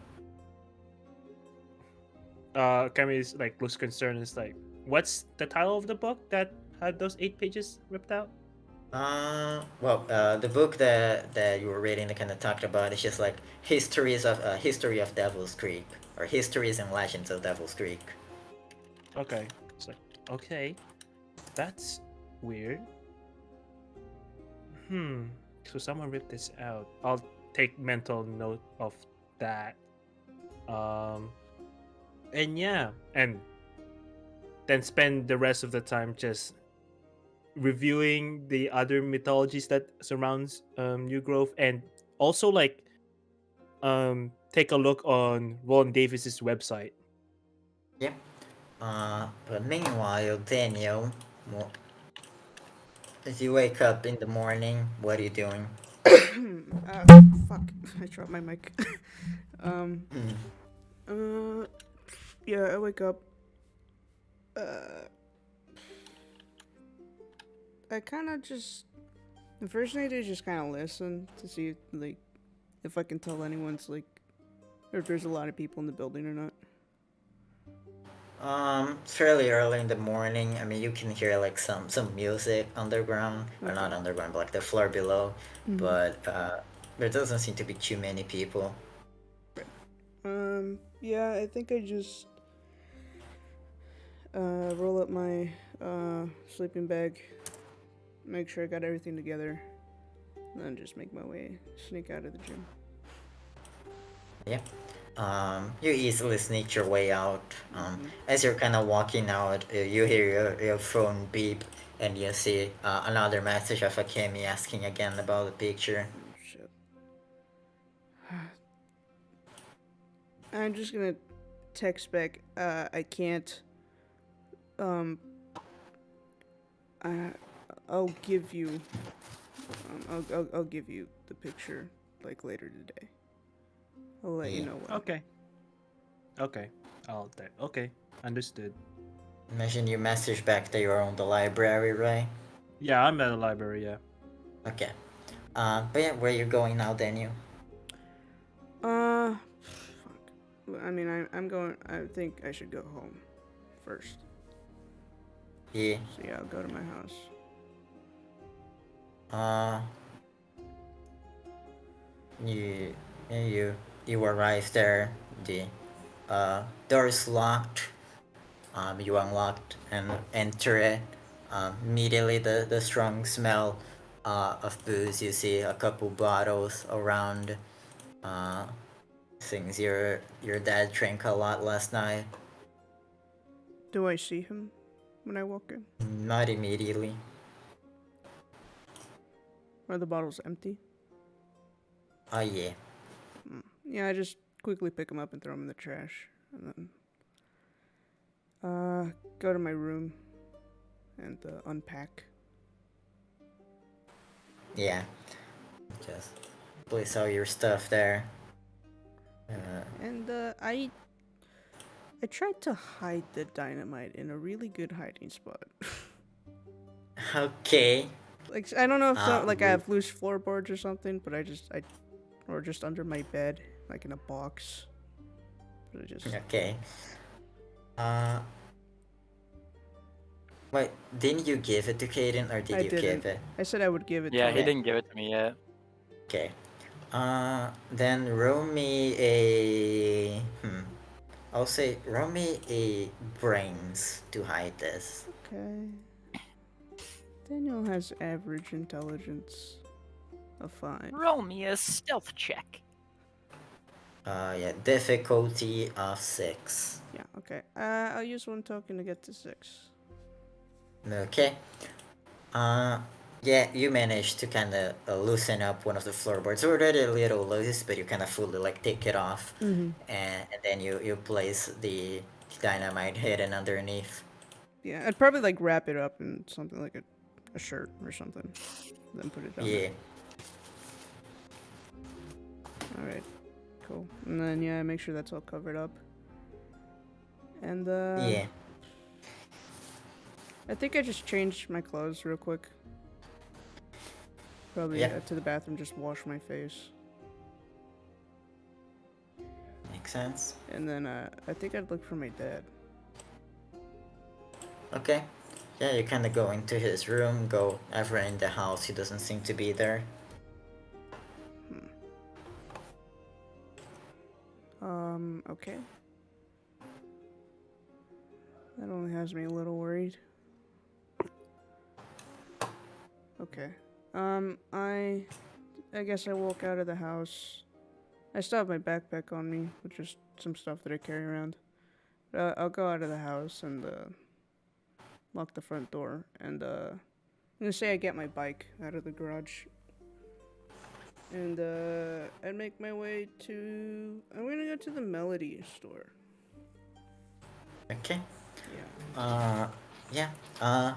Kami's like looks concerned. Is like, what's the title of the book that had those 8 pages ripped out? The book that you were reading that kind of talked about is just like history of Devil's Creek, or histories and legends of Devil's Creek. Okay, it's like, okay, that's weird. So someone ripped this out. I'll take mental note of that. And yeah, and then spend the rest of the time just reviewing the other mythologies that surrounds New Grove, and also like take a look on Ron Davis's website. Yep. But meanwhile, Daniel, as you wake up in the morning, what are you doing? Fuck. I dropped my mic. um. Yeah, I wake up. I kind of just. The first thing I do is just kind of listen to see, like, if I can tell anyone's, like, or if there's a lot of people in the building or not. Fairly early in the morning. I mean, you can hear like some music underground, or not Okay. underground, but like the floor below. But there doesn't seem to be too many people. Yeah, I think I just roll up my sleeping bag, make sure I got everything together, and then just make my way, sneak out of the gym. Yeah. You easily sneak your way out. As you're kind of walking out, you hear your phone beep, and you see another message of Akemi asking again about the picture. Oh, shit. I'm just gonna text back. I can't. I'll give you. I'll give you the picture like later today. I'll let you know when. Okay, okay, understood. Imagine you message back that you're on the library, right? Yeah, I'm at the library. Yeah. Okay. But yeah, where you going now, Daniel? Fuck. I mean, I'm going. I think I should go home first. Yeah. So yeah, I'll go to my house. You arrive there. The door is locked. You unlocked and enter it. Immediately, the strong smell of booze. You see a couple bottles around. Things your dad drank a lot last night. Do I see him when I walk in? Not immediately. Are the bottles empty? Yeah. Yeah, I just quickly pick them up and throw them in the trash, and then go to my room and unpack. Yeah. Just place all your stuff there. And I tried to hide the dynamite in a really good hiding spot. Okay. Like, I don't know if I rude. have loose floorboards or something, but or just under my bed, like in a box. But I just Okay. Wait, didn't you give it to Kaden, or did I you give didn't. it? I said I would give it Yeah, to he him. didn't give it to me yet. Okay. Then roll me a I'll say roll me a brains to hide this. Okay. Daniel has average intelligence. A 5. Roll me a stealth check. Yeah, difficulty of 6. Yeah, okay. I'll use 1 token to get to 6. Okay. Yeah, you managed to kind of loosen up one of the floorboards. Already a little loose, but you kind of fully like take it off, Mm-hmm. and then you place the dynamite hidden underneath. Yeah, I'd probably like wrap it up in something like a shirt or something, then put it down Yeah, there. All right, cool. And then yeah, make sure that's all covered up. And yeah. I think I just changed my clothes real quick. Probably Yeah. to the bathroom, just wash my face, Makes sense. and then I think I'd look for my dad. Okay. Yeah, you kind of go into his room, go everywhere in the house. He doesn't seem to be there. Okay. That only has me a little worried. Okay. I guess I walk out of the house. I still have my backpack on me, with just some stuff that I carry around. I'll go out of the house and lock the front door. And I'm gonna say I get my bike out of the garage. And I'd make my way to. I'm gonna go to the Melody store. Okay. Yeah. Yeah.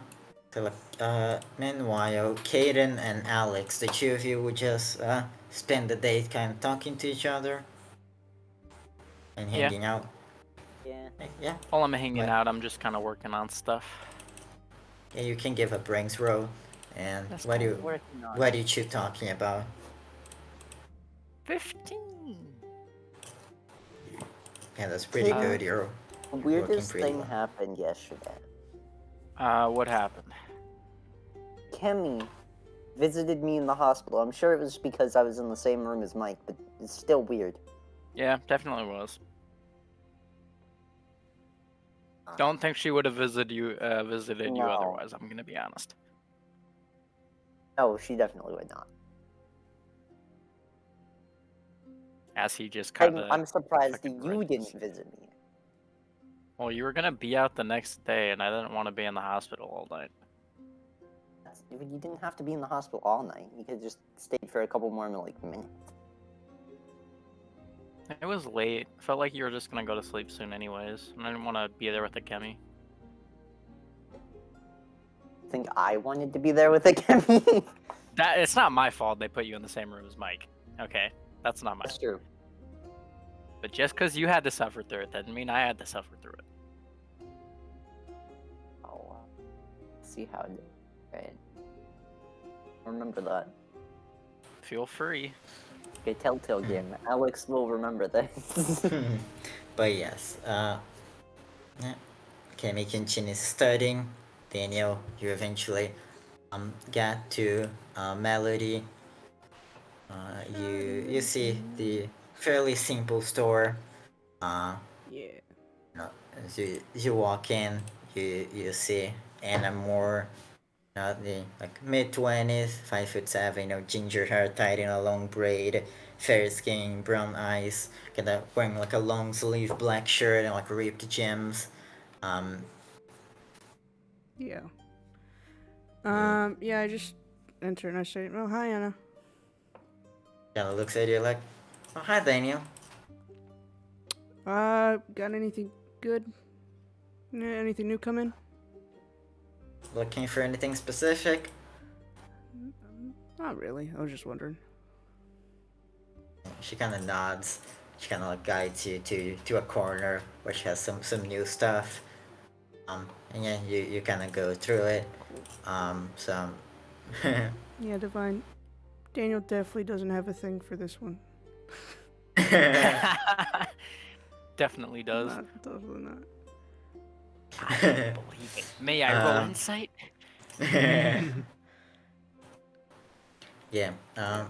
So like, meanwhile, Kaden and Alex, the two of you would just spend the day kind of talking to each other and Yeah. hanging out. Yeah. Yeah. While I'm hanging What? out, I'm just kind of working on stuff. Yeah, you can give a brains roll. And That's what do cool. you Working on what it. are you talking about? 15. Yeah, that's pretty Kaden, good. You're The working weirdest pretty thing well. happened yesterday. What happened? Kemi visited me in the hospital. I'm sure it was because I was in the same room as Mike, but it's still weird. Yeah, definitely was. Don't think she would have visited you No. otherwise. I'm gonna be honest. No, she definitely would not. As he just kind of. I'm surprised that fucking you read didn't this. visit me. Well, you were gonna be out the next day, and I didn't want to be in the hospital all night. You didn't have to be in the hospital all night. You could have just stayed for a couple more minutes. It was late. Felt like you were just gonna go to sleep soon, anyways. And I didn't want to be there with Akemi. I think I wanted to be there with Akemi. That it's not my fault they put you in the same room as Mike. Okay, that's not my That's fault. true. But just because you had to suffer through it, doesn't mean I had to suffer through it. Oh, see how it is. Right. Remember that. Feel free. Okay, Telltale game. Alex will remember this. But yes, yeah. Kemi continues studying. Daniel, you eventually get to Melody. You see the fairly simple store. Yeah. As you walk in, you see Anna Moore, the like mid-20s, 5'7", ginger hair tied in a long braid, fair skin, brown eyes, kind of wearing like a long sleeve black shirt and like ripped gems. Yeah. Yeah, I just enter and I say, "Oh, hi, Anna." Kind of looks at you like, "Oh, hi, Daniel." Got anything good? Anything new coming? Looking for anything specific? Not really. I was just wondering. She kind of nods. She kind of like guides you to a corner which has some new stuff. And yeah, you kind of go through it. Some. Yeah, Divine. Daniel definitely doesn't have a thing for this one. Definitely does. Definitely not. I don't believe it. May I roll insight? Yeah. Kind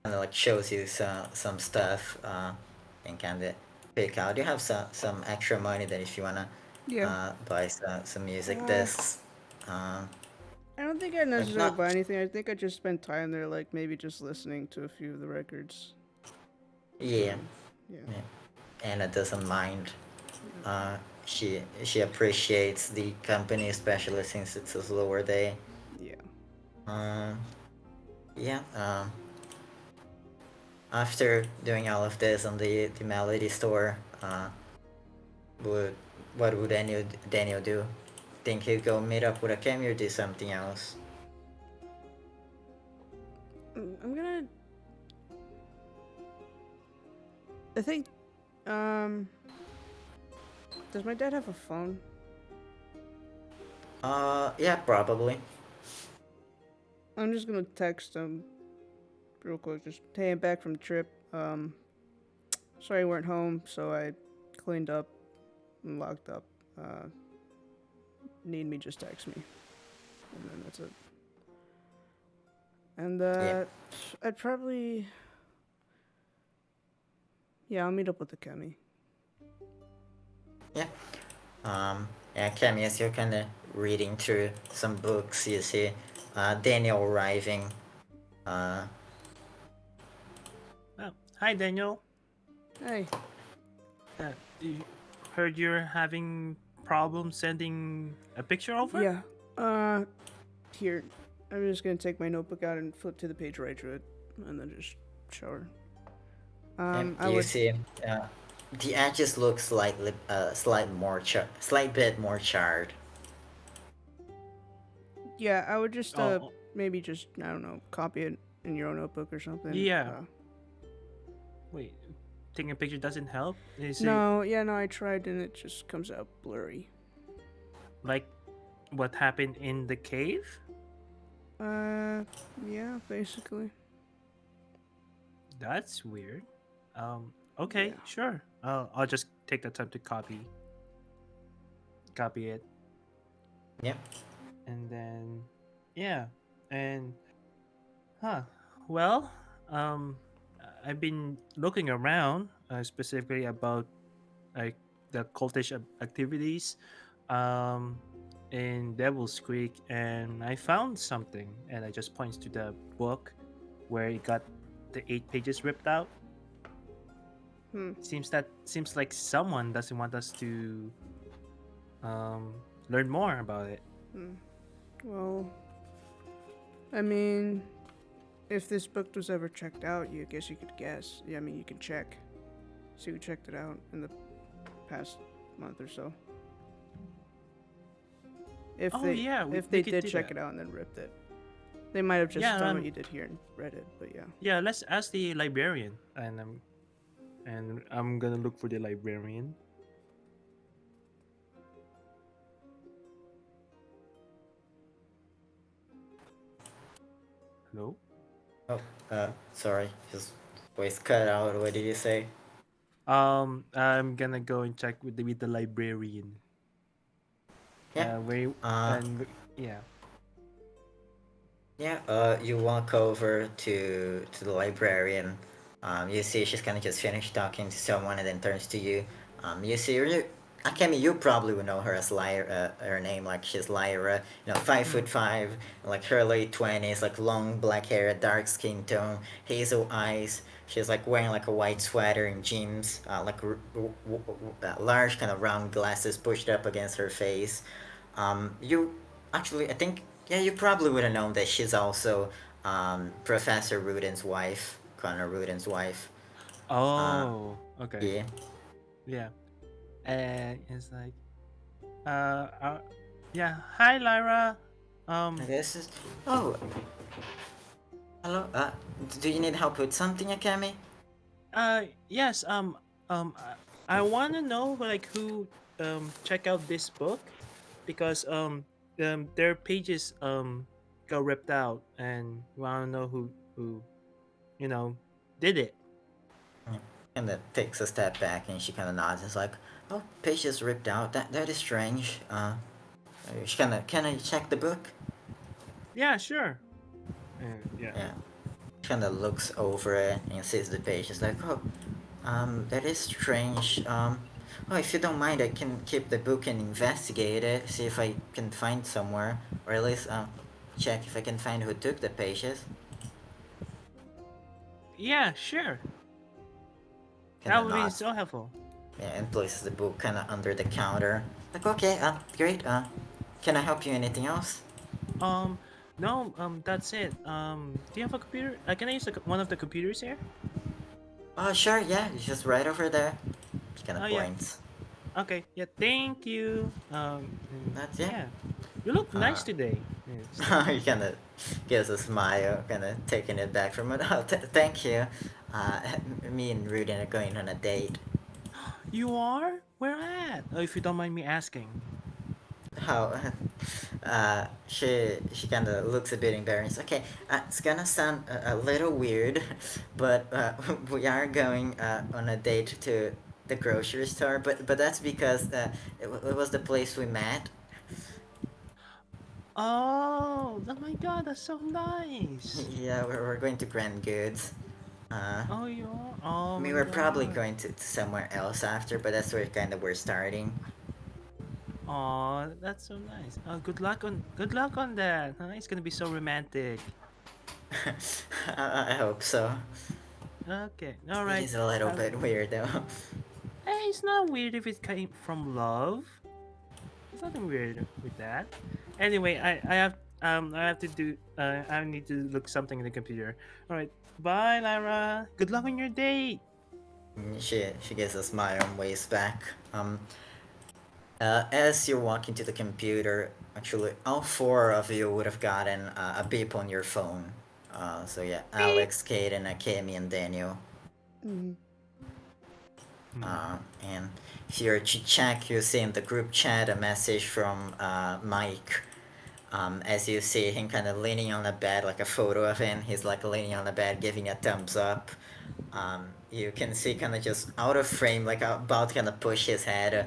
of like shows you some stuff. And kind of pick out. You have some extra money that if you wanna buy some music discs. I don't think I necessarily not- buy anything. I think I just spend time there, like maybe just listening to a few of the records. Yeah. Yeah. Anna doesn't mind. She appreciates the company, especially since it's a slower day. Yeah. Um, yeah. After doing all of this on the Melody store, would what would Daniel do? Think he'd go meet up with Akemi or do something else? I'm gonna. I think. Does my dad have a phone? Yeah, probably. I'm just gonna text him real quick. Just, hey, I'm back from the trip. Sorry I weren't home, so I cleaned up and locked up. Need me, just text me. And then that's it. And Yeah. I'd probably. Yeah, I'll meet up with Akemi. Yeah. Yeah, Akemi, as you're kind of reading through some books, you see Daniel arriving. Oh, hi, Daniel. Hey. You heard you're having problems sending a picture over? Yeah. Here. I'm just gonna take my notebook out and flip to the page where I drew it, and then just show her. You see, the edges look slight bit more charred. Yeah, I would just Oh, maybe just, I don't know, copy it in your own notebook or something. Yeah. Wait, taking a picture doesn't help? Is No, I tried and it just comes out blurry. it like what happened in the cave? Yeah, basically. That's weird. Okay, Yeah. sure. I'll just take the time to copy it. Yep. And then yeah. And well, I've been looking around specifically about like the cultish activities in Devil's Creek, and I found something, and I just points to the book where it got the 8 pages ripped out. Seems like someone doesn't want us to learn more about it. Well, I mean, if this book was ever checked out, I guess you could guess. Yeah, I mean, you could check. See who checked it out in the past month or so. If they did check it out and then ripped it, they might have just done what you did here and read it. But yeah. Yeah, let's ask the librarian, and I'm gonna look for the librarian. Hello? Oh, sorry, his voice cut out. What did you say? I'm gonna go and check with the librarian. Yeah. Yeah. Yeah. You walk over to the librarian. You see she's kind of just finished talking to someone and then turns to you. You see her. Akemi, you probably would know her as Lyra. Her name, like she's Lyra. 5'5", like her late 20s, like long black hair, dark skin tone, hazel eyes. She's like wearing like a white sweater and jeans, large kind of round glasses pushed up against her face. You actually, I think, yeah, you probably would have known that she's also Professor Ruden's wife, Connor Ruden's wife. Oh, okay. Yeah. Yeah. And it's like, yeah. Hi, Lyra. This is. Oh. Hello. Do you need help with something, Akemi? Yes. I want to know like who check out this book, because their pages got ripped out, and want to know who did it. And then takes a step back and she kind of nods. It's like, oh, pages ripped out. That is strange. She can I check the book? Yeah, sure. Yeah. Yeah. She kind of looks over it and sees the page. It's like, oh, that is strange. Oh, if you don't mind, I can keep the book and investigate it, see if I can find somewhere, or at least check if I can find who took the pages. Yeah, sure. Kinda That would be nods. so helpful. Yeah, and places the book kind of under the counter. Like, okay, great. Can I help you? Anything else? No, that's it. Do you have a computer? Can I use one of the computers here? Oh, sure, yeah, it's just right over there. She kind Oh of yeah. points. Okay. Yeah. Thank you. That's yeah. Yeah. You look nice Uh, today. It's like, he kind of gives a smile, kind of taking it back from it. Oh, thank you. Uh, me and Rudin are going on a date. you are? Where at? Oh, if you don't mind me asking. How? She kind of looks a bit embarrassed. Okay, it's gonna sound a little weird, but we are going on a date to the grocery store. But that's because it was the place we met. Oh my God, that's so nice. Yeah, we're going to Grand Goods. Uh, Oh, you are? Oh I mean, my we're probably God. going to somewhere else after, but that's where kind of we're starting. Oh, that's so nice. Good luck on that. Huh? It's gonna be so romantic. I hope so. Okay, all It right. is a little Have, bit weird though. hey, it's not weird if it came from love. There's nothing weird with that. Anyway, I have to do I need to look something in the computer. All right, bye, Lyra. Good luck on your date. She gives a smile and waves back. As you're walking to the computer, actually, all four of you would have gotten a beep on your phone. So yeah, Beep. Alex, Kaden, Akemi, and Daniel. Mm-hmm. And if you're to check, you see in the group chat a message from Mike. As you see him kind of leaning on the bed, like a photo of him, he's like leaning on the bed, giving a thumbs up. You can see kind of just out of frame, like about to kind of push his head,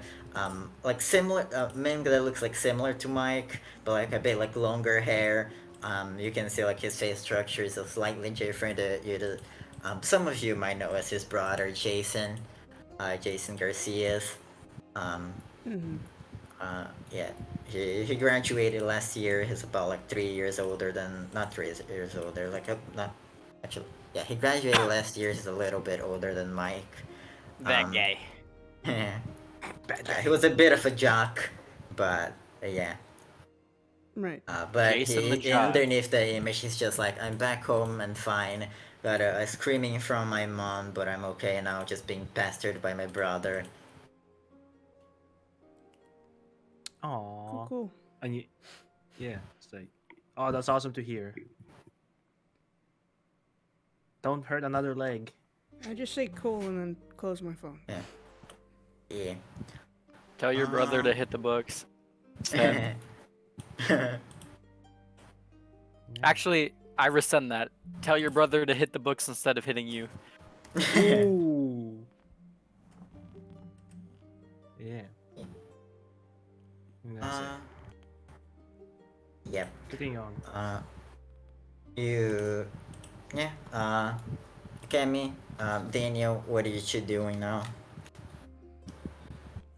like similar, Ming that looks like similar to Mike, but like a bit like longer hair. You can see like his face structure is slightly different. Some of you might know as his brother Jason, Jason Garcia's. Um, Mm-hmm. yeah, he graduated last year. He's about like 3 years older than not 3 years older. Like not actually. Yeah, he graduated last year. He's a little bit older than Mike. That Um, guy. Bad he guy. was a bit of a jock, but yeah. Right. But Jason the he Jock. underneath the image, he's just like, I'm back home and fine. Got a screaming from my mom, but I'm okay now. Just being pestered by my brother. Cool. Aw. Cool. And you, yeah, it's like, oh, that's awesome to hear. Don't hurt another leg. I just say cool and then close my phone. Yeah. Tell your brother to Um, hit the books. Send. Actually, I rescind that. Tell your brother to hit the books instead of hitting you. Ooh. Yeah. And that's it. Yep. Getting on. You, yeah. Kemi, Daniel, what are you two doing now?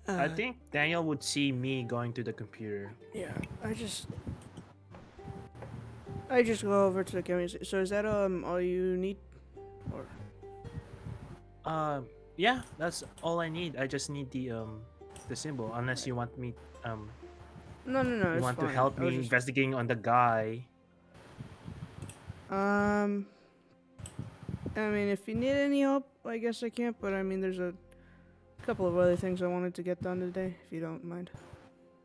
I think Daniel would see me going to the computer. Yeah. I just go over to the camera. So is that all you need, or? Yeah, that's all I need. I just need the symbol. Unless you want me No, you it's want fine. to help I was me just- investigating on the guy. I mean, if you need any help, I guess I can't. But I mean, there's a couple of other things I wanted to get done today, if you don't mind.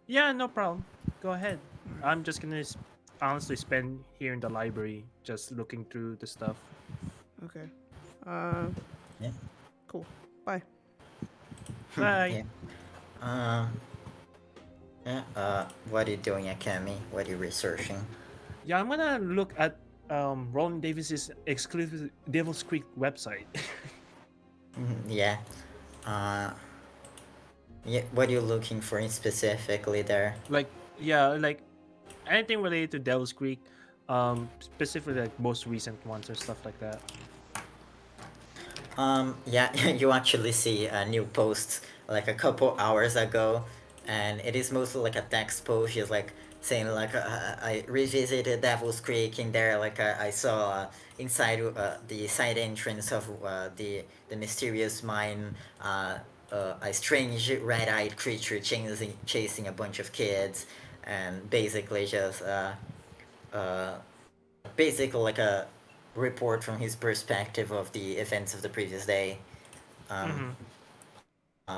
Yeah, no problem. Go ahead. I'm just gonna honestly spend here in the library just looking through the stuff. Okay. Yeah. Cool. Bye. Bye. Yeah. What are you doing, Akemi? What are you researching? Yeah, I'm gonna look at Roland Davis's exclusive Devil's Creek website. Yeah. Yeah. What are you looking for specifically there? like anything related to Devil's Creek, specifically like most recent ones or stuff like that. Yeah, you actually see a new post like a couple hours ago, and it is mostly like a text post. Just like saying like I revisited Devil's Creek in there. Like I saw inside the side entrance of the mysterious mine. A strange red-eyed creature chasing a bunch of kids, and basically just basically like a report from his perspective of the events of the previous day. Mm-hmm.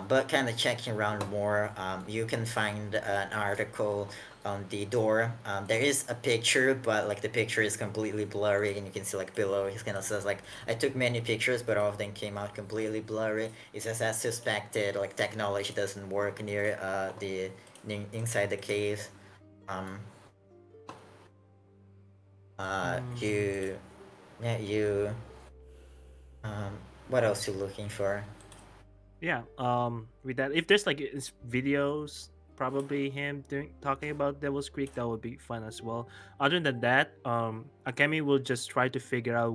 But kind of checking around more, you can find an article on the door. There is a picture, but like the picture is completely blurry, and you can see like below. He kind of says like, "I took many pictures, but all of them came out completely blurry." It says as suspected, like technology doesn't work near the inside the cave. Um, you, yeah, you. Um, what else you looking for? Yeah. With that, if there's like videos, probably him talking about Devil's Creek, that would be fun as well. Other than that, Akemi will just try to figure out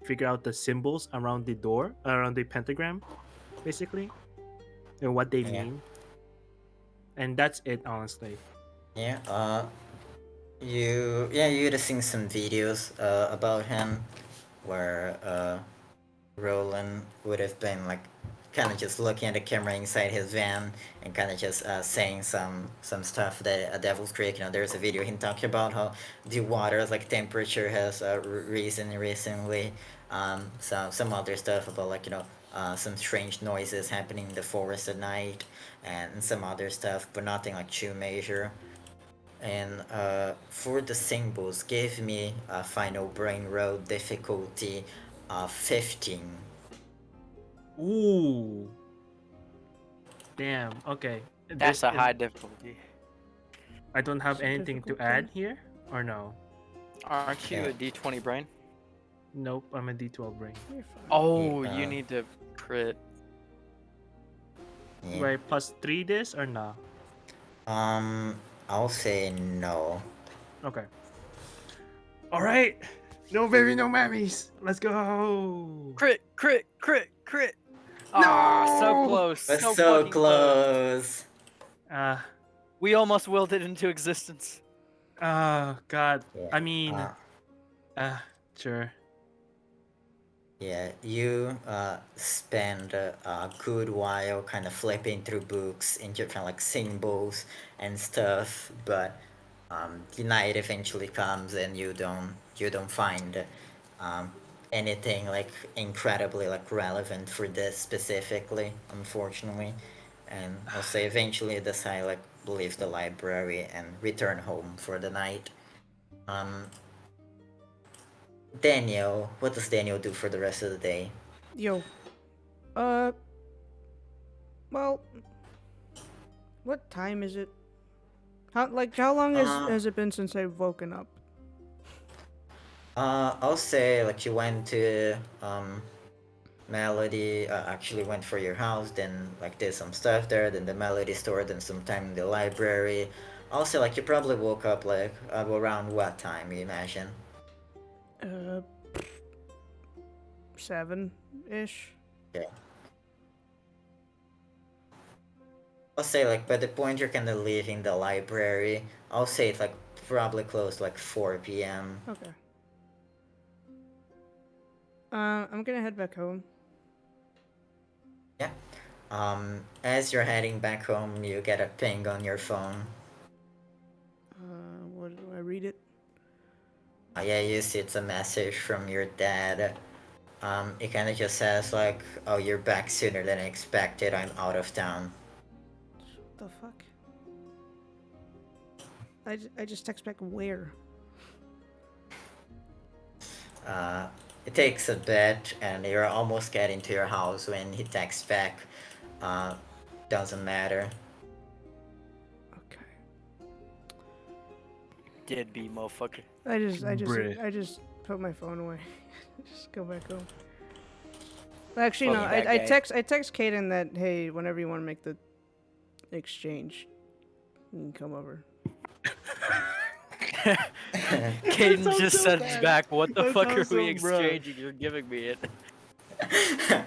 figure out the symbols around the door, around the pentagram, basically, and what they Yeah. mean. And that's it, honestly. Yeah. You'd have seen some videos about him where Roland would have been like kind of just looking at the camera inside his van and kind of just saying some stuff that at Devil's Creek. There's a video him talking about how the water's like temperature has risen recently. So some other stuff about like some strange noises happening in the forest at night and some other stuff, but nothing like too major. And for the symbols, give me a final brain roll difficulty 15. Ooh. Damn. Okay. That's a high difficulty. I don't have It's a anything to difficult add one. here, or no? Aren't you Yeah. a D20 brain? Nope. I'm a D12 brain. You're fine. Oh, Yeah. you need to crit. Yeah. Do I plus 3 this or nah? I'll say no. Okay. All right. No baby, no mammies. Let's go. Crit, crit, crit, crit. Ah, so No! close. But So, so fucking close. close. We almost willed it into existence. God. Yeah. I mean, sure. Yeah, you spend a good while kind of flipping through books in different like symbols and stuff, but the night eventually comes and you don't find um, anything like incredibly like relevant for this specifically, unfortunately. And I'll say eventually decide like leave the library and return home for the night. Um, Daniel, what does Daniel do for the rest of the day? Yo. Well, what time is it? How long has it been since I've woken up? I'll say like you went to Melody, actually went for your house, then like did some stuff there, then the Melody store, then some time in the library. I'll say like you probably woke up like around what time you imagine? 7-ish. Yeah. I'll say like by the point you're kind of leaving the library, I'll say it's like probably close like 4 p.m. Okay. I'm gonna head back home. Yeah. As you're heading back home, you get a ping on your phone. What do I read it? Yeah, you see it's a message from your dad. It kind of just says like, "Oh, you're back sooner than expected. I'm out of town." What the fuck? I just text back where? It takes a bit, and you're almost getting to your house when he texts back. Doesn't matter. Okay. Deadbeat motherfucker. Bruh. I just put my phone away. Just go back home. Actually, no. Fucking I bad guy. text Kaden that, hey, whenever you want to make the exchange, you can come over. Kaden sounds just so sends bad. back, what the That fuck are sounds we so bro. exchanging? You're giving me it.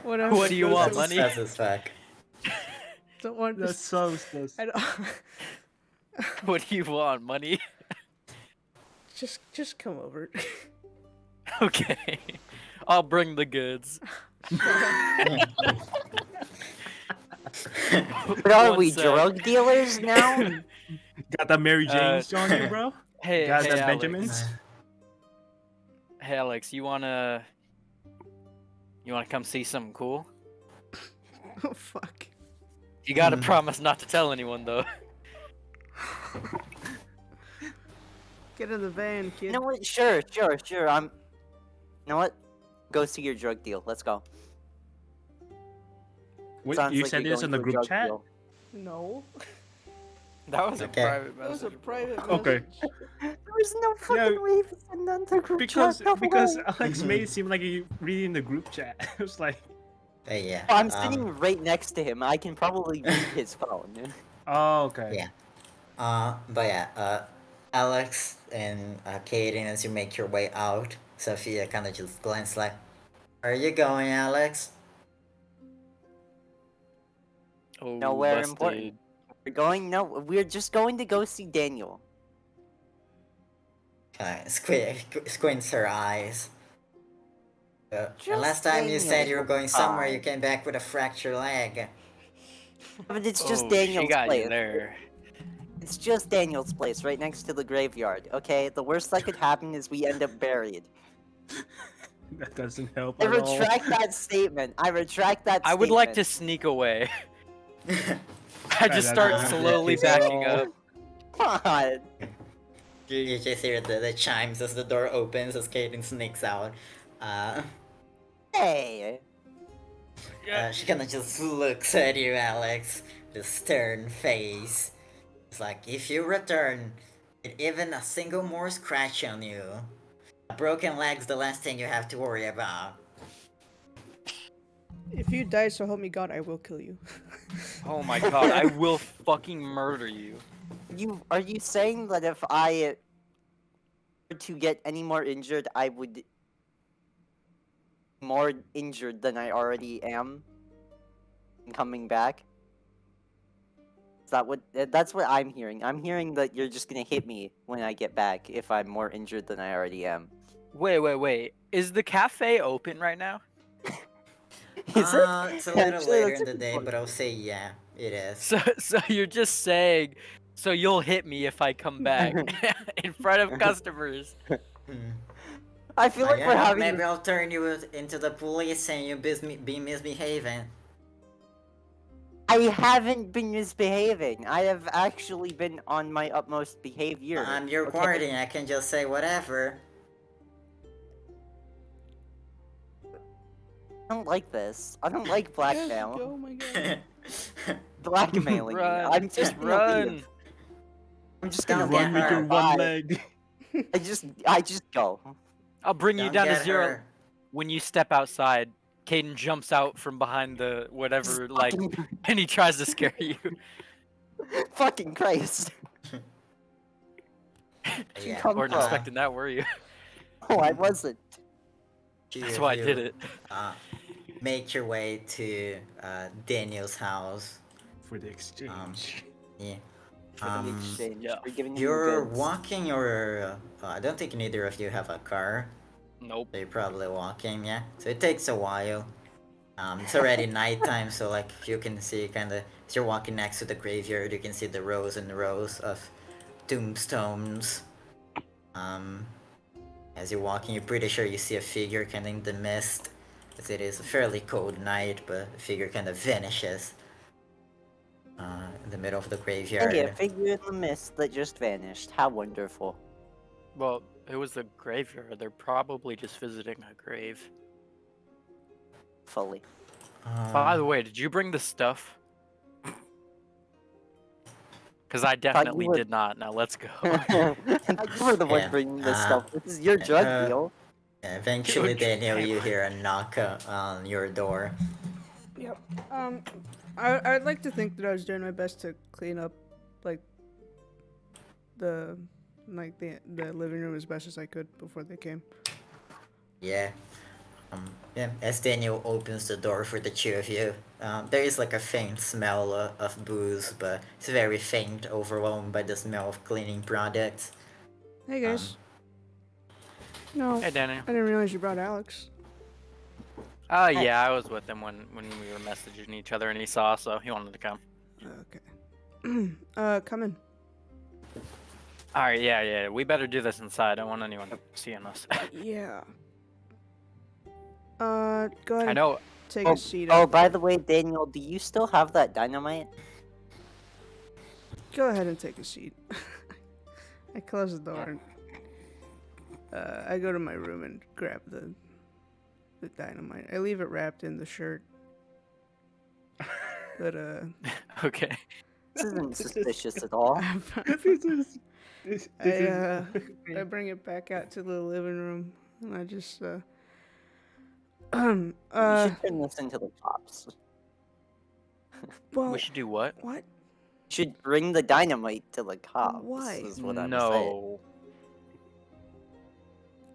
Whatever. What do you want, so money? Sus as fuck. Don't want That's so sus. I don't. What do you want, money? Just come over. Okay. I'll bring the goods. But are One we sec. drug dealers now? Got that Mary Jane's on you, bro? Hey, guys hey, have Alex. Benjamins? Hey, Alex, you wanna come see something cool? Oh fuck. You gotta promise not to tell anyone, though. Get in the van, kid. You know what? Sure. You know what? Go see your drug deal. Let's go. Wait, Sounds you like said you're this in going the to a group drug chat? deal. No. That was Okay. a private That was a message. private Okay. message. There was no fucking way to send that to group Because chat. No because way. Alex made it seem like he reading the group chat. It was like, Hey, yeah. I'm sitting right next to him. I can probably read his phone. oh, okay. Yeah. But yeah, Alex and Kaden, as you make your way out, Sophia kind of just glances like, "Where are you going, Alex?" Oh, Nowhere busted. important. We're just going to go see Daniel. Squints her eyes. And Just last time you said you were Daniel, going somewhere, you fine. came back with a fractured leg. But it's just Oh, Daniel's she got place. you there. It's just Daniel's place, right next to the graveyard. Okay, the worst that could happen is we end up buried. That doesn't help I at all. retract that statement. I retract that I statement. would like to sneak away. I just That start doesn't help slowly at backing all. up. God. You just hear the chimes as the door opens as Kaden sneaks out. Hey. She kind of just looks at you, Alex, with a stern face. It's like, if you return, with even a single more scratch on you, a broken leg's the last thing you have to worry about. If you die, so help me God, I will kill you. Oh my god, I will fucking murder you. Are you saying that if I were to get any more injured, I would be more injured than I already am coming back? Is that that's what I'm hearing. I'm hearing that you're just gonna hit me when I get back if I'm more injured than I already am. Wait. Is the cafe open right now? Is it? It's a little Actually, later that's in a the good day, point. but I'll say yeah, it is. So you're just saying, so you'll hit me if I come back in front of customers. I feel like Yeah, we're having maybe I'll turn you into the police and you be misbehaving. I haven't been misbehaving. I have actually been on my utmost behavior. I'm your okay? guardian, I can just say whatever. I don't like this. I don't like Yes, blackmail. oh my god. Blackmailing me. Run, I'm just gonna run. leave. I'm just gonna Don't get Run with your hurt. one Bye. leg. I just go. I'll bring you Don't down to get 0 hurt. when you step outside. Kaden jumps out from behind the whatever, like, Fucking, and he tries to scare you. fucking Christ. Yeah. Come Weren't from? expecting that, were you? Oh, I wasn't. That's why I did it. Make your way to Daniel's house. For the exchange. Yeah. For the exchange. yeah. We're giving him You're goods. walking, or I don't think neither of you have a car. Nope. So you're probably walking, yeah. So it takes a while. It's already nighttime, so like you can see kind of as you're walking next to the graveyard, you can see the rows and rows of tombstones. As you're walking, you're pretty sure you see a figure kind of in the mist, as it is a fairly cold night, but the figure kind of vanishes in the middle of the graveyard. Hey, a figure in the mist that just vanished. How wonderful. Well, it was the graveyard. They're probably just visiting a grave. Fully. By the way, did you bring the stuff? Because I definitely were- did not. Now let's go. You were the one Yeah, bringing this stuff. This is your drug deal. Eventually, Dude, Daniel, you camera. hear a knock on your door. Yep. I'd like to think that I was doing my best to clean up, like, the living room as best as I could before they came. Yeah. Yeah. As Daniel opens the door for the two of you, there is like a faint smell of booze, but it's very faint, overwhelmed by the smell of cleaning products. Hey guys. No, Hey, Danny. I didn't realize you brought Alex. Oh yeah, I was with him when we were messaging each other, and he saw, so he wanted to come. Okay. Come in. All right, yeah. We better do this inside. I don't want anyone seeing us. Yeah. Go ahead. I know. Take Oh, a seat. oh, up. by the way, Daniel, do you still have that dynamite? Go ahead and take a seat. I close the door and I go to my room and grab the dynamite. I leave it wrapped in the shirt. But Okay. This isn't suspicious at all. I bring it back out to the living room and I just You should turn this into the cops. well, We should do what? what? You should bring the dynamite to the cops. Why? Is what I'm saying. No.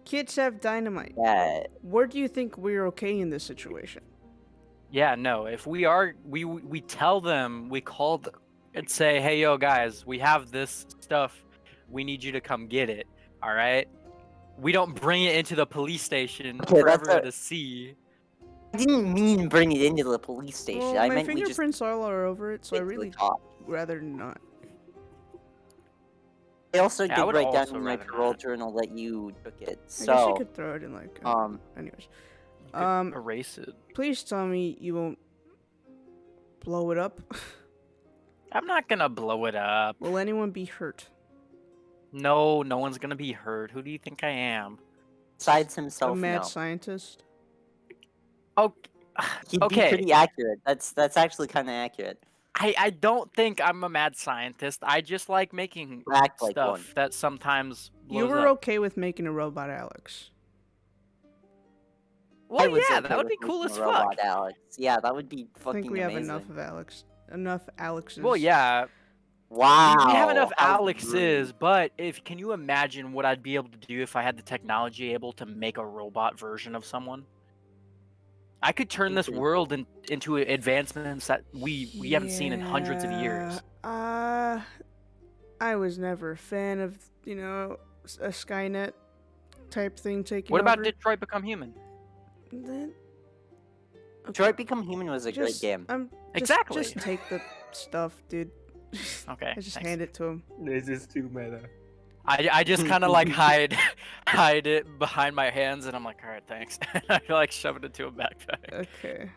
Kids have dynamite. Yeah. Where do you think we're okay in this situation? Yeah, no. If we are, we tell them, we call them and say, hey, yo, guys, we have this stuff. We need you to come get it. All right. We don't bring it into the police station Okay, for that's everyone a- to see. I didn't mean bring it into the police station. Well, I my meant we just fingerprints all are over it, so I take it to the really cops. rather not. I also Yeah, I did would write down also in my rather parole not. journal that you took it. I guess you So, could throw it in like. Anyways, You could Um, erase it. please tell me you won't blow it up. I'm not gonna blow it up. Will anyone be hurt? No, no one's gonna be hurt. Who do you think I am? besides A himself, mad no. scientist? Oh, He'd be okay. pretty accurate. That's actually kind of accurate. I don't think I'm a mad scientist. I just like making Act like stuff one. that sometimes blows You were up. okay with making a robot, Alex. I Well, was yeah, okay that would with be cool making as a fuck. robot, Alex. Yeah, that would be I fucking think we have amazing. enough of Alex. Enough Alexes. Well, yeah, Wow. we have enough how Alexes, rude. but can you imagine what I'd be able to do if I had the technology able to make a robot version of someone? I could turn this Pretty world into advancements that we haven't seen in hundreds of years. I was never a fan of, a Skynet type thing taking What about over. Detroit Become Human? Then- Detroit Become Human was a great Just- game. Exactly. Just take the stuff, dude. Okay, I just thanks. hand it to him. This is too meta. I just kind of like hide it behind my hands, and I'm like, all right, thanks. I like shove it into a backpack. Okay.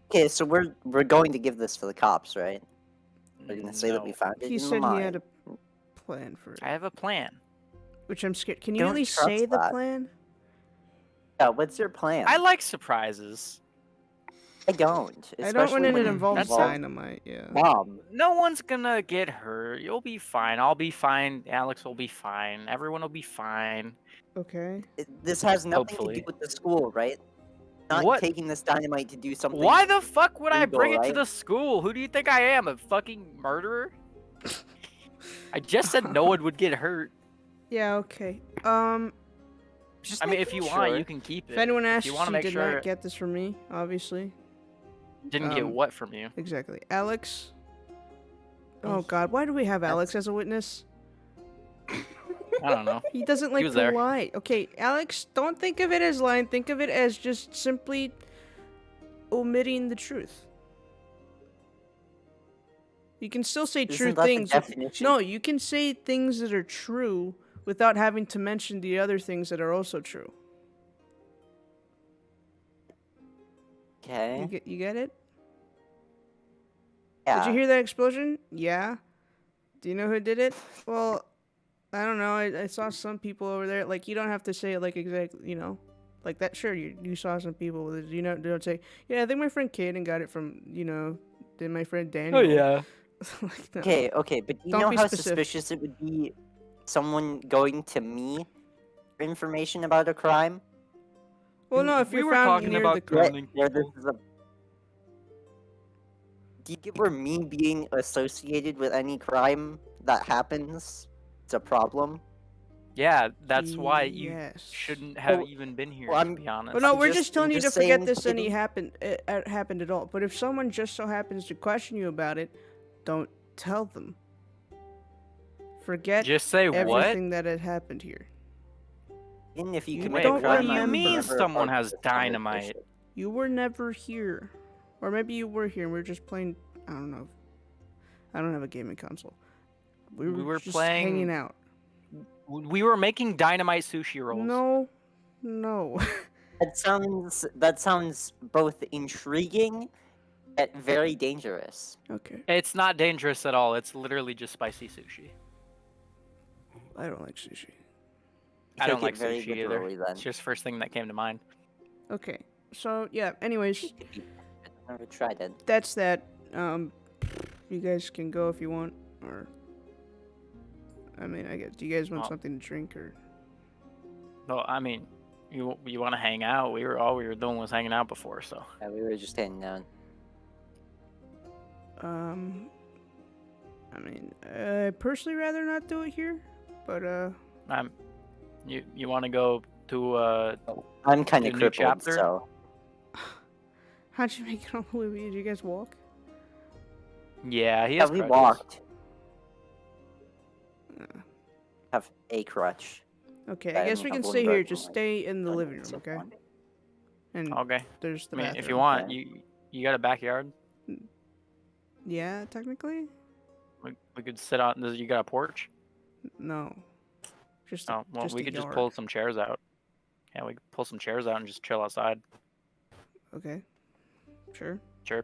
Okay, so we're going to give this to the cops, right? We're gonna say that we No. found it He in said the he mine. had a plan for it, I have a plan. which I'm scared. Can you Don't at least trust say the that. plan? Yeah, what's your plan? I like surprises. I don't. I don't especially want it when to involve That's dynamite. Yeah. Mom. No one's gonna get hurt. You'll be fine. I'll be fine. Alex will be fine. Everyone will be fine. Okay. This has nothing to Hopefully. do with the school, right? Not What? taking this dynamite to do something. Why the fuck would I legal, bring it to right? the school? Who do you think I am? A fucking murderer? I just said no one would get hurt. Yeah. Okay. Just I mean, if making you want, sure. you can keep it. If anyone asks, you you, wanna make did sure- not get this from me, obviously. Didn't get um, what from you? Exactly. Alex. Oh God, why do we have Alex as a witness? I don't know. He doesn't like was to there. lie. Okay, Alex, don't think of it as lying. Think of it as just simply omitting the truth. You can still say true Isn't that the things. definition? No, you can say things that are true without having to mention the other things that are also true. Okay. You get it? Yeah. Did you hear that explosion? Yeah. Do you know who did it? Well, I don't know. I saw some people over there. Like, you don't have to say it like exactly, like that. Sure, you saw some people with it. Don't say, yeah, I think my friend Kaden got it from, then my friend Daniel. Like, no. Okay, but you Don't know be how specific. suspicious it would be someone going to me for information about a crime? Well, no, if We you're were found talking near about the crime. crime. Cloning Where this people. is a... Do you get where me being associated with any crime that happens is a problem? Yeah, that's why you Yes. shouldn't have Well, even been here, well, to be honest. Well, no, I'm we're just- just telling I'm you to just forget saying, this any Kaden. happened at all. But if someone just so happens to question you about it, don't tell them. Forget Just say what? everything that had happened here. Even if you You commit don't a crime, what do you I'm mean never a someone part of has this dynamite? conversation. You were never here. Or maybe you were here and we are just playing, I don't know. I don't have a gaming console. We were We were just playing- hanging out. We were making dynamite sushi rolls. No. That sounds both intriguing yet very dangerous. Okay. It's not dangerous at all. It's literally just spicy sushi. I don't like sushi. I don't Took like it very sushi either. literally then. It's just first thing that came to mind. Okay. So yeah. Anyways, I've never tried it. that's that. You guys can go if you want, or I mean, I guess. Do you guys want Oh. something to drink, or? No, I mean, you want to hang out? We were doing was hanging out before, so. Yeah, we were just hanging out. I mean, I personally rather not do it here, but You want to go to I'm kind The of new crippled, chapter? so how'd you make it all the way? Did you guys walk? Yeah, he yeah, has we crutches. walked. Uh, Have a crutch. Okay, I I guess don't we have can one, stay but I here. can, Just like, stay in the I living can room, sit okay? on. And Okay. there's the I mean, bathroom. if you want, Yeah. you got a backyard. Yeah, technically. We could sit on. You got a porch? No. Just a, Oh, well, just we a could just yard. pull some chairs out. Yeah, we could pull some chairs out and just chill outside. Okay. Sure. Sure.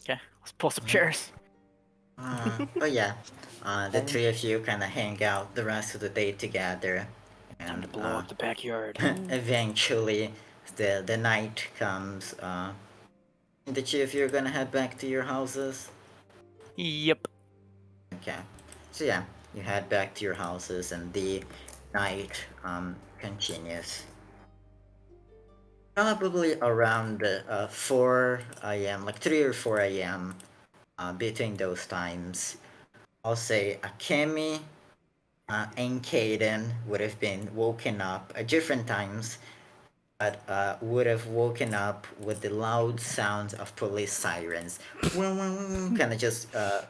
Okay, let's pull some chairs. But yeah, the three of you kind of hang out the rest of the day together, Time and to blow up the backyard. eventually the night comes. The two of you are gonna head back to your houses. Yep. Okay, so yeah, you head back to your houses, and the night continues. Probably around 4 a.m., like 3 or 4 a.m. Between those times, I'll say Akemi and Kaden would have been woken up at different times, but would have woken up with the loud sounds of police sirens. Kind of just the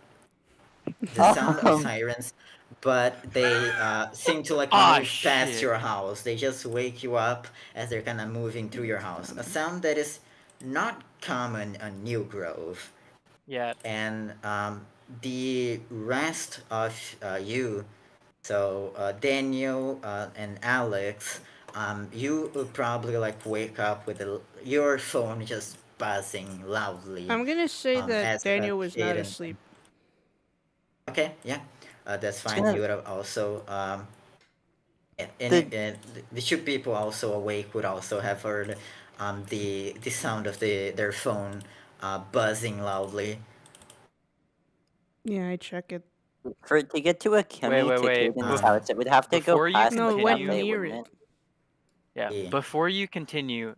sound of sirens, but they seem to like Ah, move past shit. your house. They just wake you up as they're kind of moving through your house. A sound that is not common on New Grove. Yeah. And the rest of you, so Daniel and Alex, you would probably like wake up with your phone just buzzing loudly. I'm gonna say that as Daniel was not Kaden- asleep. Okay, yeah, that's fine. gonna- You would have also The- the two people also awake would also have heard the sound of their phone buzzing loudly. Yeah, I check it. To get to Akemi Wait, to wait. Caden's house, it would have to go Before you past No, the it went cafe, near wouldn't it. Yeah. Yeah. Before you continue,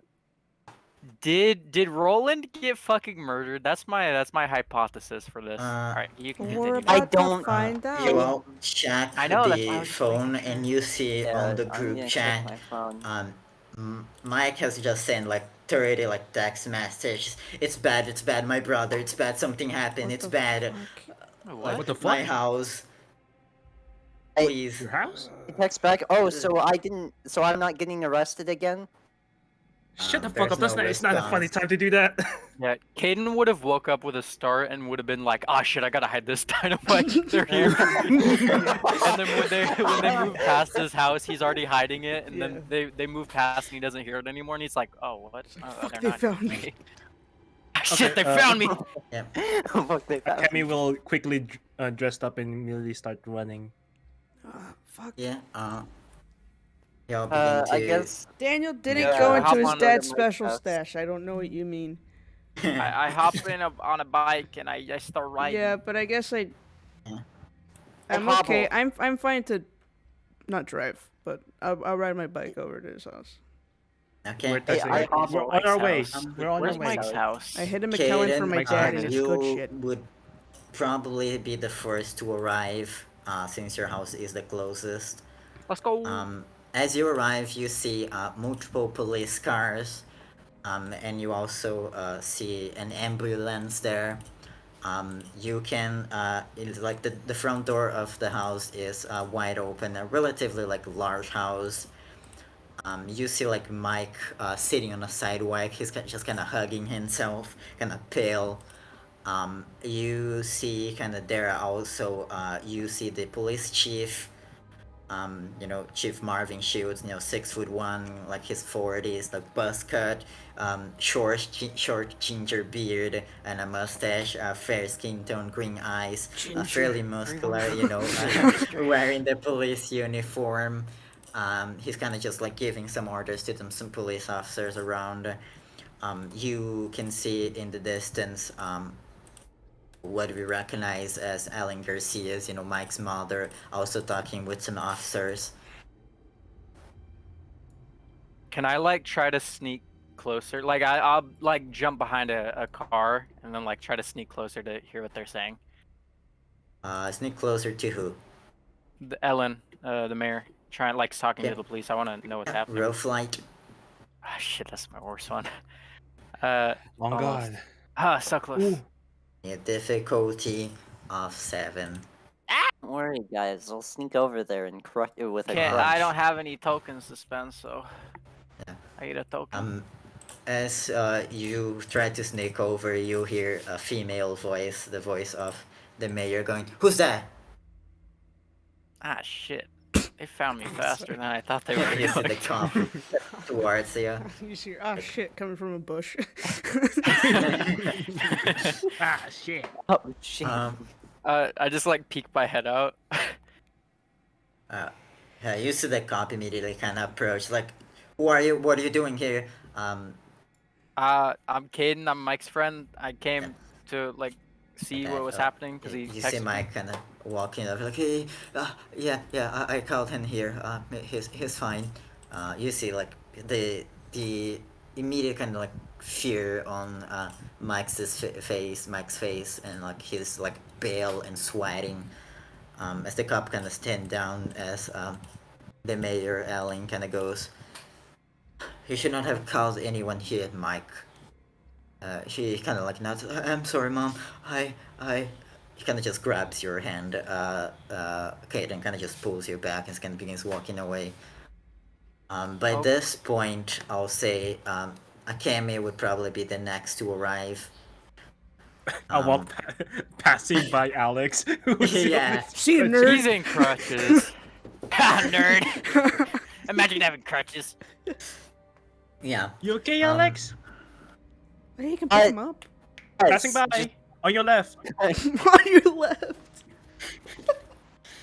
did Roland get fucking murdered? That's my hypothesis for this. All right, you can We're continue. about I don't- to find out. You all check I know, that's why I the was just phone making sure. and you see Yeah, on the I'm group gonna chat, check my phone. Mike has just sent like 30 like text messages. It's bad, my brother, it's bad, something happened, What it's the bad. fuck? What? What the My fuck? house. Hey, Please. Your house? He texts back. Oh, so I'm not getting arrested again. Shut the fuck there's up. That's no not. It's not a funny response. time to do that. Yeah, Kaden would have woke up with a start and would have been like, "Ah, shit, I gotta hide this dynamite. They're here." And then when they move past his house, he's already hiding it, and then they move past and he doesn't hear it anymore, and he's like, "Oh, what? Fuck, They're they not found here. me. Shit, they Okay, found me." Fuck, they found Akemi will quickly dressed up and immediately start running. Fuck. Yeah, y'all begin to... I guess Daniel didn't Yeah, go hop into his on dad's Mike's special house. stash. I don't know what you mean. I hop in on a bike and I start riding. Yeah, but I guess Yeah. I'm I okay. hobble. I'm fine to not drive, but I'll ride my bike over to his house. Okay. We're Hey, touching I it. hobble We're on our way. Mike's house. We're on Where's our way. Mike's house? I hid a McKellen for my Kaden, dad and his good you shit. would probably be the first to arrive, since your house is the closest. Let's go. As you arrive, you see multiple police cars, and you also see an ambulance there. You can, it's like the front door of the house is wide open, a relatively like large house. You see like Mike sitting on a sidewalk. He's just kind of hugging himself, kind of pale. You see kind of there are also you see the police chief, Chief Marvin Shields, 6'1", like his 40s, like buzz cut, short ginger beard and a mustache, fair skin tone, green eyes, fairly muscular, wearing the police uniform. He's kind of just like giving some orders to some police officers around. You can see in the distance what we recognize as Ellen Garcia's, Mike's mother, also talking with some officers. Can I like try to sneak closer? Like I'll like jump behind a car and then like try to sneak closer to hear what they're saying. Sneak closer to who? Ellen, the mayor, trying like talking Yeah. to the police. I want to know what's happening. Row flight. Ah, shit, that's my worst one. On almost. God. So close. Ooh. Yeah, difficulty of 7. Don't worry, guys. I'll sneak over there and crush it with a Can't. crutch. I don't have any tokens to spend, so Yeah. I get a token. As you try to sneak over, you hear a female voice, the voice of the mayor, going, "Who's that?" Ah, shit. They found me faster than I thought they were You see going the to. cop towards you. You see, oh shit, coming from a bush. Ah, shit. Oh shit. I just like peek my head out. You see the cop immediately kind of approach, like, "Who are you? What are you doing here?" I'm Kaden. I'm Mike's friend. I came to like see what was happening because he You texted see me. Mike kind of walking up, like, "Hey, I called him here. He's fine." You see like the immediate kind of like fear on Mike's face, and like he's like pale and sweating. As the cop kind of stand down, as the mayor Allen kind of goes, "You should not have called anyone here, Mike." She kind of like nods. "I'm sorry, Mom. He kind of just grabs your hand. Kaden kind of just pulls you back and kind of begins walking away. By Okay. this point, I'll say Akemi would probably be the next to arrive. I walk passing by Alex. Who's Yeah. See a nerd. He's in crutches. Ah, nerd. Imagine having crutches. Yeah. You okay, Alex? Hey, you can pick him up. Passing by. Just- On your left. On your left.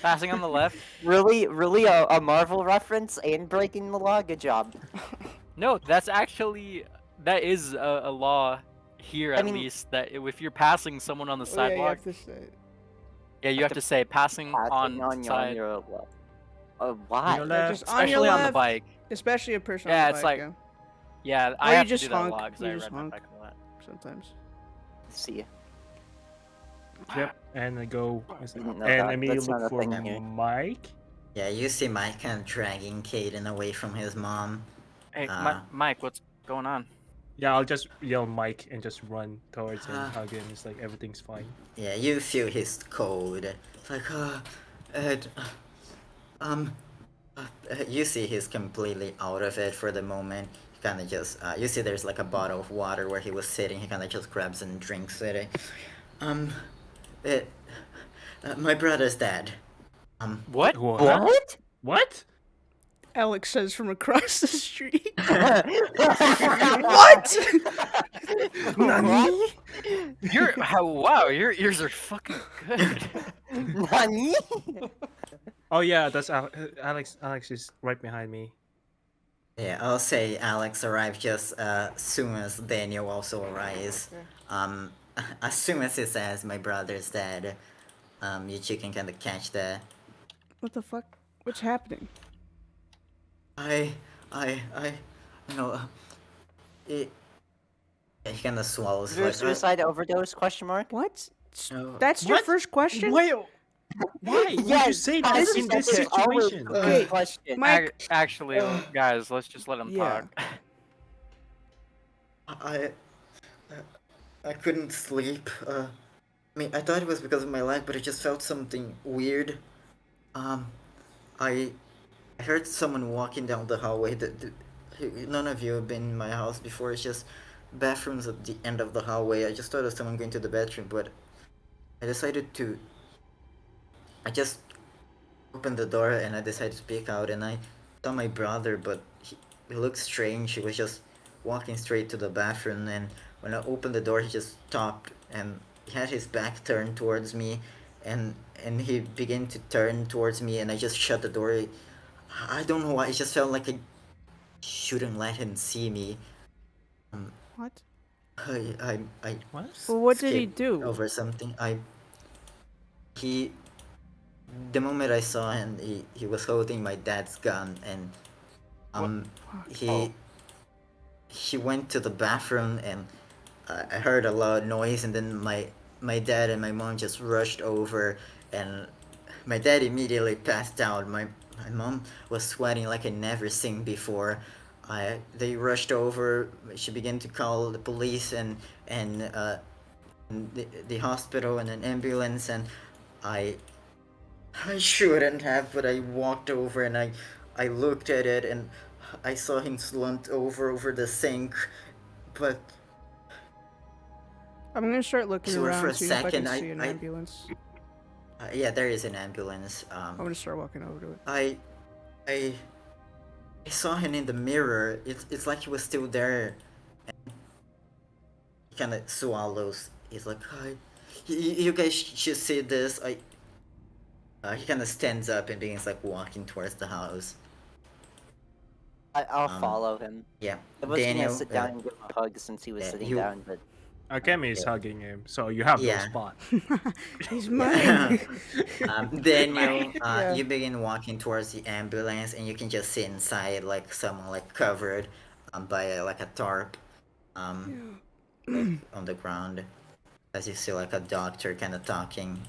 Passing on the left. really a Marvel reference and breaking the law. Good job. No, that is a law here I at mean- least that if you're passing someone on the Oh, yeah, you sidewalk, have to say it. you have to say passing Passing on side, your left. On Why? your Yeah, left. just on your especially on the left. bike. Especially a person Yeah, on the it's bike, like- yeah. Yeah, I you have to just do that a honk. lot because You I just ride my honk. bike a lot. Sometimes. See. Yep. And I go. No, and that's immediately not look a for thing here. Mike. Yeah, you see Mike kind of dragging Kaden away from his mom. Hey, Ah. Mike, what's going on? Yeah, I'll just yell Mike and just run towards him, hug him. It's like everything's fine. Yeah, you feel his cold. It's like, Ed, you see he's completely out of it for the moment. He kind of just, you see there's like a bottle of water where he was sitting. He kind of just grabs and drinks it. My brother's dead. What? What? What? Alex says from across the street. What? Nani? Wow, your ears are fucking good. Nani? Oh yeah, that's Alex. Alex is right behind me. Yeah, I'll say Alex arrived just soon as Daniel also arrives. As soon as he says my brother's dead, you two can kind of catch the. What the fuck? What's happening? He kind of swallows. Is there a like, suicide overdose? Question mark. What? No. That's your What? first question? Why would you say that this in is- this this is always situation? the Okay, question. Mike. Actually, guys, let's just let him Yeah. talk. I couldn't sleep. I mean, I thought it was because of my leg, but I just felt something weird. I heard someone walking down the hallway. None of you have been in my house before. It's just bathrooms at the end of the hallway. I just thought of someone going to the bathroom, but I decided to. I just opened the door and I decided to peek out, and I saw my brother, but he looked strange. He was just walking straight to the bathroom, and when I opened the door, he just stopped and he had his back turned towards me, and he began to turn towards me, and I just shut the door. I don't know why. It just felt like I shouldn't let him see me. What? I What? Well, what did he skipped do? over something. He the moment I saw him, he was holding my dad's gun, and he he went to the bathroom, and I heard a loud noise, and then my dad and my mom just rushed over, and my dad immediately passed out. My mom was sweating like I never seen before. They rushed over. She began to call the police and the hospital and an ambulance, and I I shouldn't have, but I walked over and I looked at it, and I saw him slumped over the sink, but I'm gonna start looking sure for around, a seeing if I can second see an ambulance. yeah, there is an ambulance. I'm gonna start walking over to it. I I I saw him in the mirror. It's like he was still there. He kind of swallows. He's like, "Hi, you guys should see this." He kind of stands up and begins like walking towards the house. I'll follow him. Yeah, I was Daniel. gonna sit down and give him a hug since he was sitting down, but Akemi is Yeah. hugging him, so you have no Yeah. spot. He's mine. Daniel, Yeah. you begin walking towards the ambulance, and you can just see inside like someone like covered by like a tarp like, on the ground. As you see like a doctor kind of talking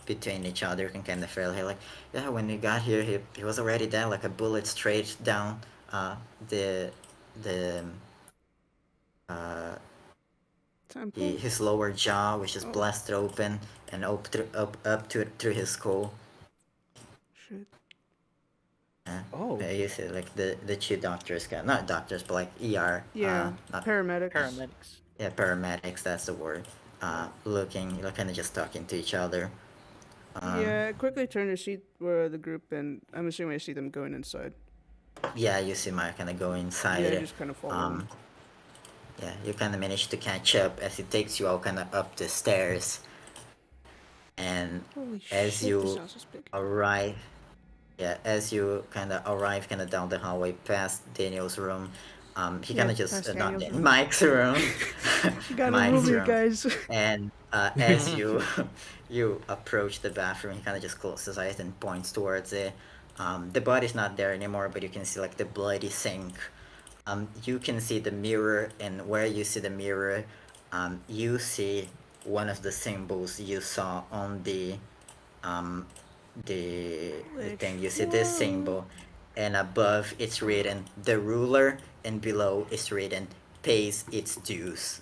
between each other, you can kind of feel like, yeah, when we got here, he was already dead, like a bullet straight down the uh, Temple. his lower jaw, which is blasted open and up through his skull. Shit. Oh. You see, like the two doctors, not doctors, but like ER. Yeah. Not, Paramedics. Paramedics. yeah, paramedics. That's the word. Looking, kind of just talking to each other. Yeah. I quickly turn to see the group, and I'm assuming I see them going inside. Yeah, you see Maya kind of go inside. Yeah, I just kind of follow them. Yeah, you kind of manage to catch up as it takes you all kind of up the stairs. And Holy as shit, you this house is big. arrive, yeah, as you kind of arrive kind of down the hallway past Daniel's room, he kind of just past not Daniel's Dan- room. Mike's room. You got a Mike's room here, room. guys. And as you you approach the bathroom, he kind of just closes his eyes and points towards it. The body's not there anymore, but you can see like the bloody sink. You can see the mirror, and where you see the mirror, you see one of the symbols you saw on the thing. You see this symbol, and above it's written the ruler, and below it's written pays its dues.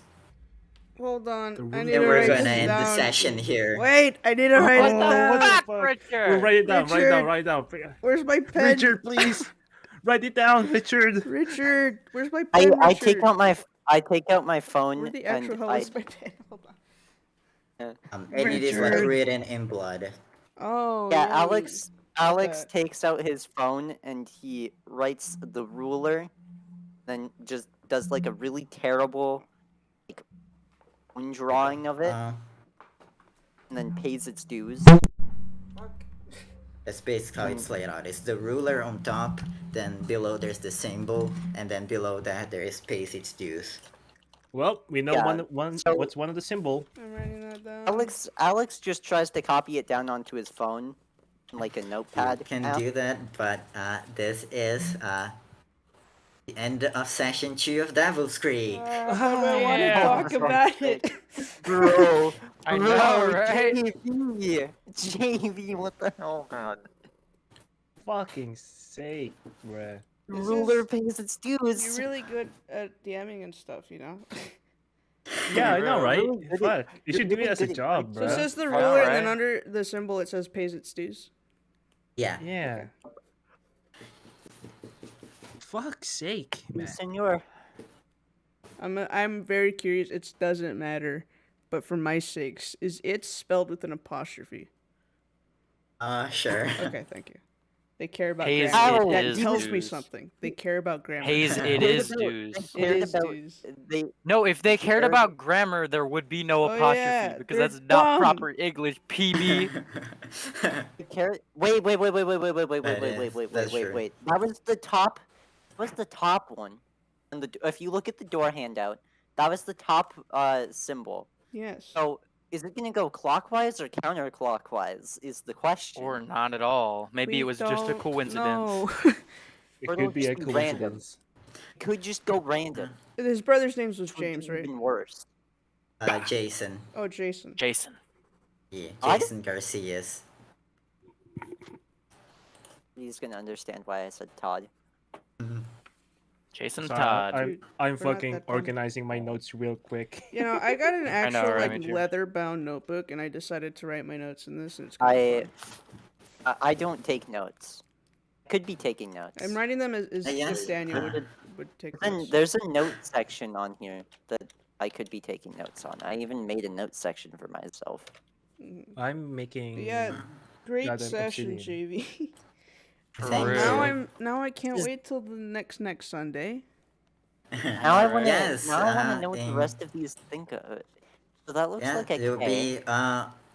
Hold on. I need And to we're write gonna this end the down. session here. Wait, I need to write it what the down. fuck? Richard! We'll write it down. Richard. Write down. Where's my pen? Richard, please write it down, Richard. Richard, where's my pen? I Richard? take out my phone Where the actual and hell I is my pen? Hold on. And it is like Richard. written in blood. Oh. yeah, yay. Alex that. takes out his phone and he writes the ruler, then just does like a really terrible like one drawing of it, and then pays its dues. That's basically how it's laid out. It's the ruler on top, then below there's the symbol, and then below that there is pays its dues. Well, we know Yeah, so- what's one of the symbol. I'm writing that down. Alex just tries to copy it down onto his phone, in, like a notepad. You can app. do that, but this is the end of session 2 of Devil's Creek. I want to yeah. talk about it. Bro, I know, right? JV, what the hell, God? Fucking sake, bruh. Ruler pays its dues. You're really good at DMing and stuff, you know? Yeah, I know, right? Really good at- Fuck, you should do really it as a good at job, So it bruh. says the I ruler, know, and then right? under the symbol it says pays its dues. Yeah. Yeah. Fuck's sake, man. Senor. I'm very curious. It doesn't matter, but for my sakes, is it spelled with an apostrophe? Sure. Okay, thank you. They care about Hayes, grammar. it That is tells me dues. something. They care about grammar. Hayes, it Cared is about- dues. They It cared is about dues. they No, if they cared cared- about grammar, there would be no Oh, apostrophe yeah, because they're that's not dumb. proper English. PB. they cared. Wait. That is, that's true. That was the top. Was the top one. And if you look at the door handout, that was the top symbol. Yes. So is it gonna go clockwise or counterclockwise? Is the question. Or not at all. Maybe We it was just a don't coincidence. know. It Or it'll could be just a be random. coincidence. It could just go random. His brother's name was Which would James, be right? even worse. Jason. Oh, Jason. Jason. Yeah, I Jason Garcias. He's gonna understand why I said Todd. Jason Sorry, Todd. I'm Dude, I'm we're not fucking that dumb. organizing my notes real quick. You know, I got an actual know, right, like me too. leather-bound notebook, and I decided to write my notes in this, and it's kind of fun. I don't take notes. Could be taking notes. I'm writing them as yes. if Daniel Uh, would take And notes. there's a note section on here that I could be taking notes on. I even made a note section for myself. I'm making. Yeah, great Goddamn session, obsidian. JV. Thank real. you. Now I can't Just- wait till the next Sunday. Now I wanna Yes, now I wanna know what the and- rest of these think of. So that looks Yeah, like a it will K. be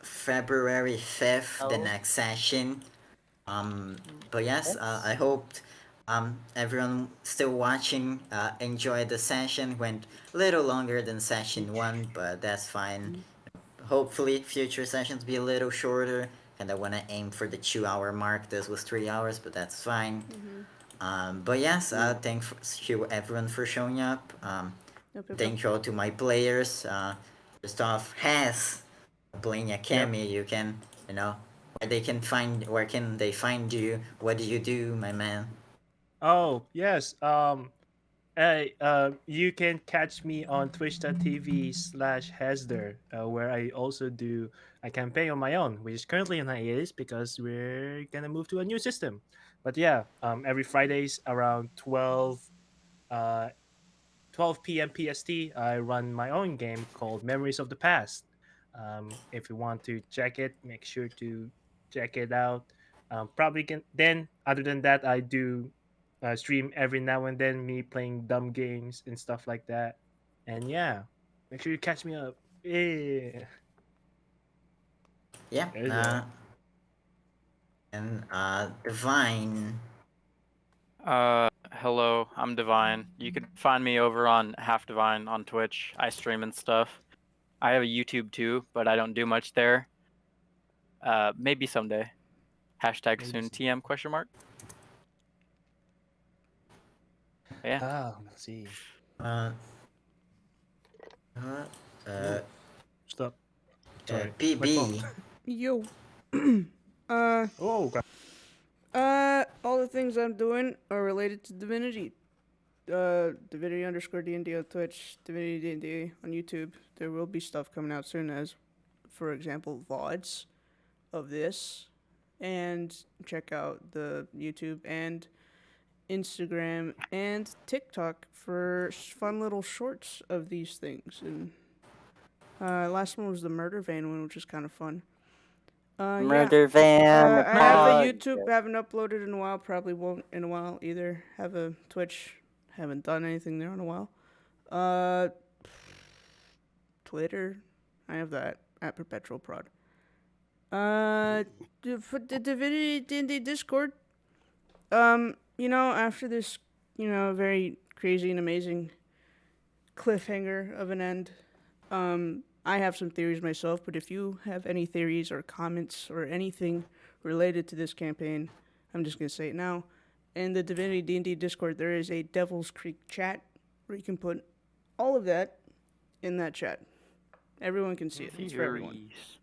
February 5th, the Oh. next session. But yes, I hope everyone still watching enjoyed the session. Went a little longer than session 1, but that's fine. Hopefully future sessions be a little shorter, and I want to aim for the 2-hour mark. This was 3 hours, but that's fine. But yes, thank you everyone for showing up. Thank you all to my players. First off, Has playing Akemi. You can, where can they find you? What do you do, my man? Oh yes. You can catch me on twitch.tv/Hesder, where I also do a campaign on my own, which is currently on hiatus because we're gonna move to a new system. But yeah, every Fridays around 12 p.m. PST, I run my own game called Memories of the Past. If you want to check it, make sure to check it out. Probably can. Then, other than that, I do stream every now and then, me playing dumb games and stuff like that. And yeah, make sure you catch me up. Yeah. Yeah. There you go. And Divine. Hello, I'm Divine. You can find me over on Half Divine on Twitch. I stream and stuff. I have a YouTube too, but I don't do much there. Maybe someday. Hashtag Maybe soon some- TM question mark. Yeah. Let's see. Stop. Sorry. My PB. phone. Yo. Oh, God. All the things I'm doing are related to Divinity. Divinity _D&D on Twitch, Divinity D&D on YouTube. There will be stuff coming out soon, as, for example, VODs of this. And check out the YouTube and Instagram and TikTok for fun little shorts of these things. And last one was the Murder Van one, which is kind of fun. Yeah. Murder van. I have a uh, YouTube, haven't uploaded in a while, probably won't in a while either. Have a Twitch, haven't done anything there in a while. Twitter, I have that, at Perpetual Prod. For the Divinity D&D Discord, after this, very crazy and amazing cliffhanger of an end, I have some theories myself, but if you have any theories or comments or anything related to this campaign, I'm just going to say it now. In the Divinity D&D Discord, there is a Devil's Creek chat where you can put all of that in that chat. Everyone can see it. It's for everyone. Theories.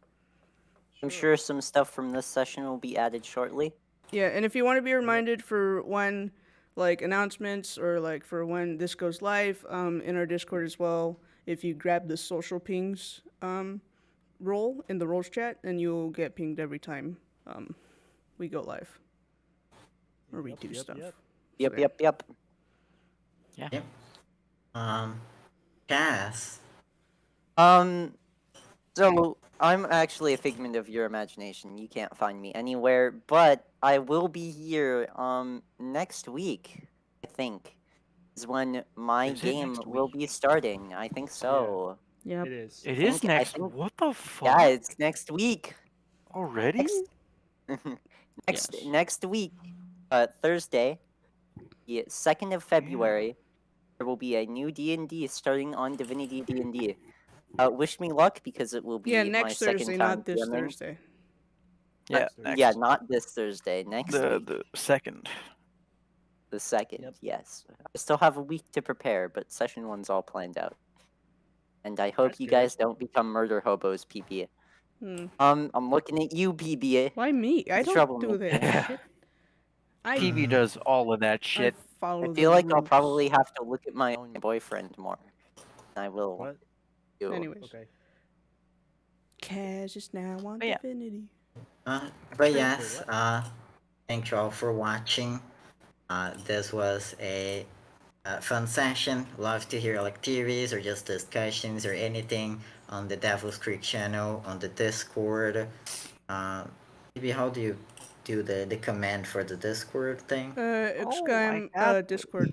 I'm sure some stuff from this session will be added shortly. Yeah, and if you want to be reminded for when, announcements or, for when this goes live, in our Discord as well, if you grab the social pings role in the roles chat, then you'll get pinged every time we go live or we do stuff. Yep. So, yeah. Yeah. Yep. Cass. So I'm actually a figment of your imagination. You can't find me anywhere, but I will be here next week, I think, is when my Is it game next will week? be starting. I think so. Yep. It is. It I is think I next. think What the fuck? yeah, it's next week. Already? Next Yes. next week, Thursday, the 2nd of February, there will be a new D&D starting on Divinity D&D. Wish me luck because it will be Yeah, my next second Thursday, time not this DMing. Thursday. Yeah, Yeah, next. not this Thursday. Next week, The second. the 2nd. Yep. Yes, I still have a week to prepare, but session one's all planned out. And I hope That's you good. guys don't become murder hobos, PB. Hmm. I'm looking at you, PB. Why me? I don't do Troublemaker. that shit. I PB does all of that shit. follow I the feel like I'll rules. probably have to look at my own boyfriend more. I will. What? Do. Anyways, Okay. Kaz is now on But yeah. Divinity. But Sure, yes, what? thank you all for watching. This was a fun session. Love to hear like theories or just discussions or anything on the Devil's Creek channel, on the Discord. Maybe how do you do the command for the Discord thing? Exclaim got Discord.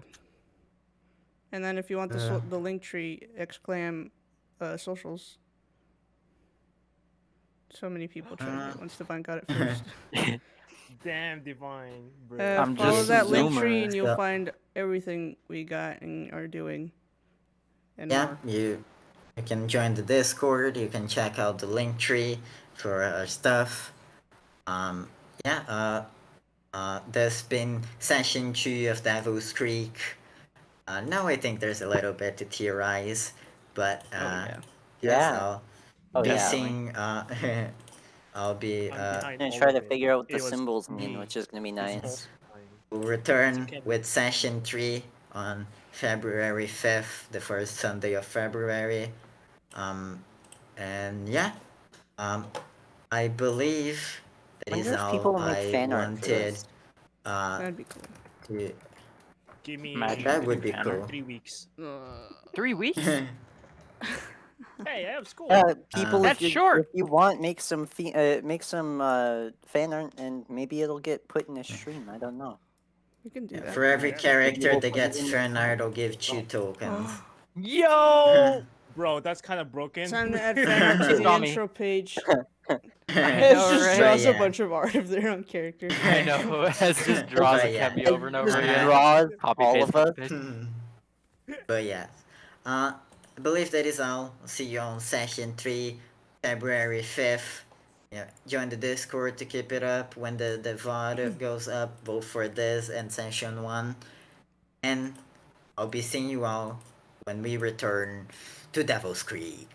And then if you want Uh. the link tree, exclaim socials. So many people tried it once Divine got it first. Damn divine, bro. I'm Follow just that link tree Zoomer. and you'll So- find everything we got and are doing. And Yeah, more. you can join the Discord. You can check out the link tree for our stuff. Yeah. There's been session 2 of Devil's Creek. Now I think there's a little bit to theorize, but Yeah. yes, Yeah. I'll Oh be yeah. seeing. I'll be. I'm behind I'm gonna all try of to it. figure out what the It was symbols mean, me which is gonna be this whole nice. time. We'll return It's okay. with session 3 on February 5th, the first Sunday of February. And yeah, I believe that is Wonder if all people will make I fan art for wanted. this. That'd be cool. To Give me Imagine that would be fan art. cool. 3 weeks. 3 weeks? Hey, I have school. People, That's if short. you want, make some fan art, and maybe it'll get put in a stream. I don't know. You can do Yeah, that. for every Yeah. character We'll that put it gets in- fan art, I'll give 2 tokens. Yo! Bro, that's kind of broken. Time to add fan art to the Tommy. intro page. I It know, just right? draws Yeah. a bunch of art of their own characters. I know. As just draws But yeah. Akemi over and over Just again. draws Copy all paste, of copy us. paste. But yeah, I believe that is all. See you on session 3, February 5th. Yeah, join the Discord to keep it up when the VOD goes up, both for this and session 1. And I'll be seeing you all when we return to Devil's Creek.